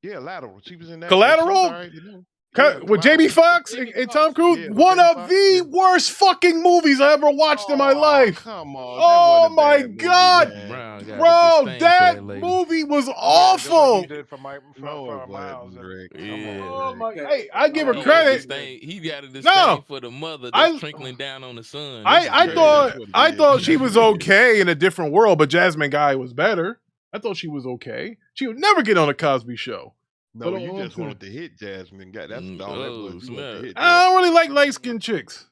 Speaker 5: Yeah, Lateral. She was in that.
Speaker 2: Collateral?
Speaker 5: She was all right, you know. Yeah,
Speaker 2: With Jamie
Speaker 5: Collateral.
Speaker 2: Foxx and Tom Cruise,
Speaker 5: Yeah, with
Speaker 2: one
Speaker 5: Jamie
Speaker 2: of
Speaker 5: Foxx,
Speaker 2: the
Speaker 5: yeah.
Speaker 2: worst fucking movies I ever watched in my
Speaker 5: Oh,
Speaker 2: life.
Speaker 5: come on. That
Speaker 2: Oh
Speaker 5: wasn't a
Speaker 2: my
Speaker 5: bad movie,
Speaker 2: God.
Speaker 5: man.
Speaker 6: Brown got a
Speaker 2: Bro,
Speaker 6: disdain for
Speaker 2: that
Speaker 6: that lady.
Speaker 2: movie was
Speaker 3: Just like
Speaker 2: awful.
Speaker 3: you did for
Speaker 5: No, it
Speaker 3: Miles.
Speaker 5: wasn't, Rick.
Speaker 3: Come
Speaker 6: Yeah.
Speaker 3: on,
Speaker 2: Oh
Speaker 3: Rick.
Speaker 2: my! Hey, I give her
Speaker 6: He got a
Speaker 2: credit.
Speaker 6: disdain. He got a disdain
Speaker 2: No.
Speaker 6: for the mother
Speaker 2: I-
Speaker 6: that's trickling down on the son.
Speaker 2: I
Speaker 6: This is
Speaker 5: Yeah,
Speaker 6: crazy.
Speaker 2: thought
Speaker 5: that's what it is.
Speaker 2: I thought she
Speaker 5: That's
Speaker 2: was
Speaker 5: what it is.
Speaker 2: okay in a different world, but Jasmine Guy was better. I thought she was okay. She would never get on a Cosby Show.
Speaker 5: No,
Speaker 2: But
Speaker 5: you
Speaker 2: on
Speaker 5: just
Speaker 2: to-
Speaker 5: wanted to hit Jasmine. God, that's all that was. You wanted to hit
Speaker 2: I
Speaker 5: that.
Speaker 2: don't really like light skinned chicks.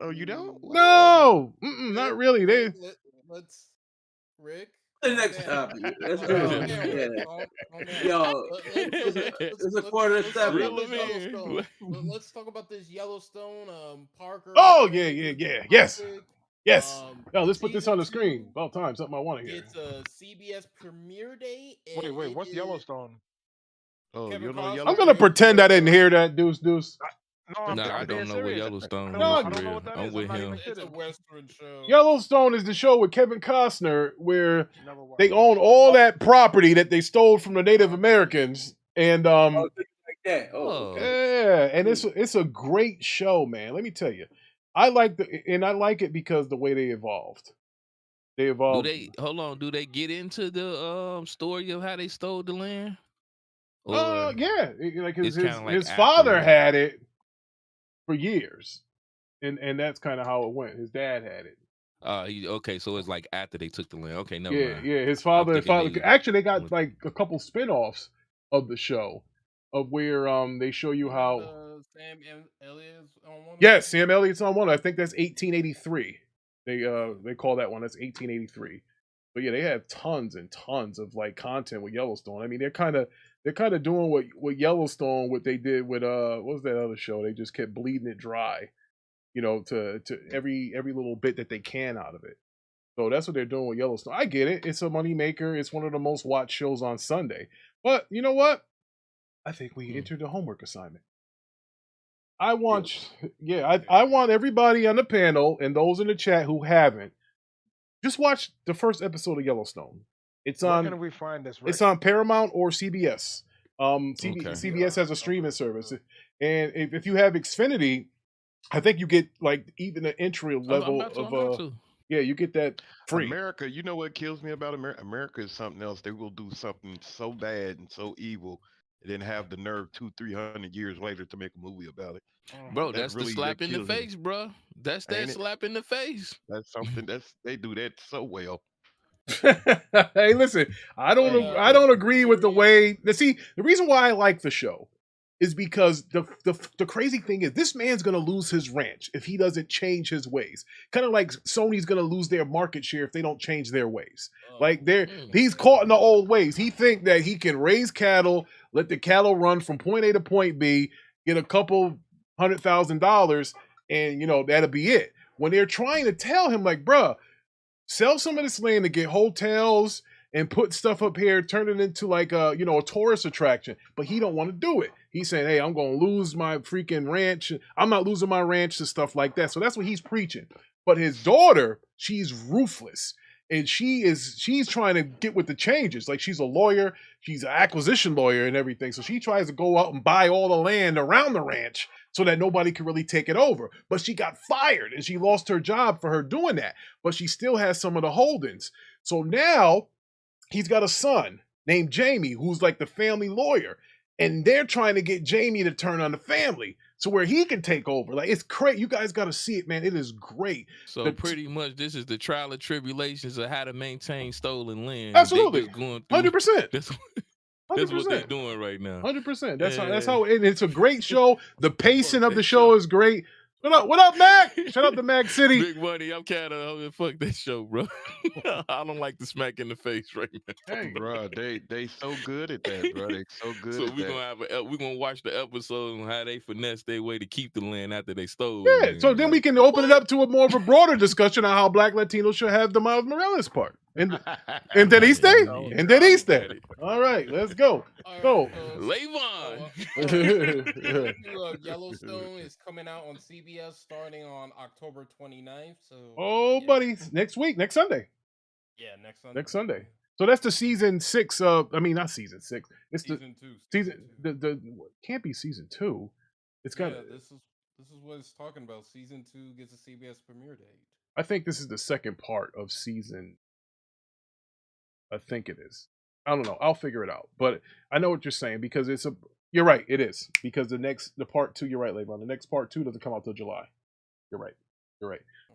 Speaker 5: Oh, you don't? What?
Speaker 2: No, not really. They
Speaker 4: Let's Rick.
Speaker 1: The next topic. Let's go. Yo, it's a quarter to seven.
Speaker 4: Let's talk about this Yellowstone. Parker.
Speaker 2: Oh yeah. Yes. Yes. Yo, let's put this on the
Speaker 4: season
Speaker 2: screen.
Speaker 4: 2
Speaker 2: About time. Something I want to hear.
Speaker 4: It's a CBS premiere date. and
Speaker 3: Wait,
Speaker 4: it
Speaker 3: what's
Speaker 4: is-
Speaker 3: Yellowstone?
Speaker 5: Oh,
Speaker 4: Kevin
Speaker 5: you know
Speaker 4: Costner.
Speaker 2: I'm
Speaker 5: Yellowstone?
Speaker 2: gonna pretend I didn't hear that, Deuce.
Speaker 3: No,
Speaker 6: Nah, I
Speaker 3: I'm being
Speaker 6: don't know what
Speaker 3: serious.
Speaker 6: Yellowstone
Speaker 3: I
Speaker 6: is
Speaker 3: don't
Speaker 6: for
Speaker 3: know
Speaker 6: real.
Speaker 3: what that
Speaker 6: I'm
Speaker 3: is.
Speaker 6: with
Speaker 3: I'm not
Speaker 6: him.
Speaker 3: even
Speaker 4: It's a
Speaker 3: kidding.
Speaker 4: Western show.
Speaker 2: Yellowstone is the show with Kevin Costner where
Speaker 3: Never watched
Speaker 2: they
Speaker 3: that
Speaker 2: own
Speaker 3: shit.
Speaker 2: all that property that they stole from the Native Americans, and
Speaker 1: Like that. Oh, okay.
Speaker 2: yeah, and it's a great show, man. Let me tell you, I like it because the way they evolved. They
Speaker 6: Do
Speaker 2: evolved.
Speaker 6: they hold on? Do they get into the story of how they stole the land?
Speaker 2: Yeah, like
Speaker 6: it's kinda like
Speaker 2: his father
Speaker 6: afterward?
Speaker 2: had it for years, and that's kind of how it went. His dad had it.
Speaker 6: Okay, so it's like after they took the land. Okay, never
Speaker 2: Yeah,
Speaker 6: mind.
Speaker 2: yeah. His
Speaker 6: I'm
Speaker 2: father.
Speaker 6: thinking they-
Speaker 2: Actually, they got like a couple spin-offs of the show, of where they show you how.
Speaker 4: Sam Elliott's on one.
Speaker 2: Yes, Sam Elliott's on one. I think that's 1883. They call that one. That's 1883. But yeah, they have tons and tons of like content with Yellowstone. I mean, they're kind of doing what Yellowstone, what they did with what was that other show? They just kept bleeding it dry, to every little bit that they can out of it. So that's what they're doing with Yellowstone. I get it. It's a moneymaker. It's one of the most watched shows on Sunday. But you know what? I think we entered the homework assignment. I want everybody on the panel and those in the chat who haven't, just watch the first episode of Yellowstone. It's
Speaker 3: Where
Speaker 2: on.
Speaker 3: can we find this? Rick?
Speaker 2: It's on Paramount or CBS.
Speaker 6: Okay.
Speaker 2: CBS has a streaming service, and if you have Xfinity, I think you get like even an entry
Speaker 6: I'm
Speaker 2: level
Speaker 6: about
Speaker 2: of
Speaker 6: to.
Speaker 2: yeah, you get that free.
Speaker 5: America, you know what kills me about America? America is something else. They will do something so bad and so evil, and then have the nerve 200-300 years later to make a movie about it.
Speaker 6: Bro,
Speaker 5: That
Speaker 6: that's
Speaker 5: really-
Speaker 6: the slap
Speaker 5: that
Speaker 6: in the
Speaker 5: kills me.
Speaker 6: face, bro. That's that
Speaker 5: Ain't it?
Speaker 6: slap in the face.
Speaker 5: That's something they do that so well.
Speaker 2: Hey, listen, I don't agree with the way. See, the reason why I like the show is because the crazy thing is this man's gonna lose his ranch if he doesn't change his ways. Kind of like Sony's gonna lose their market share if they don't change their ways. Like he's caught in the old ways. He think that he can raise cattle, let the cattle run from point A to point B, get a couple $100,000, and that'll be it. When they're trying to tell him, like, bruh, sell some of this land to get hotels, and put stuff up here, turn it into like a a tourist attraction. But he don't want to do it. He's saying, "Hey, I'm going to lose my freaking ranch. I'm not losing my ranch to stuff like that." So that's what he's preaching. But his daughter, she's ruthless. And she's trying to get with the changes. Like, she's a lawyer, she's an acquisition lawyer and everything. So she tries to go out and buy all the land around the ranch so that nobody can really take it over. But she got fired and she lost her job for her doing that. But she still has some of the holdings. So now he's got a son named Jamie, who's like the family lawyer. And they're trying to get Jamie to turn on the family so where he can take over. Like, it's great. You guys got to see it, man. It is great.
Speaker 6: So pretty much this is the trial and tribulations of how to maintain stolen land.
Speaker 2: Absolutely.
Speaker 6: They just going through,
Speaker 2: 100%.
Speaker 6: That's
Speaker 2: 100%.
Speaker 6: what they're doing right now.
Speaker 2: 100%. That's how and it's a great show. The pacing of the show is great. What up, Mac? Shout out to Mac City.
Speaker 6: Big money. I'm kind of fuck that show, bro. I don't like the smack in the face right now.
Speaker 5: Hey, bro, they so good at that, bro. They so good.
Speaker 6: So
Speaker 5: at
Speaker 6: we're gonna watch the episode on how they finesse their way to keep the land after they stole.
Speaker 2: Yeah. So then we can open it up to a more of a broader discussion on how Black Latinos should have the Miles Morales part. And then he stay. And then he stay. All right, let's go. Go.
Speaker 6: Levon.
Speaker 4: Yellowstone is coming out on CBS starting on October 29th.
Speaker 2: So buddy, next week, next Sunday.
Speaker 4: Yeah,
Speaker 2: next Sunday. So that's the season 6 of. I mean, not season 6. It's
Speaker 4: season 2.
Speaker 2: Season. The can't be season 2. It's got.
Speaker 4: Yeah, this is what it's talking about. Season 2 gets a CBS premiere date.
Speaker 2: I think this is the second part of season. I think it is. I don't know. I'll figure it out. But I know what you're saying because it's a. You're right. It is because the part 2. You're right, Levon. The next part 2 doesn't come out till July. You're right.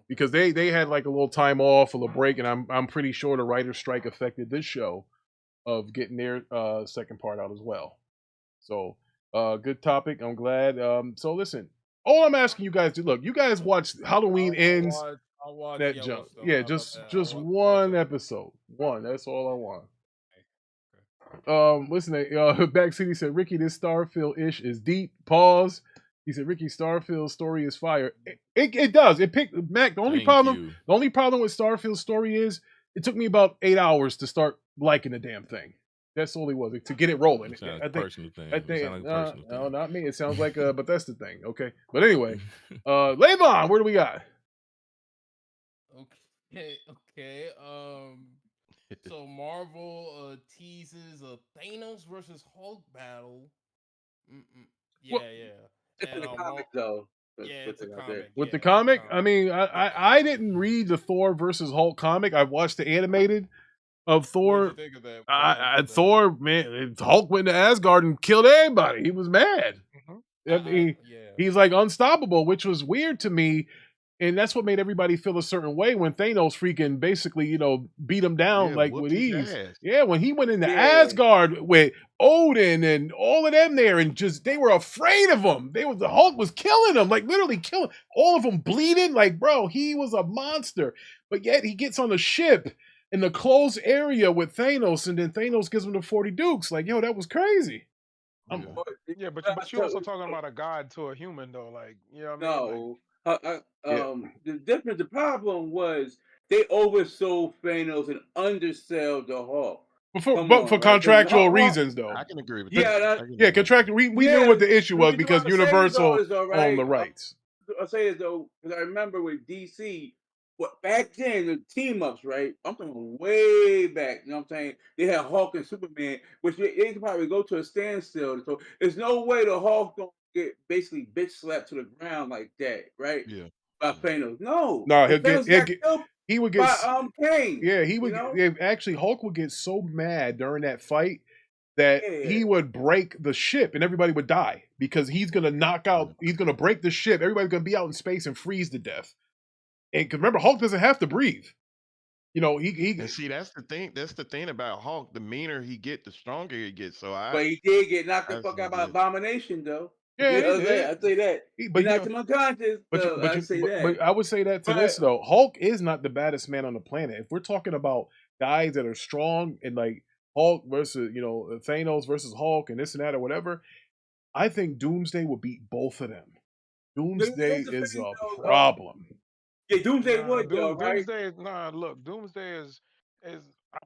Speaker 2: Because they had like a little time off, a little break, and I'm pretty sure the writer's strike affected this show of getting their second part out as well. So good topic. I'm glad. So listen, all I'm asking you guys to look. You guys watch Halloween Ends.
Speaker 4: I'll watch
Speaker 2: that jump. Yeah, just one episode. One. That's all I want. Listen, Back City said, Ricky, this Starfield-ish is deep. Pause. He said, Ricky, Starfield's story is fire. It does. It picked Mac. The only problem with Starfield's story is it took me about 8 hours to start liking the damn thing. That's all it was to get it rolling.
Speaker 6: I think personal thing.
Speaker 2: No, not me. It sounds like a Bethesda thing. Okay, but anyway, Levon, where do we got?
Speaker 4: Okay. So Marvel teases a Thanos versus Hulk battle. Yeah.
Speaker 1: It's in the comic though.
Speaker 4: Yeah, it's a comic.
Speaker 2: With the comic, I mean, I didn't read the Thor versus Hulk comic. I watched the animated of Thor.
Speaker 4: What did you think of that?
Speaker 2: Thor, man, Hulk went to Asgard and killed everybody. He was mad. He's like unstoppable, which was weird to me. And that's what made everybody feel a certain way when Thanos freaking basically, beat him down like with ease. Yeah, when he went into Asgard with Odin and all of them there, and just they were afraid of him. The Hulk was killing them, like literally killing all of them, bleeding. Like, bro, he was a monster. But yet he gets on the ship in the closed area with Thanos, and then Thanos gives him the 40 Dukes. Like, yo, that was crazy.
Speaker 3: Yeah, but you're also talking about a god to a human, though. Like, you know what I mean?
Speaker 1: No. The problem was they oversold Thanos and undersold the Hulk.
Speaker 2: For contractual reasons, though.
Speaker 5: I can agree with
Speaker 1: that.
Speaker 2: Yeah, contractual. We knew what the issue was because Universal owned the rights.
Speaker 1: I'll say it though, because I remember with DC, back then the team ups, right? I'm talking way back. You know what I'm saying? They had Hulk and Superman, which they could probably go to a standstill. So there's no way the Hulk don't get basically bitch slapped to the ground like that, right?
Speaker 5: Yeah.
Speaker 1: By Thanos. No,
Speaker 2: he would get
Speaker 1: by Kane.
Speaker 2: Yeah, he would actually Hulk would get so mad during that fight that he would break the ship and everybody would die because he's gonna he's gonna break the ship. Everybody's gonna be out in space and freeze to death. And because remember, Hulk doesn't have to breathe. He
Speaker 5: and see that's the thing. That's the thing about Hulk. The meaner he get, the stronger he gets.
Speaker 1: But he did get knocked the fuck out by Abomination, though.
Speaker 2: Yeah,
Speaker 1: I say that. But knocked him unconscious.
Speaker 2: But I would say that to this though, Hulk is not the baddest man on the planet. If we're talking about guys that are strong and like Hulk versus Thanos versus Hulk and this and that or whatever, I think Doomsday will beat both of them. Doomsday is a problem.
Speaker 1: Yeah, Doomsday would though, right?
Speaker 3: Doomsday is look, Doomsday is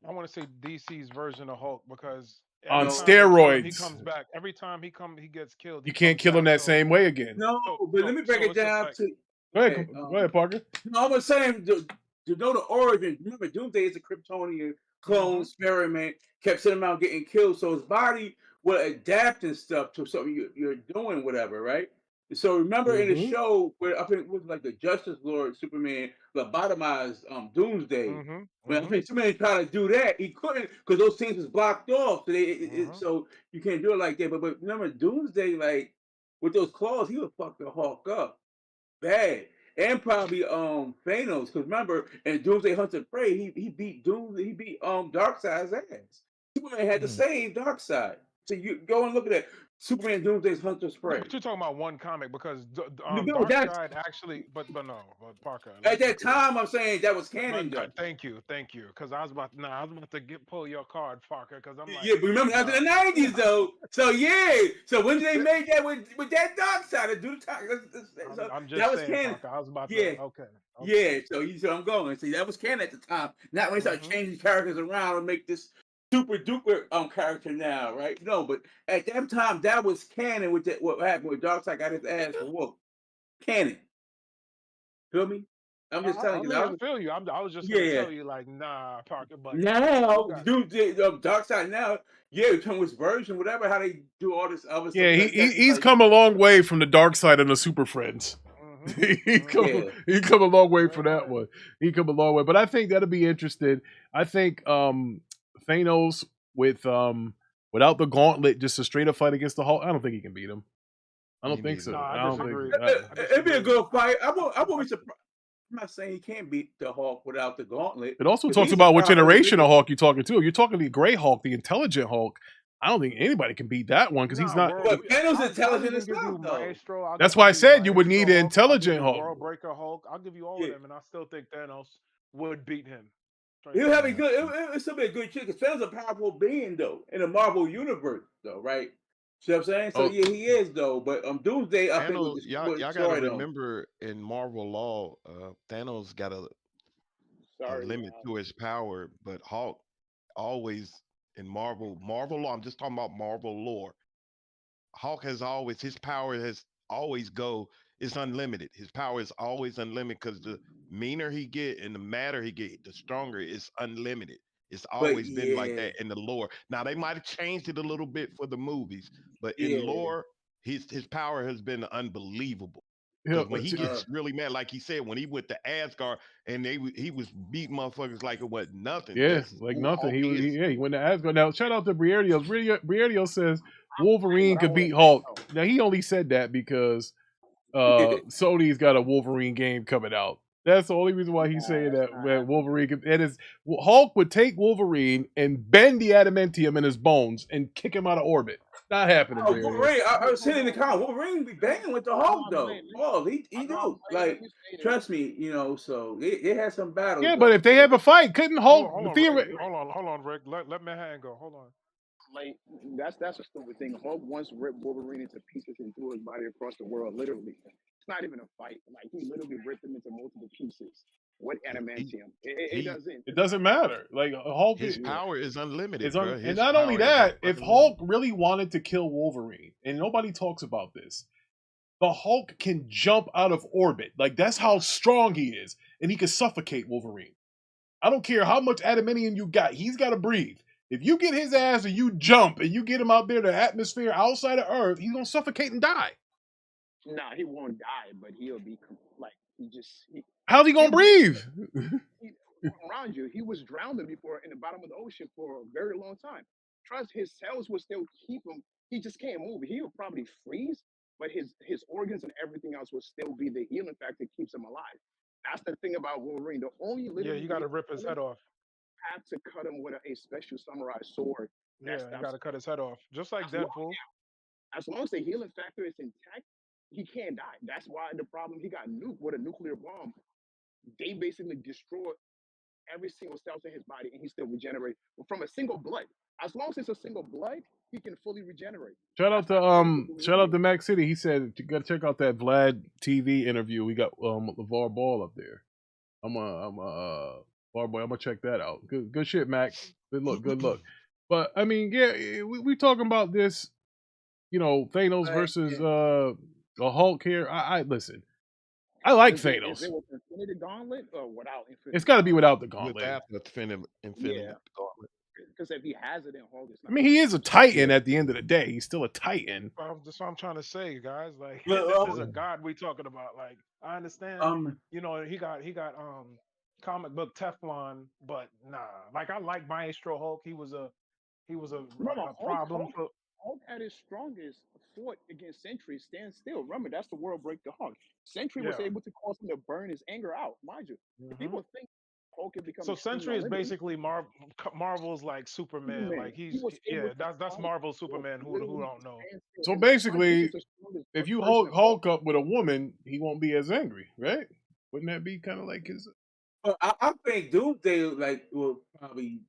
Speaker 3: I want to say DC's version of Hulk because
Speaker 2: On
Speaker 3: every time they kill him, he
Speaker 2: steroids.
Speaker 3: comes back. Every time he gets killed,
Speaker 2: You
Speaker 3: he
Speaker 2: can't
Speaker 3: comes
Speaker 2: kill him
Speaker 3: back.
Speaker 2: that same way again.
Speaker 1: No, but let me break it
Speaker 3: It's just
Speaker 1: down
Speaker 3: like,
Speaker 1: to.
Speaker 2: Go ahead, Parker.
Speaker 1: No, I'm saying to know the origin. Remember, Doomsday is a Kryptonian clone experiment. Kept sitting around getting killed, so his body will adapt and stuff to something you're doing, whatever, right? So remember in the show where I think it was like the Justice Lord Superman lobotomized Doomsday. When I think Superman tried to do that, he couldn't because those things was blocked off. So, so you can't do it like that. But remember Doomsday, like with those claws, he would fuck the Hulk up bad. And probably Thanos, because remember in Doomsday Hunter Prey, he beat he beat Darkseid's ass. Superman had to save Darkseid. So you go and look at that. Superman Doomsday's Hunter's Prey.
Speaker 3: But you're talking about one comic because
Speaker 1: No,
Speaker 3: Darkseid actually, but Parker.
Speaker 1: At that time, I'm saying that was canon.
Speaker 3: Thank you, because I was about to pull your card, Parker, because I'm like,
Speaker 1: yeah, but remember that's in the '90s though. So yeah, so when they made that with that Darkseid to do the time, so
Speaker 3: I'm just
Speaker 1: that was
Speaker 3: saying,
Speaker 1: canon.
Speaker 3: Parker. I was about
Speaker 1: yeah.
Speaker 3: to. Okay.
Speaker 1: Yeah, so I'm going. See, that was canon at the time. Not when they start changing characters around and make this super duper character now, right? No, but at that time that was canon with that what happened with Darkseid got his ass whooped. Canon. Feel me? I'm just telling you.
Speaker 3: I feel you. I was just gonna tell you like, nah, Parker, but
Speaker 1: now dude Darkseid now, yeah, come with version, whatever, how they do all this other stuff.
Speaker 2: Yeah, he's come a long way from the Darkseid and the Super Friends. He come a long way for that one. He come a long way, but I think that'll be interesting. I think Thanos with without the gauntlet, just a straight up fight against the Hulk. I don't think he can beat him. I don't think so.
Speaker 3: No,
Speaker 2: I don't think.
Speaker 1: It'd be a good fight. I won't be surprised. I'm not saying he can't beat the Hulk without the gauntlet.
Speaker 2: It also talks about what generation of Hulk you're talking to. You're talking the Gray Hulk, the intelligent Hulk. I don't think anybody can beat that one because he's not.
Speaker 1: But Thanos intelligent as well, though.
Speaker 2: That's why I said you would need an intelligent Hulk.
Speaker 3: World Breaker Hulk. I'll give you all of them, and I still think Thanos would beat him.
Speaker 1: He'll have a good. It's still be a good chick. Because Thanos is a powerful being, though, in the Marvel universe, though, right? See what I'm saying? So yeah, he is though. But Doomsday, I think
Speaker 5: y'all gotta remember in Marvel law, Thanos got a limit to his power, but Hulk always in Marvel law. I'm just talking about Marvel lore. Hulk has always his power has always it's unlimited. His power is always unlimited because the meaner he get and the madder he get, the stronger it's unlimited. It's always been like that in the lore. Now they might have changed it a little bit for the movies, but in lore, his power has been unbelievable. When he gets really mad, like he said, when he went to Asgard and he was beating motherfuckers like it was nothing.
Speaker 2: Yeah, like nothing. He went to Asgard. Now shout out to Briardios. Briardios says Wolverine could beat Hulk. Now he only said that because Sony's got a Wolverine game coming out. That's the only reason why he's saying that Wolverine could, Hulk would take Wolverine and bend the adamantium in his bones and kick him out of orbit. Not happening.
Speaker 1: Wolverine, I was sitting in the car. Wolverine be banging with the Hulk though. Oh, he do. Like, trust me, So it has some battles.
Speaker 2: Yeah, but if they have a fight, couldn't Hulk?
Speaker 3: Hold on, Rick. Let Manhattan go. Hold on.
Speaker 7: Like that's a stupid thing. Hulk once ripped Wolverine into pieces and threw his body across the world. Literally, it's not even a fight. Like he literally ripped him into multiple pieces. What adamantium? It doesn't.
Speaker 2: It doesn't matter. Like Hulk,
Speaker 5: his power is unlimited,
Speaker 2: and not only that, if Hulk really wanted to kill Wolverine, and nobody talks about this, the Hulk can jump out of orbit. Like that's how strong he is, and he can suffocate Wolverine. I don't care how much adamantium you got; he's got to breathe. If you get his ass and you jump and you get him out there in the atmosphere outside of Earth, he's gonna suffocate and die.
Speaker 7: Nah, he won't die, but he'll be like
Speaker 2: how's he gonna breathe?
Speaker 7: Around you, he was drowning before in the bottom of the ocean for a very long time. Trust his cells will still keep him. He just can't move. He'll probably freeze, but his organs and everything else will still be the healing factor that keeps him alive. That's the thing about Wolverine. The only
Speaker 3: you got to rip his head off.
Speaker 7: Have to cut him with a special samurai sword.
Speaker 3: You got to cut his head off, just like Deadpool.
Speaker 7: As long as the healing factor is intact, he can't die. That's why the problem, he got nuked with a nuclear bomb. They basically destroyed every single cell in his body, and he still regenerates from a single blood. As long as it's a single blood, he can fully regenerate.
Speaker 2: Shout out to Max City. He said you got to check out that Vlad TV interview. We got LeVar Ball up there. I'm Oh boy, I'm gonna check that out. Good shit, Mac. Good look. But I mean, yeah, we talking about this, Thanos versus a Hulk here. I listen. I like
Speaker 7: Is
Speaker 2: Thanos.
Speaker 7: it with Infinity Gauntlet or without
Speaker 2: It's
Speaker 7: Infinity
Speaker 2: got to be
Speaker 7: Gauntlet?
Speaker 2: without the gauntlet.
Speaker 5: Without the Infinity
Speaker 7: Yeah,
Speaker 5: Gauntlet.
Speaker 7: because if he has it in Hulk, it's
Speaker 2: I
Speaker 7: not
Speaker 2: mean,
Speaker 7: gonna
Speaker 2: he
Speaker 7: be
Speaker 2: is a
Speaker 7: enough.
Speaker 2: Titan
Speaker 5: Yeah.
Speaker 2: at the end of the day. He's still a Titan.
Speaker 3: That's what I'm trying to say, guys. Like this is a
Speaker 1: Well,
Speaker 3: god we talking about. Like I understand,
Speaker 1: um,
Speaker 3: he got comic book Teflon, but nah. Like I like Maestro Hulk. He was
Speaker 7: Remember,
Speaker 3: a problem for.
Speaker 7: Hulk at his strongest fought against Sentry, stand still. Remember, that's the world break the Hulk. Sentry was
Speaker 3: Yeah.
Speaker 7: able to cause him to burn his anger out. Mind you, people think Hulk can become
Speaker 3: So
Speaker 7: extremely
Speaker 3: Sentry is
Speaker 7: unlimited.
Speaker 3: basically Marvel's like Superman.
Speaker 7: Superman,
Speaker 3: Like
Speaker 7: he was able to
Speaker 3: that's
Speaker 7: cause
Speaker 3: Marvel's
Speaker 7: Hulk
Speaker 3: Superman. Who
Speaker 7: literally
Speaker 3: don't know?
Speaker 7: stand still.
Speaker 2: So
Speaker 7: And mind you, this is
Speaker 2: basically,
Speaker 7: the strongest
Speaker 2: if you
Speaker 7: version of Hulk.
Speaker 2: Hulk up with a woman, he won't be as angry, right? Wouldn't that be kind of like his?
Speaker 1: I think Doomsday will probably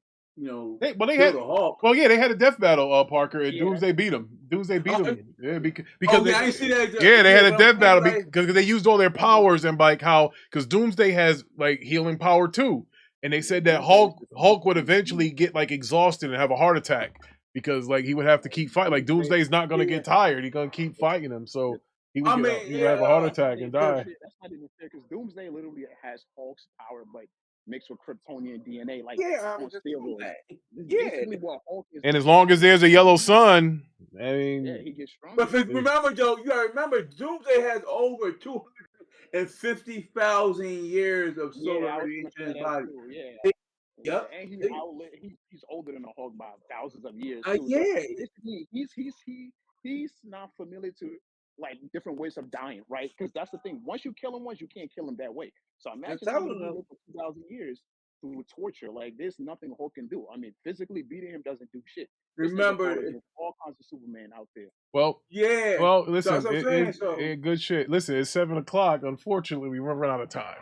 Speaker 2: They
Speaker 1: kill
Speaker 2: had.
Speaker 1: the Hulk.
Speaker 2: Well, yeah, they had a death battle, Parker, and
Speaker 7: Yeah, that's
Speaker 2: Doomsday beat him. Doomsday beat
Speaker 1: Oh,
Speaker 2: him. Yeah, because
Speaker 1: oh
Speaker 2: they.
Speaker 1: yeah, I see that.
Speaker 2: Yeah, they
Speaker 1: Yeah,
Speaker 2: had a
Speaker 1: but I'm
Speaker 2: death
Speaker 1: saying
Speaker 2: battle
Speaker 1: like,
Speaker 2: because they used all their powers and like how because Doomsday has like healing power too, and they said that
Speaker 7: Doomsday is
Speaker 2: Hulk would
Speaker 7: the
Speaker 2: eventually get like exhausted and have a heart attack because like he would have to keep fighting. Like Doomsday's not gonna
Speaker 1: yeah.
Speaker 2: get tired; he's gonna keep fighting him, so he would
Speaker 1: I mean,
Speaker 2: he would have a heart
Speaker 1: yeah,
Speaker 2: attack and die.
Speaker 7: That's not even fair because Doomsday literally has Hulk's power, but mixed with Kryptonian DNA, like
Speaker 1: yeah, I
Speaker 7: on
Speaker 1: was just saying
Speaker 7: steroids.
Speaker 1: that.
Speaker 7: It's
Speaker 1: Yeah,
Speaker 7: basically what Hulk is.
Speaker 2: And as long as there's a yellow sun, I
Speaker 7: Yeah,
Speaker 2: mean,
Speaker 7: he gets stronger.
Speaker 1: but remember, Joe, you gotta remember, Doomsday has over 250,000 years of
Speaker 7: Yeah,
Speaker 1: solar
Speaker 7: I was
Speaker 1: radiation
Speaker 7: gonna
Speaker 1: in
Speaker 7: say
Speaker 1: his
Speaker 7: that
Speaker 1: body.
Speaker 7: too. Yeah. Yeah,
Speaker 1: Yep.
Speaker 7: and he's older than the Hulk by thousands of years too. So
Speaker 1: Yeah.
Speaker 7: basically, he's not familiar to like different ways of dying, right? Because that's the thing. Once you kill him once, you can't kill him that way. So
Speaker 1: I'm
Speaker 7: imagine somebody
Speaker 1: telling
Speaker 7: who
Speaker 1: them.
Speaker 7: lived for 2,000 years through torture. Like there's nothing Hulk can do. I mean, physically beating him doesn't do shit. This nigga
Speaker 1: Remember,
Speaker 7: fought against all kinds of Superman out there.
Speaker 2: well,
Speaker 1: yeah.
Speaker 2: well,
Speaker 1: So that's
Speaker 2: listen,
Speaker 1: what I'm saying. So
Speaker 2: good shit. Listen, it's 7 o'clock. Unfortunately, we run out of time,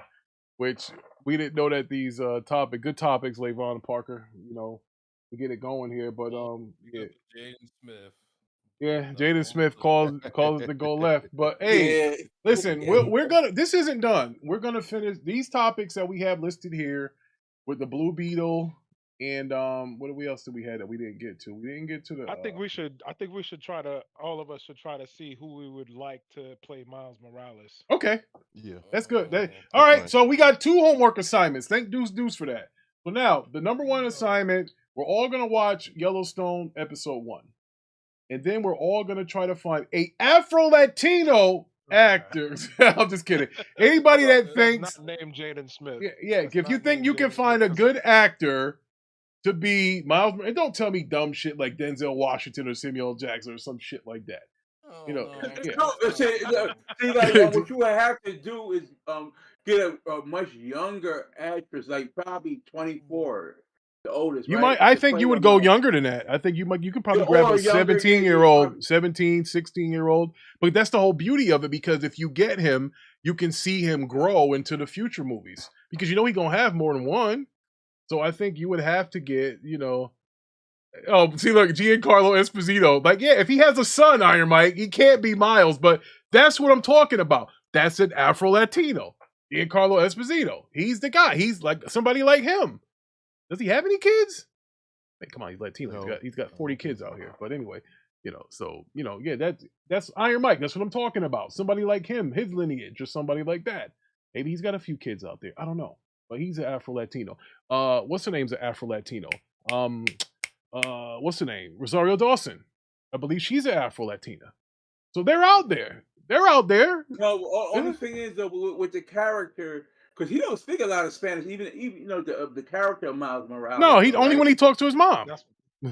Speaker 2: which we didn't know that these good topics, Levon and Parker, to get it going here. But yeah,
Speaker 4: Jaden Smith.
Speaker 2: yeah,
Speaker 4: That's
Speaker 2: Jaden
Speaker 4: all
Speaker 2: Smith
Speaker 4: I'm saying.
Speaker 2: calls it to go left. But hey,
Speaker 1: yeah,
Speaker 2: listen,
Speaker 1: yeah.
Speaker 2: we're gonna. This isn't done. We're gonna finish these topics that we have listed here with the Blue Beetle and what else did we have that we didn't get to? We didn't get to the.
Speaker 3: I think we should. I think we should try to. All of us should try to see who we would like to play Miles Morales.
Speaker 2: Okay.
Speaker 5: Yeah.
Speaker 2: That's good. All
Speaker 5: That's
Speaker 2: right,
Speaker 5: right.
Speaker 2: so we got 2 homework assignments. Thank Deuce for that. So now, the number 1 assignment, we're all going to watch Yellowstone episode 1. And then we're all going to try to find a Afro-Latino actor. I'm just kidding. Anybody that thinks...
Speaker 3: That's not named Jaden Smith.
Speaker 2: Yeah, if you think you can find a good actor to be Miles... And don't tell me dumb shit like Denzel Washington or Samuel Jackson or some shit like that.
Speaker 4: Oh,
Speaker 2: You know,
Speaker 4: no.
Speaker 2: yeah.
Speaker 1: No, see, like what you would have to do is get a much younger actress, like probably 24, the oldest,
Speaker 2: You
Speaker 1: right?
Speaker 2: might. I
Speaker 1: To
Speaker 2: think
Speaker 1: play
Speaker 2: you would
Speaker 1: them
Speaker 2: go
Speaker 1: up.
Speaker 2: younger than that. I think you could probably
Speaker 1: Yeah,
Speaker 2: grab
Speaker 1: or
Speaker 2: a
Speaker 1: younger, yeah,
Speaker 2: 17-year-old, 17, 16-year-old. But that's the whole beauty of it because if you get him, you can see him grow into the future movies because he's gonna have more than one. So I think you would have to get, oh, see, look, Giancarlo Esposito. Like, yeah, if he has a son, Iron Mike, he can't be Miles, but that's what I'm talking about. That's an Afro-Latino. Giancarlo Esposito. He's the guy. He's like somebody like him. Does he have any kids? Hey, come on, he's Latino.
Speaker 5: No.
Speaker 2: He's got 40 kids out here. But anyway, yeah, that's Iron Mike. That's what I'm talking about. Somebody like him, his lineage, or somebody like that. Maybe he's got a few kids out there. I don't know. But he's an Afro-Latino. What's her name's an Afro-Latino? What's her name? Rosario Dawson. I believe she's an Afro-Latina. So they're out there. They're out there.
Speaker 1: No, only thing is though with the character, because he don't speak a lot of Spanish, even the character of Miles Morales.
Speaker 2: No, he
Speaker 1: though,
Speaker 2: only
Speaker 1: right?
Speaker 2: when he talks to his mom.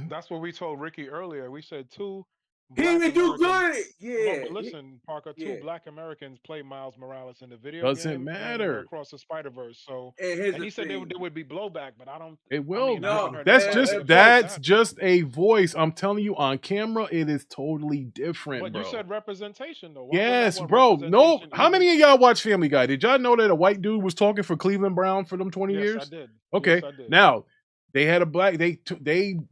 Speaker 3: That's what we told Ricky earlier. We said 2
Speaker 1: He
Speaker 3: Black
Speaker 1: didn't do
Speaker 3: Americans.
Speaker 1: good. Yeah.
Speaker 3: No, but listen, Parker. 2
Speaker 1: yeah.
Speaker 3: Black Americans play Miles Morales in the video
Speaker 2: Doesn't
Speaker 3: game
Speaker 2: matter.
Speaker 3: and Across the Spider-Verse. So,
Speaker 1: And
Speaker 3: he said there would be blowback, but I don't.
Speaker 2: It will.
Speaker 3: I mean, I
Speaker 1: No,
Speaker 3: haven't heard
Speaker 2: that's
Speaker 3: anybody
Speaker 2: just
Speaker 3: say
Speaker 2: that's
Speaker 3: that.
Speaker 2: just a voice. I'm telling you, on camera, it is totally different,
Speaker 3: But
Speaker 2: bro.
Speaker 3: you said representation, though. Why
Speaker 2: Yes,
Speaker 3: wouldn't I
Speaker 2: bro.
Speaker 3: want
Speaker 2: No,
Speaker 3: representation
Speaker 2: how many
Speaker 3: even-
Speaker 2: of y'all watch Family Guy? Did y'all know that a white dude was talking for Cleveland Brown for them 20
Speaker 3: Yes,
Speaker 2: years?
Speaker 3: I did.
Speaker 2: Okay,
Speaker 3: Yes, I did.
Speaker 2: now they had a black. They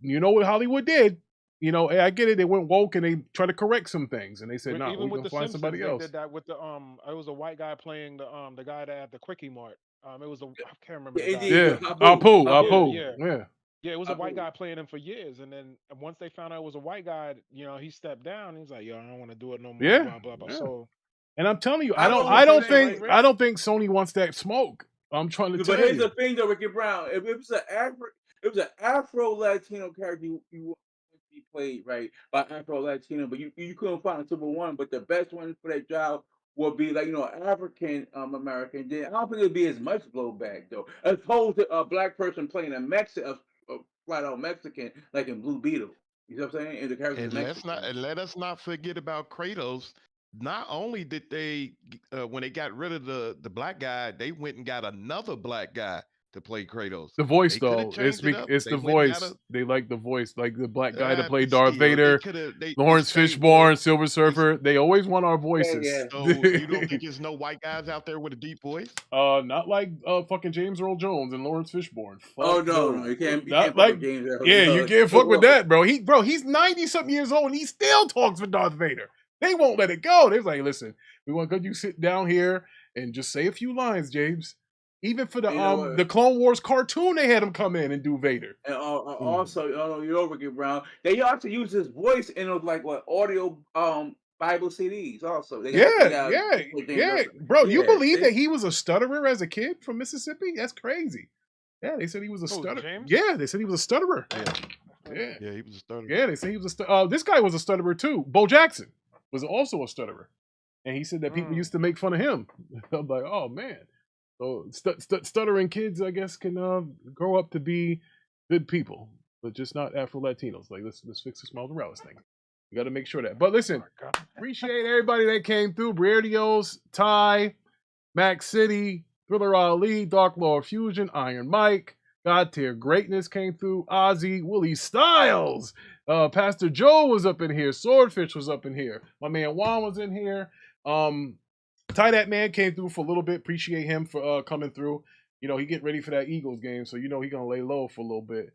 Speaker 2: you know what Hollywood did? I get it. They went woke and they tried to correct some things, and they said, "No,
Speaker 3: Even
Speaker 2: we're
Speaker 3: with
Speaker 2: gonna
Speaker 3: the
Speaker 2: find
Speaker 3: Simpsons,
Speaker 2: somebody
Speaker 3: they
Speaker 2: else."
Speaker 3: did that with the it was a white guy playing the guy that had the Quickie Mart. It was I can't remember the
Speaker 1: Yeah,
Speaker 3: guy's
Speaker 1: indeed.
Speaker 2: Yeah,
Speaker 3: name.
Speaker 2: Apu.
Speaker 3: Yeah,
Speaker 2: Yeah.
Speaker 3: yeah. It was a white
Speaker 1: Abu.
Speaker 3: guy playing him for years, and then once they found out it was a white guy, he stepped down. He's like, "Yo, I don't want to do it no more."
Speaker 2: Yeah.
Speaker 3: Blah blah blah.
Speaker 2: Yeah.
Speaker 3: So
Speaker 2: And I'm telling you,
Speaker 1: I don't
Speaker 3: you
Speaker 1: think
Speaker 3: saying right,
Speaker 1: Sony.
Speaker 3: Rick?
Speaker 2: I don't think Sony wants that smoke. I'm trying to
Speaker 1: But
Speaker 2: tell
Speaker 1: here's
Speaker 2: you.
Speaker 1: the thing, though, Ricky Brown. If it was an Afro Latino character, you want to be played right by Afro Latino, but you couldn't find a single one. But the best one for that job would be like African American. Then I don't think it'd be as much blowback though, as opposed to a black person playing a flat out Mexican, like in Blue Beetle. You know what I'm saying? And the character's
Speaker 5: And
Speaker 1: Mexican.
Speaker 5: let us not forget about Kratos. Not only did they, when they got rid of the black guy, they went and got another black guy to play Kratos.
Speaker 2: The voice
Speaker 5: They could have
Speaker 2: though,
Speaker 5: changed it up.
Speaker 2: it's
Speaker 5: They
Speaker 2: the
Speaker 5: went and got
Speaker 2: voice. They like the voice, like the black guy to
Speaker 5: a,
Speaker 2: play
Speaker 5: but
Speaker 2: Darth
Speaker 5: still, they
Speaker 2: Vader,
Speaker 5: could have they
Speaker 2: Lawrence
Speaker 5: stayed with
Speaker 2: Fishburne, Silver
Speaker 5: they.
Speaker 2: Surfer. They always want our
Speaker 1: Yeah,
Speaker 2: voices.
Speaker 1: yeah.
Speaker 5: So you don't think there's no white guys out there with a deep voice?
Speaker 2: Not like fucking James Earl Jones and Lawrence Fishburne.
Speaker 1: Oh
Speaker 2: Fuck
Speaker 1: no, you
Speaker 2: not
Speaker 1: can't fuck
Speaker 2: like
Speaker 1: with James Earl
Speaker 2: yeah, you
Speaker 1: Jones.
Speaker 2: can't fuck with that, bro. He's 90 something years old and he still talks for Darth Vader. They won't let it go. They're like, listen, we want you sit down here and just say a few lines, James. Even for the Clone Wars cartoon, they had him come in and do Vader.
Speaker 1: And also, Ricky Brown, they also use his voice in those like what audio Bible CDs. Also, they
Speaker 2: Yeah. Bro, you believe
Speaker 1: they,
Speaker 2: that he was a stutterer as a kid from Mississippi? That's crazy. Yeah, they said he was a stutterer.
Speaker 3: James?
Speaker 2: Yeah, they said he was a stutterer.
Speaker 5: Yeah, he was a stutterer.
Speaker 2: Yeah, they say he was this guy was a stutterer too. Bo Jackson was also a stutterer. And he said that people used to make fun of him. I'm like, oh man. So stuttering kids, I guess, can grow up to be good people, but just not Afro Latinos. Like let's fix this Miles Morales thing. We got to make sure that. But listen, appreciate everybody that came through. Briardios, Ty, Max City, Thriller Ali, Dark Lord Fusion, Iron Mike, God Tier Greatness came through. Ozzy, Willie Styles, Pastor Joe was up in here. Swordfish was up in here. My man Juan was in here. Ty That Man came through for a little bit. Appreciate him for coming through. He getting ready for that Eagles game, so he gonna lay low for a little bit.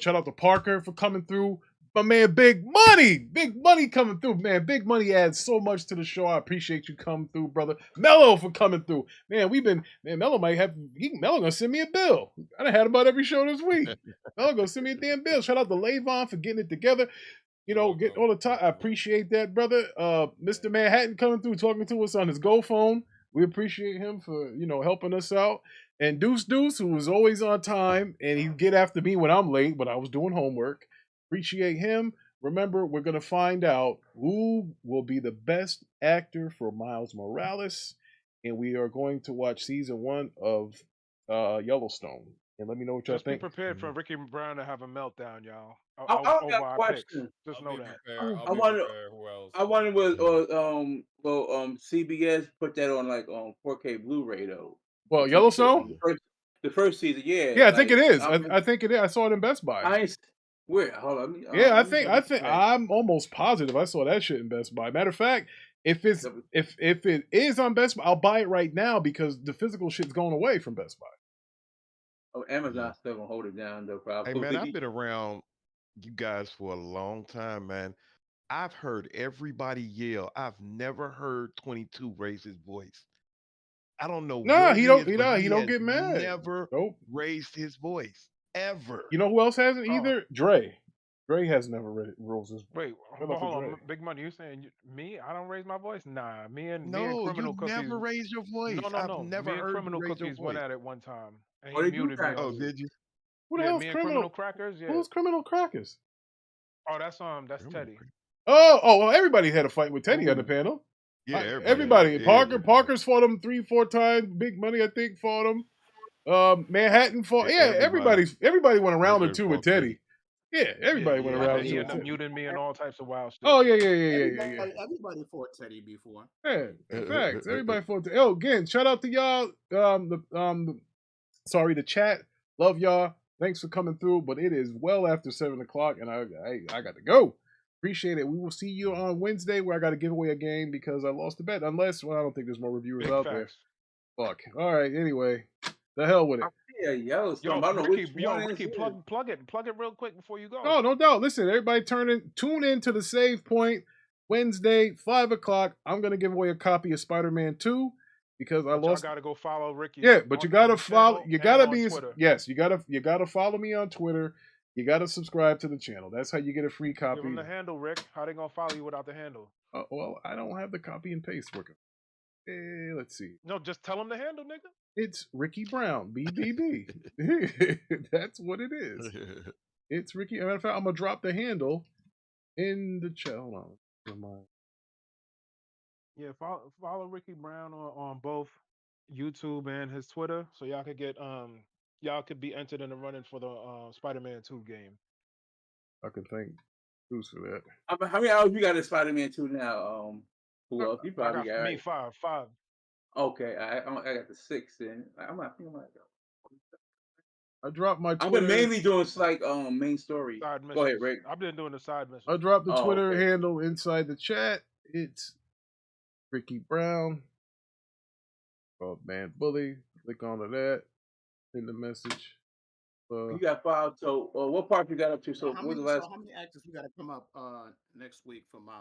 Speaker 2: Shout out to Parker for coming through. My man, Big Money coming through, man. Big Money adds so much to the show. I appreciate you coming through, brother. Mello for coming through, man. Mello Mello gonna send me a bill. I done had about every show this week. Mello gonna send me a damn bill. Shout out to Lavon for getting it together. Get all the time. I appreciate that, brother. Mr. Manhattan coming through, talking to us on his Go phone. We appreciate him for, helping us out. And Deuce, who was always on time, and he'd get after me when I'm late, but I was doing homework. Appreciate him. Remember, we're going to find out who will be the best actor for Miles Morales, and we are going to watch season 1 of Yellowstone. And let me know what y'all think.
Speaker 3: Just be prepared for Ricky Brown to have a meltdown, y'all.
Speaker 1: I got a question.
Speaker 3: Just know that.
Speaker 1: I wonder will CBS put that on like on 4K Blu-ray though?
Speaker 2: Well, Yellowstone?
Speaker 1: The first season, yeah.
Speaker 2: Yeah, I think it is. I think it is. I saw it in Best Buy.
Speaker 1: Where? Hold on.
Speaker 2: Yeah, I think I'm almost positive I saw that shit in Best Buy. Matter of fact, if it is on Best Buy, I'll buy it right now because the physical shit's going away from Best Buy.
Speaker 1: Oh, Amazon's still gonna hold it down though, probably.
Speaker 5: Hey man, I've been around you guys for a long time, man. I've heard everybody yell. I've never heard 22 raise his voice. I don't know.
Speaker 2: No, he don't get mad.
Speaker 5: Never raised his voice ever.
Speaker 2: You know who else hasn't either? Dre. Dre has never raised his voice.
Speaker 3: Wait, hold on. Big Money, you saying me? I don't raise my voice? Nah, me and Criminal Cookies.
Speaker 5: Never raised your voice.
Speaker 3: No.
Speaker 5: I've never
Speaker 3: me and
Speaker 5: heard
Speaker 3: Criminal
Speaker 5: you raise
Speaker 3: Cookies
Speaker 5: your
Speaker 3: went
Speaker 5: voice.
Speaker 3: at it one time. And
Speaker 1: Oh,
Speaker 3: he muted me.
Speaker 5: Oh, did you?
Speaker 2: Who the hell's
Speaker 3: me and Criminal Crackers? Yeah.
Speaker 2: Who's Criminal Crackers?
Speaker 3: Oh, that's Teddy.
Speaker 2: Well, everybody had a fight with Teddy on the panel.
Speaker 5: Yeah,
Speaker 2: everybody.
Speaker 5: Yeah,
Speaker 2: Parker's fought him 3-4 times. Big Money, I think, fought him. Manhattan fought. Yeah, everybody went around or two with Teddy. Yeah, everybody went around.
Speaker 3: He ended up muting me and all types of wild shit.
Speaker 2: Oh yeah.
Speaker 8: Everybody fought Teddy before.
Speaker 2: Yeah, facts. Everybody fought Teddy. Oh, again, shout out to y'all. The chat. Love y'all. Thanks for coming through. But it is well after 7:00, and I got to go. Appreciate it. We will see you on Wednesday where I got to give away a game because I lost the bet. Unless, I don't think there's more reviewers out there. Fuck. All right. Anyway, the hell with it.
Speaker 1: Yo,
Speaker 3: Ricky, plug it real quick before you go.
Speaker 2: Oh, no doubt. Listen, everybody tune in to the Save Point Wednesday, 5:00. I'm going to give away a copy of Spider-Man 2. because I
Speaker 3: But y'all
Speaker 2: lost.
Speaker 3: gotta go follow Ricky.
Speaker 2: Yeah, but you gotta follow. You gotta
Speaker 3: on
Speaker 2: be.
Speaker 3: Twitter.
Speaker 2: Yes, you gotta follow me on Twitter. You gotta subscribe to the channel. That's how you get a free copy.
Speaker 3: Give them the handle, Rick. How they gonna follow you without the handle?
Speaker 2: Well, I don't have the copy and paste working. Let's see.
Speaker 3: No, just tell them the handle, nigga.
Speaker 2: It's Ricky Brown, BBB. That's what it is. It's Ricky. Matter of fact, I'm gonna drop the handle in the chat. Hold on.
Speaker 3: Yeah, follow Ricky Brown on both YouTube and his Twitter, so y'all could get y'all could be entered in the running for the Spider-Man 2 game.
Speaker 2: I can thank Bruce for that.
Speaker 1: How many hours you got in Spider-Man 2 now? Well, you probably got
Speaker 3: me five.
Speaker 1: Okay, I got the 6 in. I'm not feeling like
Speaker 2: I dropped my Twitter.
Speaker 1: I've been mainly doing like main story.
Speaker 3: Side missions.
Speaker 1: Go ahead, Rick.
Speaker 3: I've been doing the side missions.
Speaker 2: I dropped the Twitter handle inside the chat. It's Ricky Brown. Called Man Bully. Click onto that in the message.
Speaker 1: You got 5. So what part you got up to? So
Speaker 8: how
Speaker 1: what's the
Speaker 8: many
Speaker 1: last?
Speaker 8: actors we got to come up next week for my